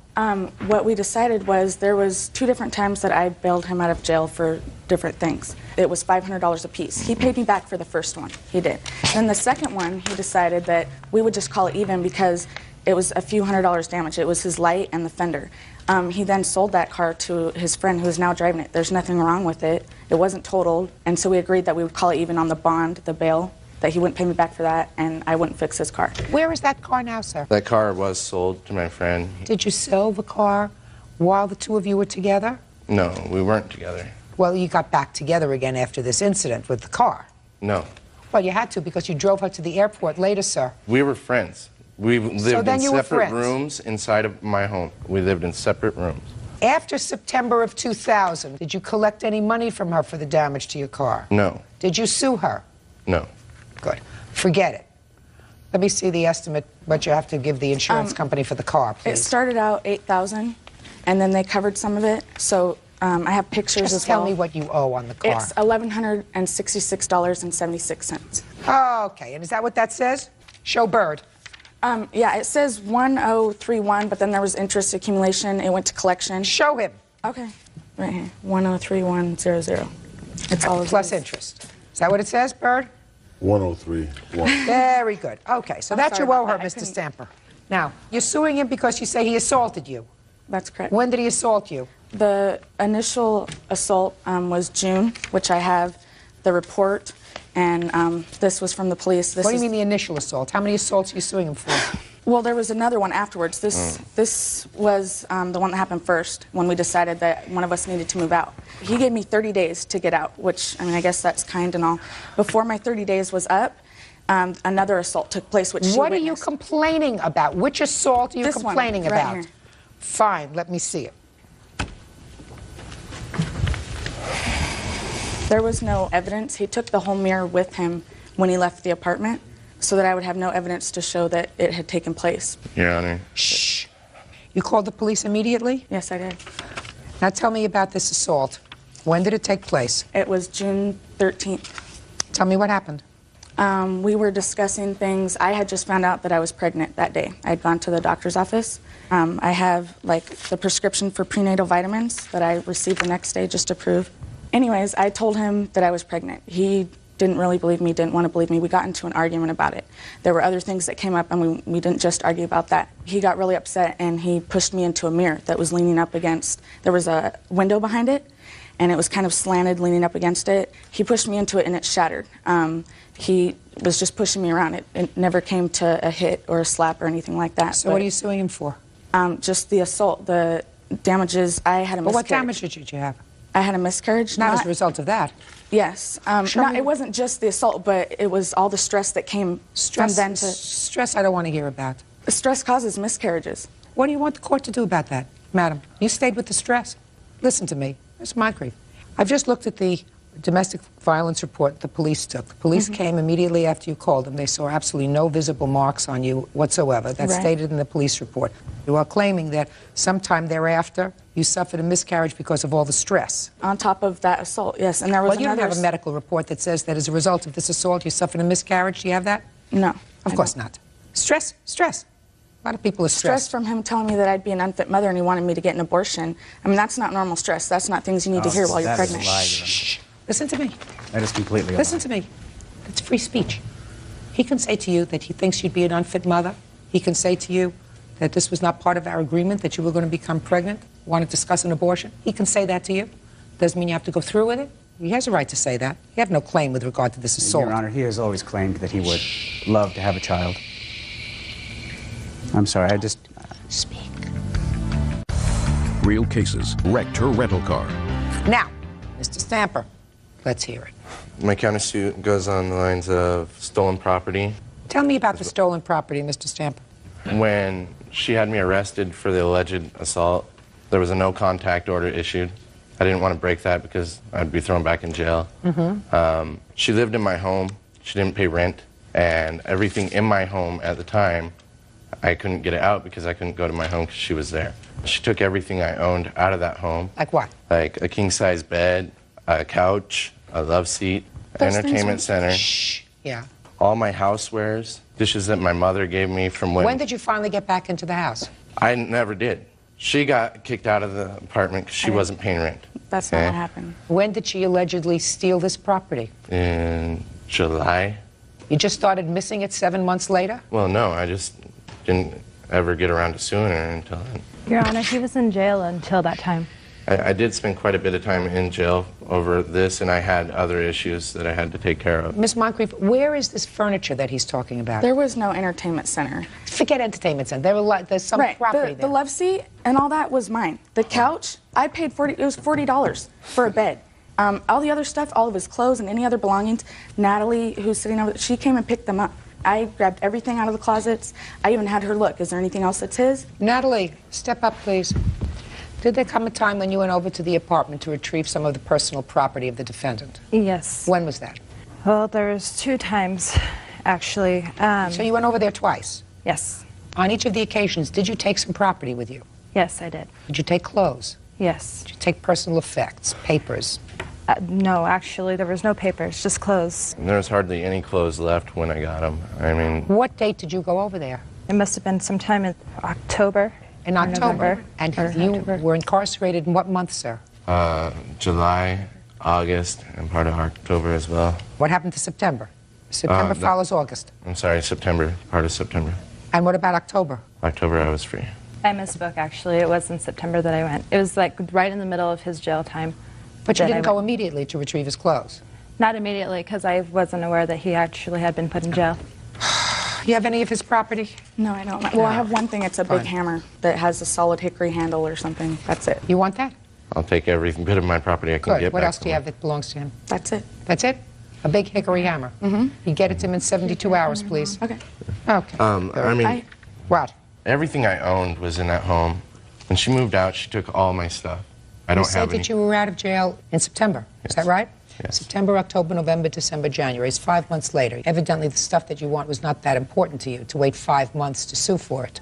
What we decided was there was 2 different times that I bailed him out of jail for different things. It was $500 apiece. He paid me back for the first one. He did. Then the second one, he decided that we would just call it even because it was a few $100s damage. It was his light and the fender. He then sold that car to his friend who is now driving it. There's nothing wrong with it. It wasn't totaled. And so we agreed that we would call it even on the bond, the bail, that he wouldn't pay me back for that, and I wouldn't fix his car. Where is that car now, sir? That car was sold to my friend. Did you sell the car while the two of you were together? No, we weren't together. Well, you got back together again after this incident with the car. No. Well, you had to because you drove her to the airport later, sir. We were friends. We lived in you were separate friends. rooms inside of my home. We lived in separate rooms. After September of 2000, did you collect any money from her for the damage to your car? No. Did you sue her? No. Good. Forget it. Let me see the estimate, what you have to give the insurance company for the car, It please. started out $8,000, and then they covered some of it. So I have pictures Just as well. tell me what you owe on the car. It's $1,166.76. Oh, okay. And is that what that says? Show Bird. Yeah, it says 1031, but then there was interest accumulation. It went to collection. Show him. Okay. Right here. 103100. It's all plus interest. Is that what it says, Bird? 103.1. Very good. Okay, so that's sorry you owe about her, that. I Mr. Stamper. Now, you're suing him because you say he assaulted you. That's correct. When did he assault you? The initial assault was June, which I have the report, and this was from the police. What do you mean the initial assault? How many assaults are you suing him for? Well, there was another one afterwards. This was the one that happened first when we decided that one of us needed to move out. He gave me 30 days to get out, which, I mean, I guess that's kind and all. Before my 30 days was up, another assault took place, which she What are witnessed. you complaining about? Which assault are you This one, complaining right about? here. Fine, let me see it. There was no evidence. He took the whole mirror with him when he left the apartment so that I would have no evidence to show that it had taken place. Your Honor. Shh. You called the police immediately? Yes, I did. Now tell me about this assault. When did it take place? It was June 13th. Tell me what happened. We were discussing things. I had just found out that I was pregnant that day. I had gone to the doctor's office, I have like the prescription for prenatal vitamins that I received the next day just to prove. Anyways, I told him that I was pregnant. He didn't really believe me, didn't want to believe me. We got into an argument about it. There were other things that came up, and we didn't just argue about that. He got really upset, and he pushed me into a mirror that was leaning up against, there was a window behind it, and it was kind of slanted, leaning up against it. He pushed me into it, and it shattered. He was just pushing me around. It never came to a hit or a slap or anything like that. So what are you suing him for? Just the assault, the damages. I had a miscarriage. Well, what damages did you have? I had a miscarriage. Not as a result of that. Yes. It wasn't just the assault, but it was all the stress that came from then to... Stress I don't want to hear about. Stress causes miscarriages. What do you want the court to do about that, madam? You stayed with the stress. Listen to me. It's my grief. I've just looked at the domestic violence report the police took. The police came immediately after you called them. They saw absolutely no visible marks on you whatsoever. That's stated in the police report. You are claiming that sometime thereafter you suffered a miscarriage because of all the stress. On top of that assault, yes. And there was Well, you don't have a medical report that says that as a result of this assault you suffered a miscarriage. Do you have that? No. Of course not. Stress. A lot of people are stressed. Stress from him telling me that I'd be an unfit mother and he wanted me to get an abortion. I mean, that's not normal stress. That's not things you need to hear while you're pregnant. Shh. Listen to me. That is completely Listen to me. It's free speech. He can say to you that he thinks you'd be an unfit mother. He can say to you that this was not part of our agreement, that you were going to become pregnant, want to discuss an abortion. He can say that to you. Doesn't mean you have to go through with it. He has a right to say that. You have no claim with regard to this assault. Your Honor, he has always claimed that he would love to have a child. I'm sorry, I just... Speak. Real cases wrecked her rental car. Now, Mr. Stamper, let's hear it. My countersuit goes on the lines of stolen property. Tell me about the stolen property, Mr. Stamper. When she had me arrested for the alleged assault, there was a no-contact order issued. I didn't want to break that because I'd be thrown back in jail. She lived in my home. She didn't pay rent. And everything in my home at the time, I couldn't get it out because I couldn't go to my home because she was there. She took everything I owned out of that home. Like what? Like a king-size bed, a couch, a love seat, entertainment center. Shh. Yeah. All my housewares, dishes that my mother gave me from when... When did you finally get back into the house? I never did. She got kicked out of the apartment because she wasn't paying rent. That's not what happened. When did she allegedly steal this property? In July. You just started missing it 7 months later? Well, no, I just didn't ever get around to suing her until then. Your Honor, he was in jail until that time. I did spend quite a bit of time in jail over this, and I had other issues that I had to take care of. Ms. Moncrief, where is this furniture that he's talking about? There was no entertainment center. Forget entertainment center. There's some property there. The love seat and all that was mine. The couch, I paid it was $40 for a bed. All the other stuff, all of his clothes and any other belongings, Natalie, who's sitting over there, she came and picked them up. I grabbed everything out of the closets. I even had her look. Is there anything else that's his? Natalie, step up, please. Did there come a time when you went over to the apartment to retrieve some of the personal property of the defendant? Yes. When was that? Well, there was 2 times, actually. So you went over there twice? Yes. On each of the occasions, did you take some property with you? Yes, I did. Did you take clothes? Yes. Did you take personal effects, papers? No, actually, there was no papers, just clothes. There was hardly any clothes left when I got them. I mean... What date did you go over there? It must have been sometime in October. In October? And you were incarcerated in what month, sir? July, August, and part of October as well. What happened to September? September follows August. I'm sorry, September, part of September. And what about October? October, I was free. I misspoke, actually. It was in September that I went. It was like right in the middle of his jail time. But you didn't go immediately to retrieve his clothes? Not immediately, because I wasn't aware that he actually had been put in jail. You have any of his property? No, I don't. Well, I have one thing. It's a big hammer that has a solid hickory handle or something. That's it. You want that? I'll take every bit of my property I can Good. get What back else do you have that belongs to him? That's it. That's it? A big hickory hammer? You get it to him in 72 hours, please. Okay. Okay. I mean... What? Everything I owned was in that home. When she moved out, she took all my stuff. I don't have any... You said that you were out of jail in September. Yes. Is that right? Yes. September, October, November, December, January. It's 5 months later. Evidently, the stuff that you want was not that important to you to wait 5 months to sue for it.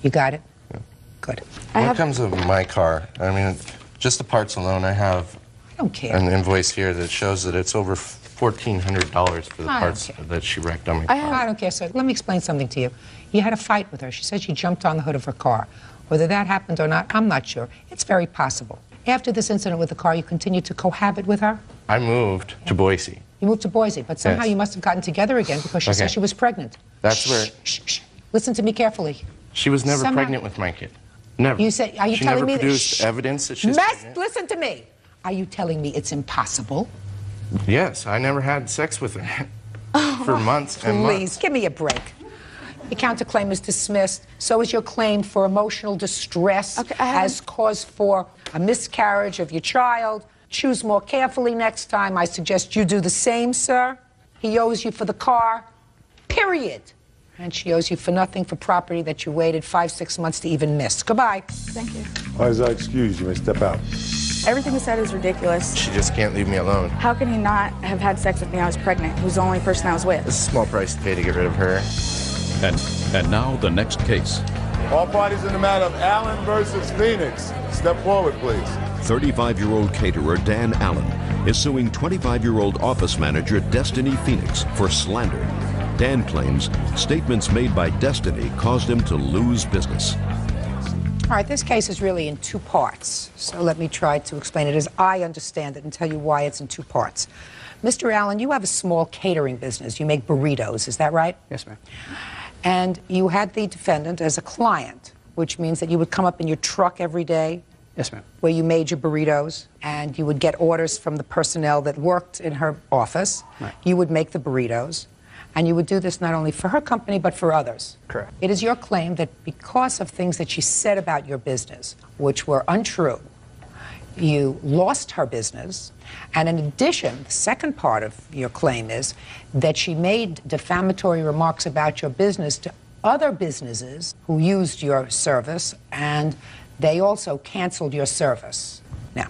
You got it? Yeah. Good. When it comes to my car, I mean, just the parts alone, I have an invoice here that shows that it's over $1,400 for the parts that she wrecked on my car. I don't care, sir. Let me explain something to you. You had a fight with her. She said she jumped on the hood of her car. Whether that happened or not, I'm not sure. It's very possible. After this incident with the car, you continued to cohabit with her? I moved to Boise. You moved to Boise, but somehow Yes. you must have gotten together again because she Okay. said she was pregnant. That's where Listen to me carefully. she was never Somehow- pregnant with my kid. Never. You say, are you she telling never me that? produced evidence that she's Mess, pregnant. listen to me. Are you telling me it's impossible? Yes, I never had sex with her for months and months. Please, give me a break. Your counterclaim is dismissed. So is your claim for emotional distress as cause for a miscarriage of your child. Choose more carefully next time. I suggest you do the same, sir. He owes you for the car, period. And she owes you for nothing for property that you waited 5-6 months to even miss. Goodbye. Thank you. All right, excuse you may step out. Everything he said is ridiculous. She just can't leave me alone. How can he not have had sex with me? I was pregnant. He was the only person I was with. It's a small price to pay to get rid of her. And now the next case. All parties in the matter of Allen versus Phoenix. Step forward, please. 35-year-old caterer Dan Allen is suing 25-year-old office manager Destiny Phoenix for slander. Dan claims statements made by Destiny caused him to lose business. All right, this case is really in two parts. So let me try to explain it as I understand it and tell you why it's in two parts. Mr. Allen, you have a small catering business. You make burritos, is that right? Yes, ma'am. And you had the defendant as a client, which means that you would come up in your truck every day. Yes, ma'am. Where you made your burritos, and you would get orders from the personnel that worked in her office. Right. You would make the burritos, and you would do this not only for her company, but for others. Correct. It is your claim that because of things that she said about your business, which were untrue, you lost her business. And in addition, the second part of your claim is that she made defamatory remarks about your business to other businesses who used your service, and they also canceled your service. Now,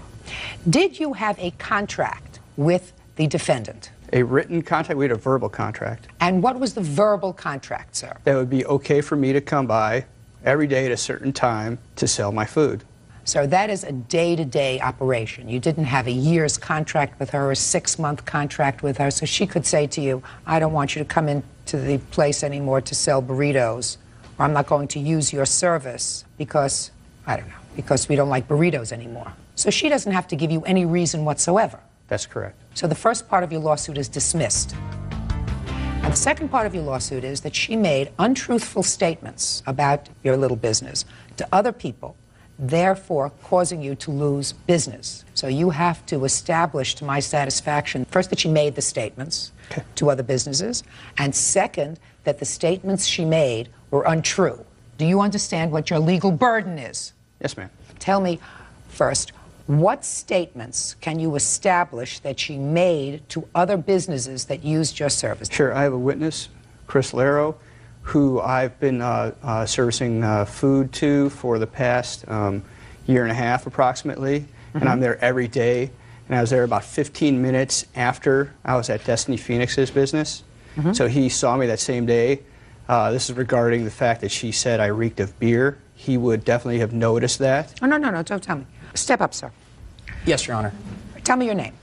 did you have a contract with the defendant? A written contract? We had a verbal contract. And what was the verbal contract, sir? That would be okay for me to come by every day at a certain time to sell my food. So that is a day-to-day operation. You didn't have a year's contract with her, or a 6-month contract with her, so she could say to you, I don't want you to come into the place anymore to sell burritos, or I'm not going to use your service because, I don't know, because we don't like burritos anymore. So she doesn't have to give you any reason whatsoever. That's correct. So the first part of your lawsuit is dismissed. And the second part of your lawsuit is that she made untruthful statements about your little business to other people, therefore causing you to lose business. So you have to establish to my satisfaction, first, that she made the statements to other businesses, and second, that the statements she made were untrue. Do you understand what your legal burden is? Yes, ma'am. Tell me first, what statements can you establish that she made to other businesses that used your service? Sure, I have a witness, Chris Laro, who I've been servicing food to for the past year and a half approximately, and I'm there every day. And I was there about 15 minutes after I was at Destiny Phoenix's business. So he saw me that same day. This is regarding the fact that she said I reeked of beer. He would definitely have noticed that. Oh, no, don't tell me. Step up, sir. Yes, Your Honor. Tell me your name.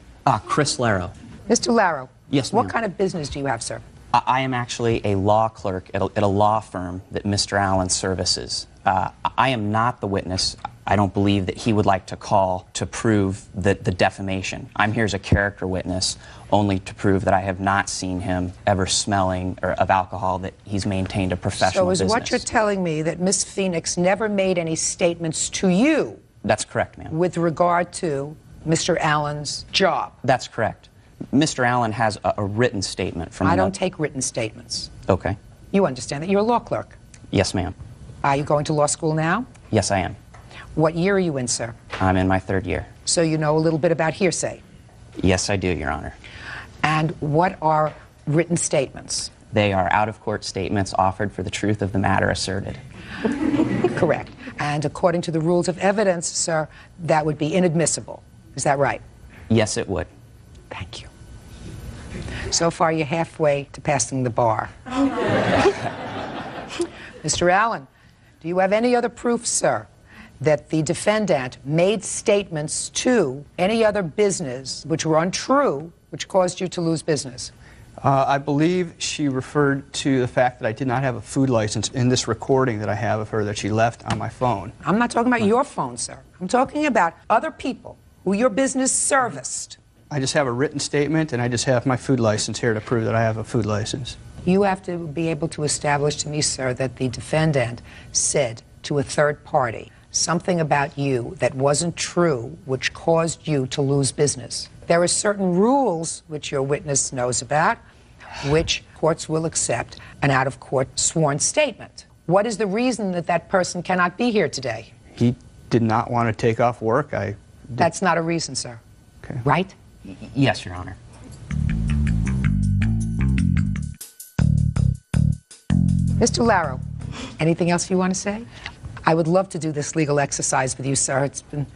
Chris Laro. Mr. Laro. Yes, What ma'am. kind of business do you have, sir? I am actually a law clerk at a law firm that Mr. Allen services. I am not the witness. I don't believe that he would like to call to prove the defamation. I'm here as a character witness only to prove that I have not seen him ever smelling of alcohol, that he's maintained a professional So is business. what you're telling me that Miss Phoenix never made any statements to you That's correct, ma'am. with regard to Mr. Allen's job? That's correct. Mr. Allen has a written statement from I don't take written statements. Okay. You understand that. You're a law clerk. Yes, ma'am. Are you going to law school now? Yes, I am. What year are you in, sir? I'm in my third year. So you know a little bit about hearsay. Yes, I do, Your Honor. And what are written statements? They are out-of-court statements offered for the truth of the matter asserted. Correct. And according to the rules of evidence, sir, that would be inadmissible. Is that right? Yes, it would. Thank you. So far, you're halfway to passing the bar. Mr. Allen, do you have any other proof, sir, that the defendant made statements to any other business which were untrue, which caused you to lose business? I believe she referred to the fact that I did not have a food license in this recording that I have of her that she left on my phone. I'm not talking about your phone, sir. I'm talking about other people who your business serviced. I just have a written statement, and I just have my food license here to prove that I have a food license. You have to be able to establish to me, sir, that the defendant said to a third party something about you that wasn't true, which caused you to lose business. There are certain rules which your witness knows about, which courts will accept an out-of-court sworn statement. What is the reason that that person cannot be here today? He did not want to take off work. That's not a reason, sir. Okay. Right? Yes, Your Honor. Mr. Laro, anything else you want to say? I would love to do this legal exercise with you, sir. It's been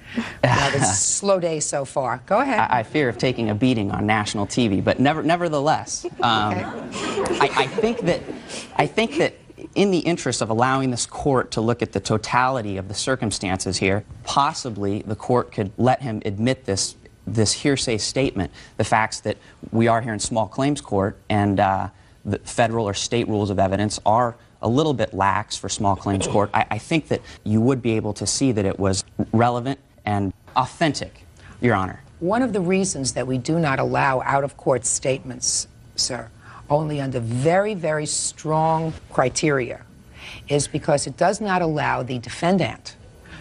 a slow day so far. Go ahead. I fear of taking a beating on national TV, but nevertheless, I think that in the interest of allowing this court to look at the totality of the circumstances here, possibly the court could let him admit this hearsay statement, the facts that we are here in small claims court, and the federal or state rules of evidence are a little bit lax for small claims court. I think that you would be able to see that it was relevant and authentic, Your Honor. One of the reasons that we do not allow out-of-court statements, sir, only under very, very strong criteria, is because it does not allow the defendant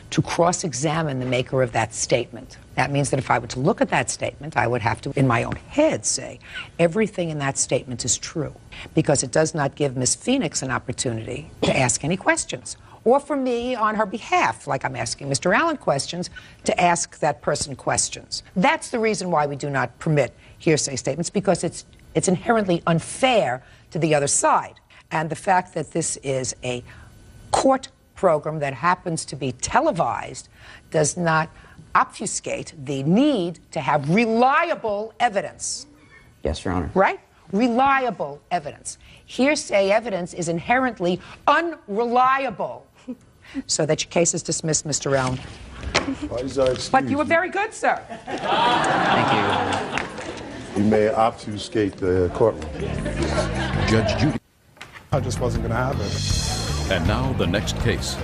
to cross-examine the maker of that statement. That means that if I were to look at that statement, I would have to, in my own head, say everything in that statement is true, because it does not give Ms. Phoenix an opportunity to ask any questions, or for me, on her behalf, like I'm asking Mr. Allen questions, to ask that person questions. That's the reason why we do not permit hearsay statements, because it's inherently unfair to the other side. And the fact that this is a court program that happens to be televised does not obfuscate the need to have reliable evidence. Yes, Your Honor. Right? Reliable evidence. Hearsay evidence is inherently unreliable. So that your case is dismissed, Mr. Allen. But you were very good, sir. Thank you. You may obfuscate the courtroom. Judge Judy. I just wasn't going to have it. And now the next case.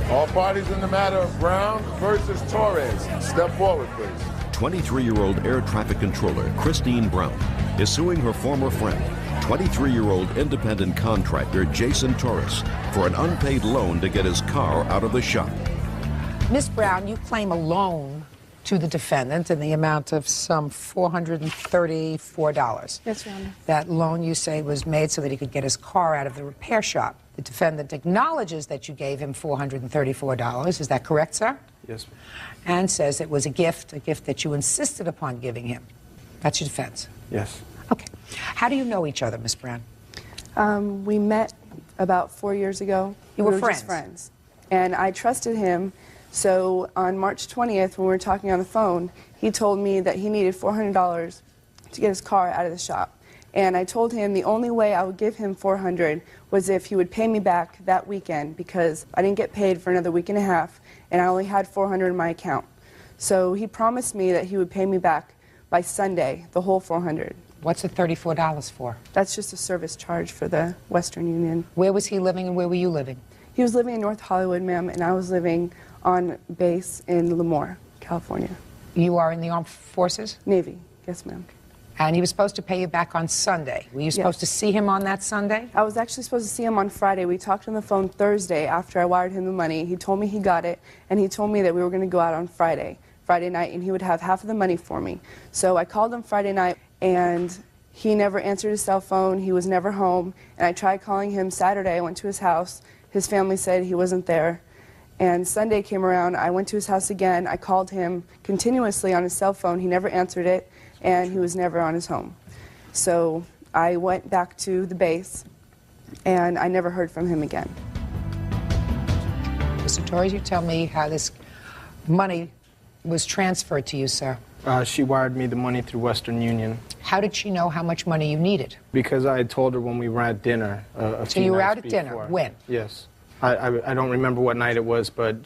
All parties in the matter of Brown versus Torres. Step forward, please. 23-year-old air traffic controller Christine Brown is suing her former friend, 23-year-old independent contractor Jason Torres, for an unpaid loan to get his car out of the shop. Ms. Brown, you claim a loan to the defendant in the amount of some $434. Yes, Your Honor. That loan, you say, was made so that he could get his car out of the repair shop. The defendant acknowledges that you gave him $434. Is that correct, sir? Yes, ma'am. And says it was a gift that you insisted upon giving him. That's your defense? Yes. Okay. How do you know each other, Ms. Brown? We met about 4 years ago. You were We just friends. And I trusted him. So on March 20th, when we were talking on the phone, he told me that he needed $400 to get his car out of the shop. And I told him the only way I would give him $400 was if he would pay me back that weekend, because I didn't get paid for another week and a half, and I only had $400 in my account. So he promised me that he would pay me back by Sunday, the whole $400. What's the $34 for? That's just a service charge for the Western Union. Where was he living and where were you living? He was living in North Hollywood, ma'am, and I was living on base in Lemoore, California. You are in the armed forces? Navy, yes, ma'am. And he was supposed to pay you back on Sunday. Were you supposed to see him on that Sunday? I was actually supposed to see him on Friday. We talked on the phone Thursday after I wired him the money. He told me he got it, and he told me that we were going to go out on Friday night, and he would have half of the money for me. So I called him Friday night, and he never answered his cell phone. He was never home. And I tried calling him Saturday. I went to his house. His family said he wasn't there. And Sunday came around. I went to his house again. I called him continuously on his cell phone. He never answered it, and he was never on his home. So I went back to the base, and I never heard from him again. Mr. Torres, you tell me how this money was transferred to you, sir. She wired me the money through Western Union. How did she know how much money you needed? Because I had told her when we were at dinner So you were out at dinner. When? Yes. I don't remember what night it was, but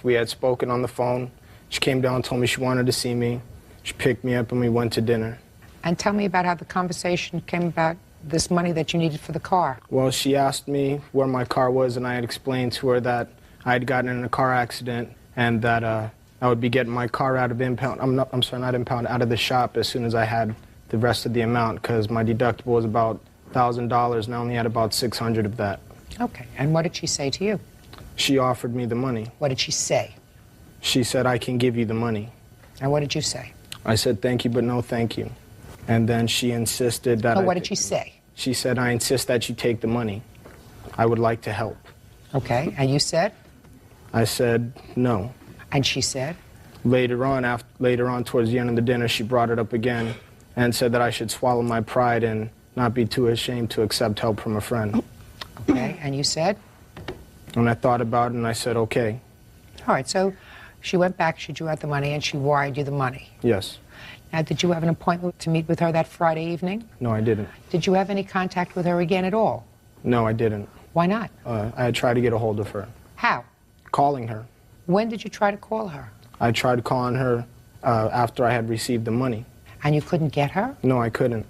we had spoken on the phone. She came down and told me she wanted to see me. She picked me up and we went to dinner. And tell me about how the conversation came about this money that you needed for the car? Well, she asked me where my car was, and I had explained to her that I had gotten in a car accident and that I would be getting my car out of impound. I'm sorry, not impound, out of the shop as soon as I had the rest of the amount, because my deductible was about $1,000, and I only had about $600 of that. Okay, and what did she say to you? She offered me the money. What did she say? She said, I can give you the money. And what did you say? I said, thank you, but no thank you. And then she insisted that what did she say? She said, I insist that you take the money. I would like to help. Okay, and you said? I said, no. And she said? Later on, towards the end of the dinner, she brought it up again and said that I should swallow my pride and not be too ashamed to accept help from a friend. Okay, and you said? And I thought about it, and I said, okay. All right, so she went back, she drew out the money, and she wired you the money. Yes. Now, did you have an appointment to meet with her that Friday evening? No, I didn't. Did you have any contact with her again at all? No, I didn't. Why not? I had tried to get a hold of her. How? Calling her. When did you try to call her? I tried calling her after I had received the money. And you couldn't get her? No, I couldn't.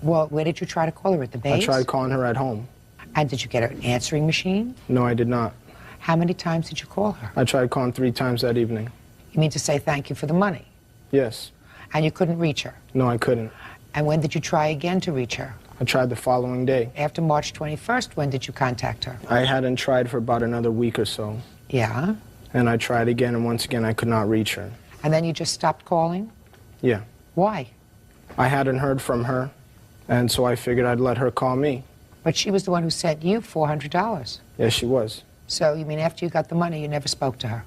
Well, where did you try to call her, at the base? I tried calling her at home. And did you get her an answering machine? No, I did not. How many times did you call her? I tried calling 3 times that evening. You mean to say thank you for the money? Yes. And you couldn't reach her? No, I couldn't. And when did you try again to reach her? I tried the following day. After March 21st, when did you contact her? I hadn't tried for about another week or so. Yeah? And I tried again, and once again, I could not reach her. And then you just stopped calling? Yeah. Why? I hadn't heard from her, and so I figured I'd let her call me. But she was the one who sent you $400. Yes, she was. So you mean after you got the money, you never spoke to her?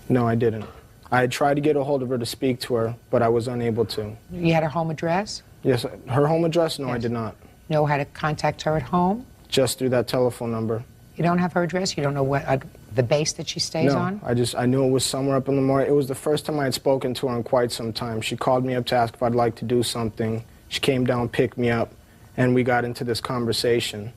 No, I didn't. I had tried to get a hold of her to speak to her, but I was unable to. You had her home address? Yes, her home address? No, Yes. I did not. Know how to contact her at home? Just through that telephone number. You don't have her address? You don't know what the base that she stays on? I knew it was somewhere up in the morning. It was the first time I had spoken to her in quite some time. She called me up to ask if I'd like to do something. She came down, picked me up, and we got into this conversation.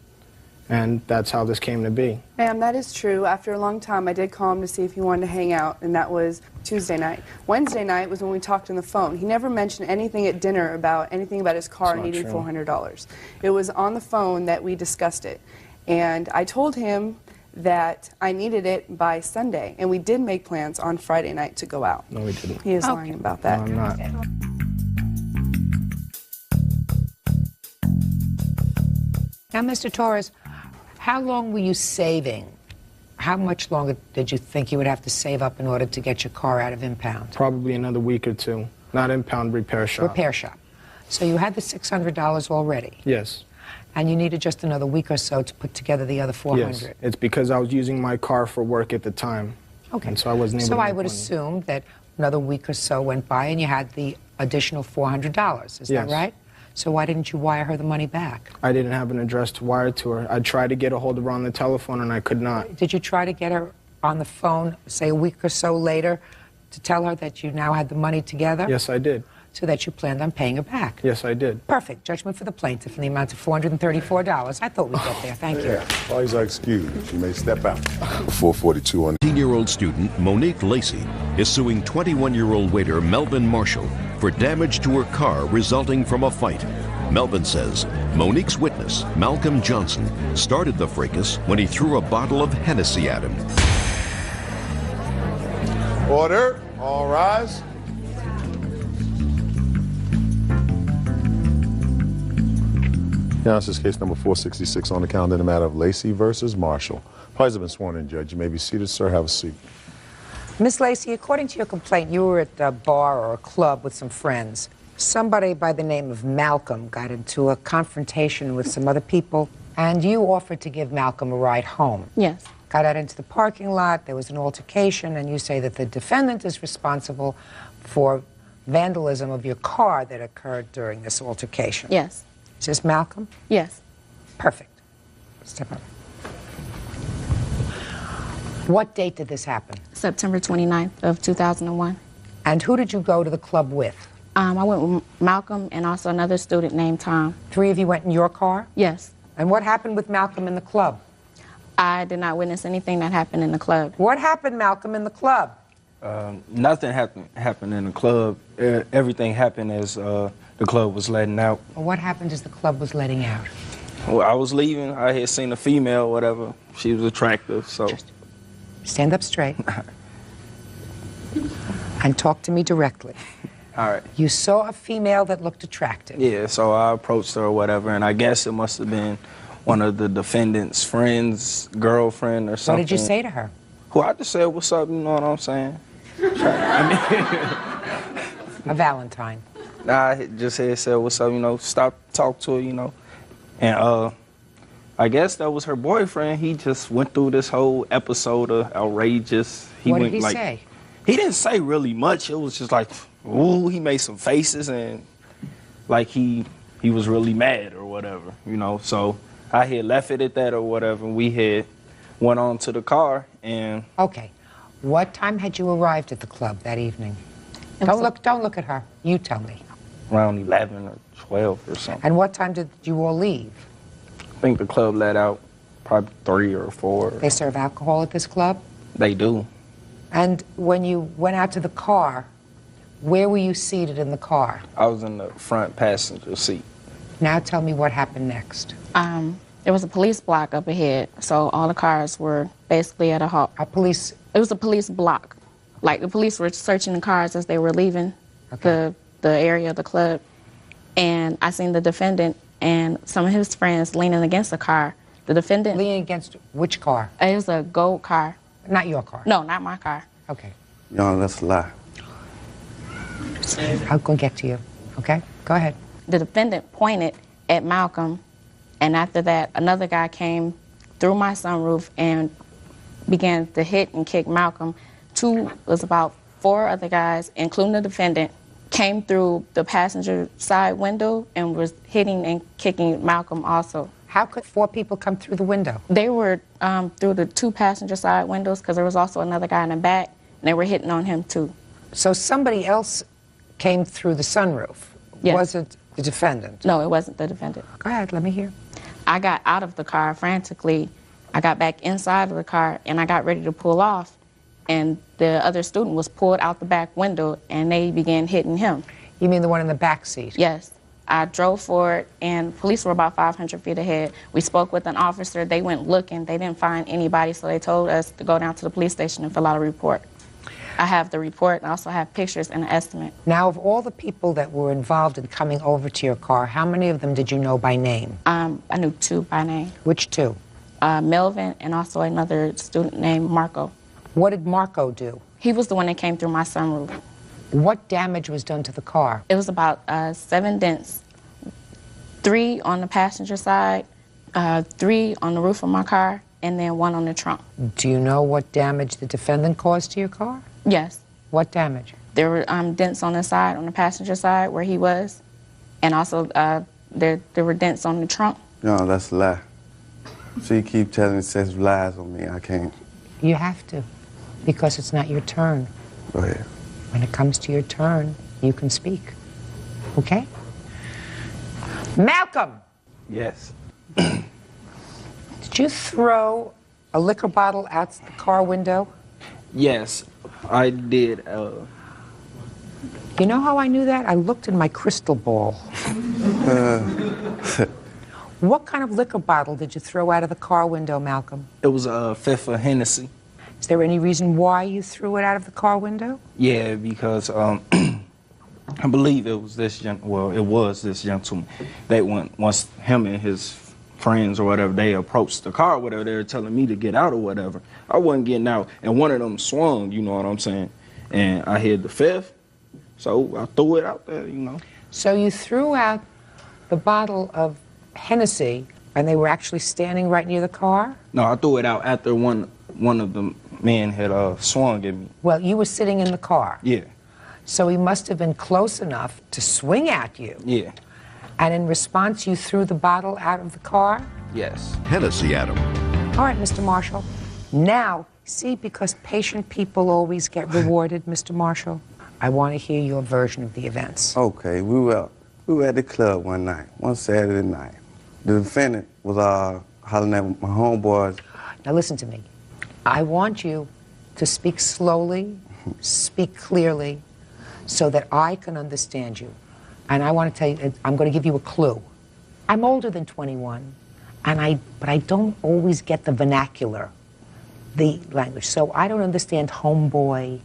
And that's how this came to be. Ma'am, that is true. After a long time, I did call him to see if he wanted to hang out, and that was Tuesday night. Wednesday night was when we talked on the phone. He never mentioned anything at dinner about anything about his car needing $400. It was on the phone that we discussed it. And I told him that I needed it by Sunday, and we did make plans on Friday night to go out. No, we didn't. He is lying about that. No, I'm not. Now, Mr. Torres, how long were you saving? How much longer did you think you would have to save up in order to get your car out of impound? Probably another week or two. Not impound, repair shop. Repair shop. So you had the $600 already? Yes. And you needed just another week or so to put together the other $400? Yes. It's because I was using my car for work at the time. Okay. And so I wasn't able to So I make would money. assume that another week or so went by and you had the additional $400. Is that Yes. right? So why didn't you wire her the money back? I didn't have an address to wire to her. I tried to get a hold of her on the telephone, and I could not. Did you try to get her on the phone, say a week or so later, to tell her that you now had the money together? Yes, I did. So that you planned on paying her back? Yes, I did. Perfect. Judgment for the plaintiff in the amount of $434. I thought we'd get there. Thank you. While he's excused, you may step out. 442 on. 18-year-old student Monique Lacey is suing 21-year-old waiter Melvin Marshall for damage to her car resulting from a fight. Melvin says Monique's witness, Malcolm Johnson, started the fracas when he threw a bottle of Hennessy at him. Order. All rise. Now, this is case number 466 on the calendar in the matter of Lacey versus Marshall. Parties have been sworn in, Judge. You may be seated, sir. Have a seat. Miss Lacey, according to your complaint, you were at a bar or a club with some friends. Somebody by the name of Malcolm got into a confrontation with some other people, and you offered to give Malcolm a ride home. Yes. Got out into the parking lot, there was an altercation, and you say that the defendant is responsible for vandalism of your car that occurred during this altercation. Yes. Is this Malcolm? Yes. Perfect. Step up. What date did this happen? September 29th of 2001. And who did you go to the club with? I went with Malcolm and also another student named Tom. 3 of you went in your car? Yes. And what happened with Malcolm in the club? I did not witness anything that happened in the club. What happened, Malcolm, in the club? Nothing happened in the club. everything happened as the club was letting out. Well, what happened as the club was letting out? Well, I was leaving. I had seen a female, whatever. She was attractive, so. Stand up straight. And talk to me directly. All right. You saw a female that looked attractive. Yeah, so I approached her or whatever, and I guess it must have been one of the defendant's friends, girlfriend or something. What did you say to her? Well, I just said, what's up, you know what I'm saying? A Valentine. Nah, I just said, what's up, you know, stop, talk to her, you know. And I guess that was her boyfriend. He just went through this whole episode of outrageous. What did he say? He didn't say really much. It was just like, ooh, he made some faces and like he was really mad or whatever, you know. So I had left it at that or whatever. And we had went on to the car and. Okay. What time had you arrived at the club that evening? Don't look at her. You tell me. Around 11 or 12 or something. And what time did you all leave? I think the club let out probably 3 or 4. They serve alcohol at this club? They do. And when you went out to the car, where were you seated in the car? I was in the front passenger seat. Now tell me what happened next. There was a police block up ahead, so all the cars were basically at a halt. It was a police block. Like, the police were searching the cars as they were leaving the area of the club. And I seen the defendant and some of his friends leaning against the car. The defendant... Leaning against which car? It was a gold car. Not your car? No, not my car. Okay. Y'all, that's a lie. I'll go get to you, okay? Go ahead. The defendant pointed at Malcolm, and after that, another guy came through my sunroof and began to hit and kick Malcolm. Was about 4 other guys, including the defendant, came through the passenger side window and was hitting and kicking Malcolm also. How could 4 people come through the window? They were through the 2 passenger side windows because there was also another guy in the back, and they were hitting on him too. So somebody else came through the sunroof? Yes. Was it the defendant? No, it wasn't the defendant. Go ahead, let me hear. I got out of the car frantically. I got back inside of the car, and I got ready to pull off. And the other student was pulled out the back window, and they began hitting him. You mean the one in the back seat? Yes. I drove forward, and police were about 500 feet ahead. We spoke with an officer. They went looking. They didn't find anybody, so they told us to go down to the police station and fill out a report. I have the report, and I also have pictures and an estimate. Now, of all the people that were involved in coming over to your car, how many of them did you know by name? I knew 2 by name. Which 2? Melvin and also another student named Marco. What did Marco do? He was the one that came through my sunroof. What damage was done to the car? It was about 7 dents. 3 on the passenger side, 3 on the roof of my car, and then 1 on the trunk. Do you know what damage the defendant caused to your car? Yes. What damage? There were dents on the side, on the passenger side where he was, and also there were dents on the trunk. No, that's a lie. She keep telling such lies on me. I can't. You have to, because it's not your turn. Go ahead. When it comes to your turn, you can speak. Okay? Malcolm! Yes. Did you throw a liquor bottle out the car window? Yes, I did. You know how I knew that? I looked in my crystal ball. What kind of liquor bottle did you throw out of the car window, Malcolm? It was a fifth of Hennessy. Is there any reason why you threw it out of the car window? Yeah, because I believe it was this gentleman. They went, once him and his friends or whatever, they approached the car, whatever, they were telling me to get out or whatever. I wasn't getting out, and one of them swung, you know what I'm saying? And I hit the fifth, so I threw it out there, you know. So you threw out the bottle of Hennessy, and they were actually standing right near the car? No, I threw it out after one of the men had swung at me. Well, you were sitting in the car. Yeah. So he must have been close enough to swing at you. Yeah. And in response, you threw the bottle out of the car? Yes. Hennessy at him. All right, Mr. Marshall. Now, see, because patient people always get rewarded, Mr. Marshall, I want to hear your version of the events. Okay, we were at the club one Saturday night. The defendant was hollering at my homeboys. Now listen to me. I want you to speak slowly, speak clearly, so that I can understand you. And I want to tell you, I'm going to give you a clue. I'm older than 21, but I don't always get the vernacular, the language. So I don't understand homeboy.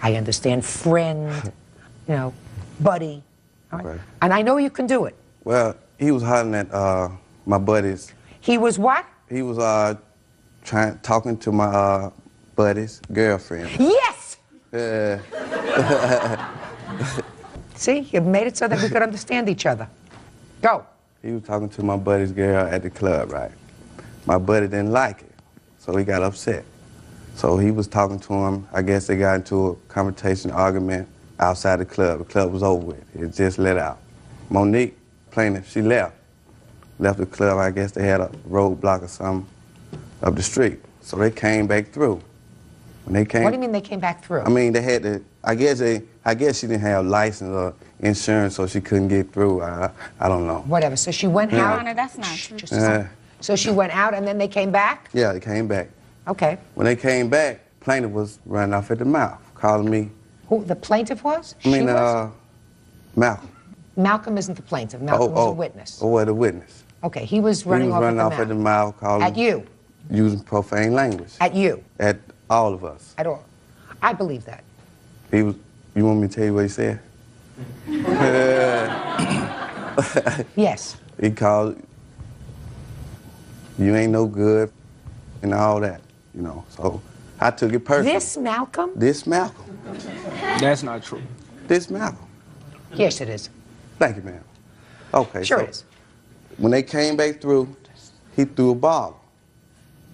I understand friend, you know, buddy. All right? Okay. And I know you can do it. Well, he was hollering at my buddies. He was what? He was talking to my buddy's girlfriend. Yes! See, you made it so that we could understand each other. Go. He was talking to my buddy's girl at the club, right? My buddy didn't like it, so he got upset. So he was talking to him. I guess they got into a confrontation, argument outside the club. The club was over with. It just let out. Monique, plaintiff, she left the club. I guess they had a roadblock or something up the street. So they came back through. When they came, What do you mean they came back through? I mean, they had to, I guess she didn't have license or insurance, so she couldn't get through. I don't know. Whatever. So she went Yeah. out. Your Honor, that's not true. Just a second. So she went out and then they came back? Yeah, they came back. Okay. When they came back, plaintiff was running off at the mouth, calling me. Who, the plaintiff was? I mean, She was? Malcolm. Malcolm isn't the plaintiff. Malcolm was a witness. Oh, the witness. Okay, he was running off at the mouth, calling. At you? Using profane language. At you? At all of us. At all. I believe that. He was. You want me to tell you what he said? Yes. He called. You ain't no good, and all that, you know. So I took it personally. This Malcolm? This Malcolm. That's not true. This Malcolm. Yes, it is. Thank you, ma'am. Okay. Sure so it is. When they came back through, he threw a bottle.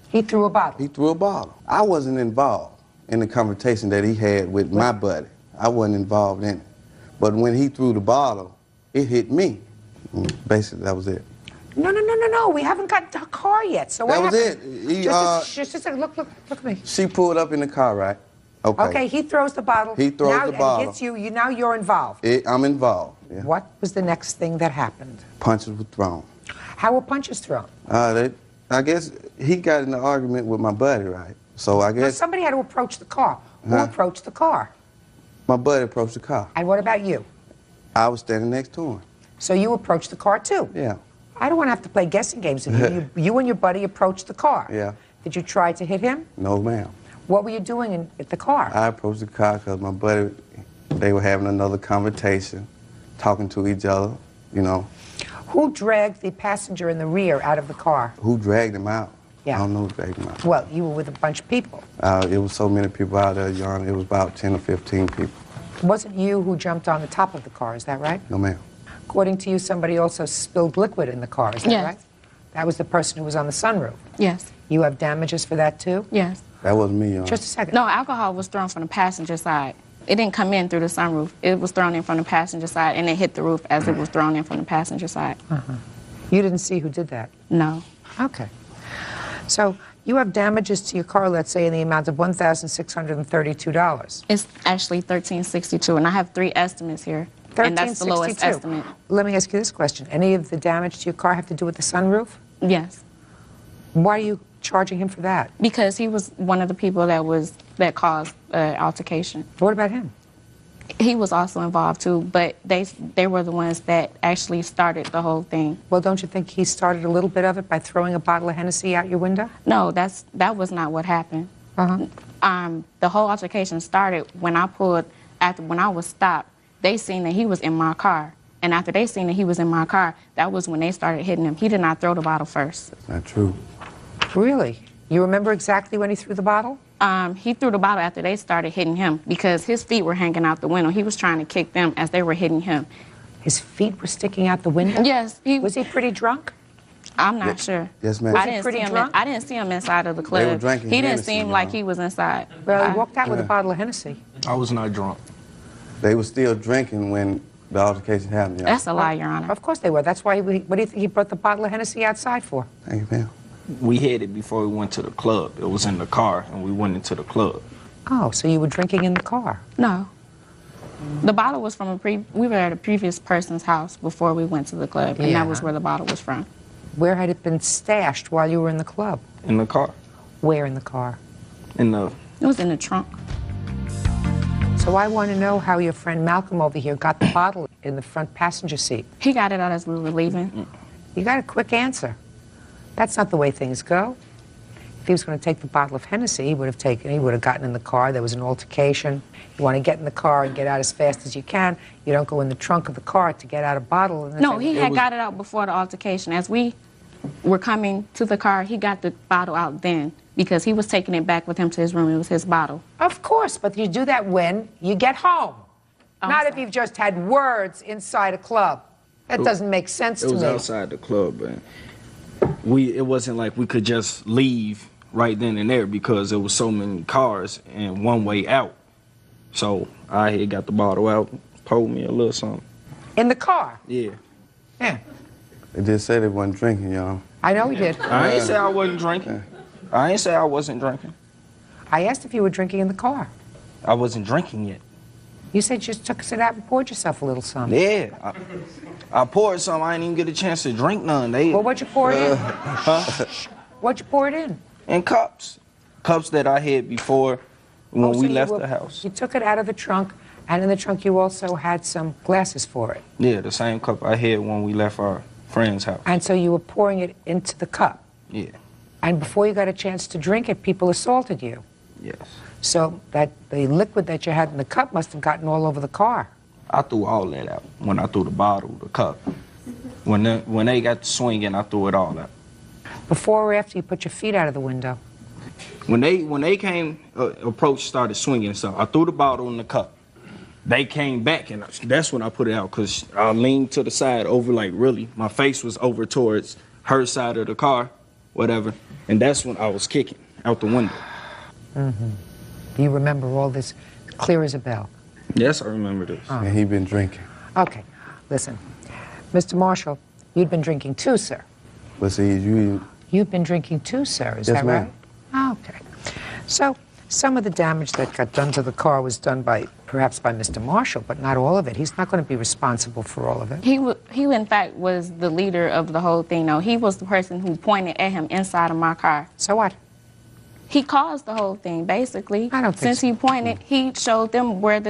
He threw a bottle? He threw a bottle. I wasn't involved in the confrontation that he had with my buddy. I wasn't involved in it. But when he threw the bottle, it hit me. Basically, that was it. No. We haven't got to the car yet. So what That was happened? it. He, just a second. Look at me. She pulled up in the car, right? Okay. Okay, he throws the bottle. He throws now, the bottle. And hits you. Now you're involved. I'm involved. Yeah. What was the next thing that happened? Punches were thrown. How were punches thrown? I guess he got in an argument with my buddy, right? So I No, guess somebody had to approach the car. Who approached the car? my buddy approached the car. And what about you? I was standing next to him. So you approached the car too? Yeah. I don't want to have to play guessing games with you. You and your buddy approached the car. Yeah. Did you try to hit him? No, ma'am. What were you doing at the car? I approached the car because my buddy, they were having another conversation, talking to each other, you know. Who dragged the passenger in the rear out of the car? Who dragged him out? Yeah. I don't know who dragged him out. Well, you were with a bunch of people. It was so many people out there, Your Honor. It was about 10 or 15 people. It wasn't you who jumped on the top of the car, is that right? No, ma'am. According to you, somebody also spilled liquid in the car, is that Yes. right? That was the person who was on the sunroof. Yes. You have damages for that too? Yes. That wasn't me, Your Honor. Just a second. No, alcohol was thrown from the passenger side. It didn't come in through the sunroof. It was thrown in from the passenger side, and it hit the roof as it was thrown in from the passenger side. You didn't see who did that? No. Okay. So you have damages to your car, let's say, in the amount of $1,632. It's actually $1,362, and I have 3 estimates here. And that's the lowest estimate. Let me ask you this question. Any of the damage to your car have to do with the sunroof? Yes. Why are you charging him for that? Because he was one of the people that caused altercation. What about him? He was also involved too, but they were the ones that actually started the whole thing. Well, don't you think he started a little bit of it by throwing a bottle of Hennessy out your window? No, that was not what happened. The whole altercation started when I was stopped. They seen that he was in my car, and after they seen that he was in my car, that was when they started hitting him. He did not throw the bottle first. That's not true. Really? You remember exactly when he threw the bottle? He threw the bottle after they started hitting him because his feet were hanging out the window. He was trying to kick them as they were hitting him. His feet were sticking out the window? Yes. Was he pretty drunk? I'm not sure. Yes, ma'am. I didn't see him inside of the club. They were drinking He didn't Hennessy, seem you like know. he was inside. Well, he walked out with a bottle of Hennessy. I was not drunk. They were still drinking when the altercation happened, Your Honor. That's a lie, Your Honor. Of course they were. That's why, what do you think he brought the bottle of Hennessy outside for? Thank you, ma'am. We had it before we went to the club. It was in the car, and we went into the club. Oh, so you were drinking in the car? No. The bottle was from we were at a previous person's house before we went to the club, and that was where the bottle was from. Where had it been stashed while you were in the club? In the car. Where in the car? In the... It was in the trunk. So I want to know how your friend Malcolm over here got the bottle in the front passenger seat. He got it out as we were leaving. You got a quick answer. That's not the way things go. If he was going to take the bottle of Hennessy, he would have gotten in the car. There was an altercation. You want to get in the car and get out as fast as you can. You don't go in the trunk of the car to get out a bottle. And No, he had got it out before the altercation. As we were coming to the car, he got the bottle out then because he was taking it back with him to his room. It was his bottle. Of course, but you do that when you get home. Not if you've just had words inside a club. That doesn't make sense to me. It was outside the club, and it wasn't like we could just leave right then and there because there was so many cars and one way out. So I had got the bottle out, poured me a little something. In the car? Yeah. Yeah. They did say they wasn't drinking, y'all. I know he did. I ain't say I wasn't drinking. I ain't say I wasn't drinking. I asked if you were drinking in the car. I wasn't drinking yet. You said you just took it out and poured yourself a little something. Yeah. I poured some. I didn't even get a chance to drink none. Well, what'd you pour it in? Huh? What'd you pour it in? In cups. Cups that I had before when we left the house. You took it out of the trunk, and in the trunk you also had some glasses for it. Yeah, the same cup I had when we left our friend's house. And so you were pouring it into the cup. Yeah. And before you got a chance to drink it, people assaulted you. Yes. So that the liquid that you had in the cup must have gotten all over the car. I threw all that out when I threw the bottle, the cup. When they got to swinging, I threw it all out. Before or after you put your feet out of the window? When they came, approached, started swinging and stuff, I threw the bottle in the cup. They came back, and that's when I put it out, because I leaned to the side over, like, really. My face was over towards her side of the car, whatever, and that's when I was kicking out the window. Mm-hmm. You remember all this clear as a bell? Yes, I remember this. Oh. And he been drinking. Okay, listen. Mr. Marshall, you'd been drinking too, sir. But see, You've been drinking too, sir, is Yes, that ma'am. right? Okay. So, some of the damage that got done to the car was done perhaps by Mr. Marshall, but not all of it. He's not going to be responsible for all of it. He in fact was the leader of the whole thing. No, he was the person who pointed at him inside of my car. So what? He caused the whole thing, basically. I don't think Since so. he pointed, he showed them where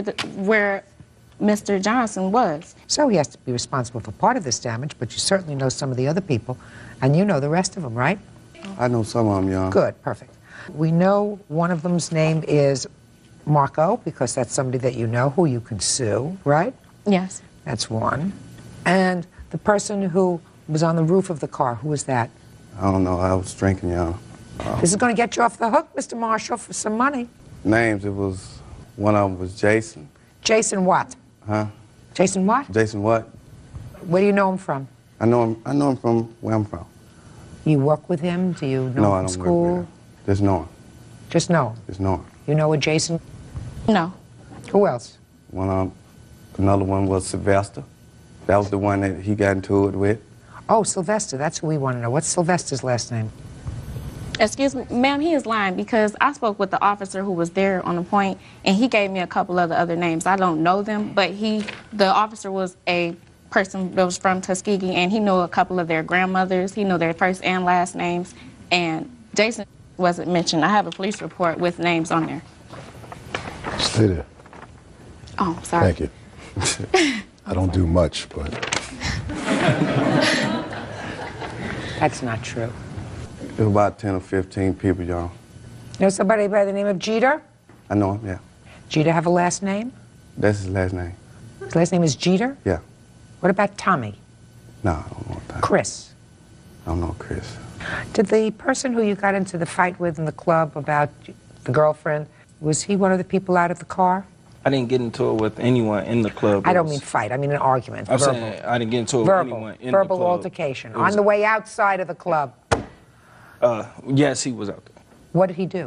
Mr. Johnson was. So he has to be responsible for part of this damage, but you certainly know some of the other people, and you know the rest of them, right? I know some of them, y'all. Good, perfect. We know one of them's name is Marco, because that's somebody that you know who you can sue, right? Yes. That's one. And the person who was on the roof of the car, who was that? I don't know. I was drinking, y'all. This is going to get you off the hook, Mr. Marshall, for some money. Names, one of them was Jason. Jason what? Huh? Jason what? Jason what? Where do you know him from? I know him from where I'm from. You work with him? Do you know No, him I from don't school? work with him. Just know him. Just know him? Just know him. You know a Jason? No. Who else? Another one was Sylvester. That was the one that he got into it with. Oh, Sylvester. That's who we want to know. What's Sylvester's last name? Excuse me, ma'am, he is lying because I spoke with the officer who was there on the point, and he gave me a couple of the other names. I don't know them, but the officer was a person that was from Tuskegee, and he knew a couple of their grandmothers. He knew their first and last names, and Jason wasn't mentioned. I have a police report with names on there. Stay there. Oh, sorry. Thank you. I don't do much, but... That's not true. It was about 10 or 15 people, y'all. You know somebody by the name of Jeter? I know him, yeah. Jeter have a last name? That's his last name. His last name is Jeter? Yeah. What about Tommy? No, I don't know that. Chris? I don't know Chris. Did the person who you got into the fight with in the club about the girlfriend, was he one of the people out of the car? I didn't get into it with anyone in the club. I don't mean fight, I mean an argument. I'm verbal. saying I didn't get into it with anyone in the club. Verbal altercation. On the way outside of the club. Yes, he was out there. What did he do?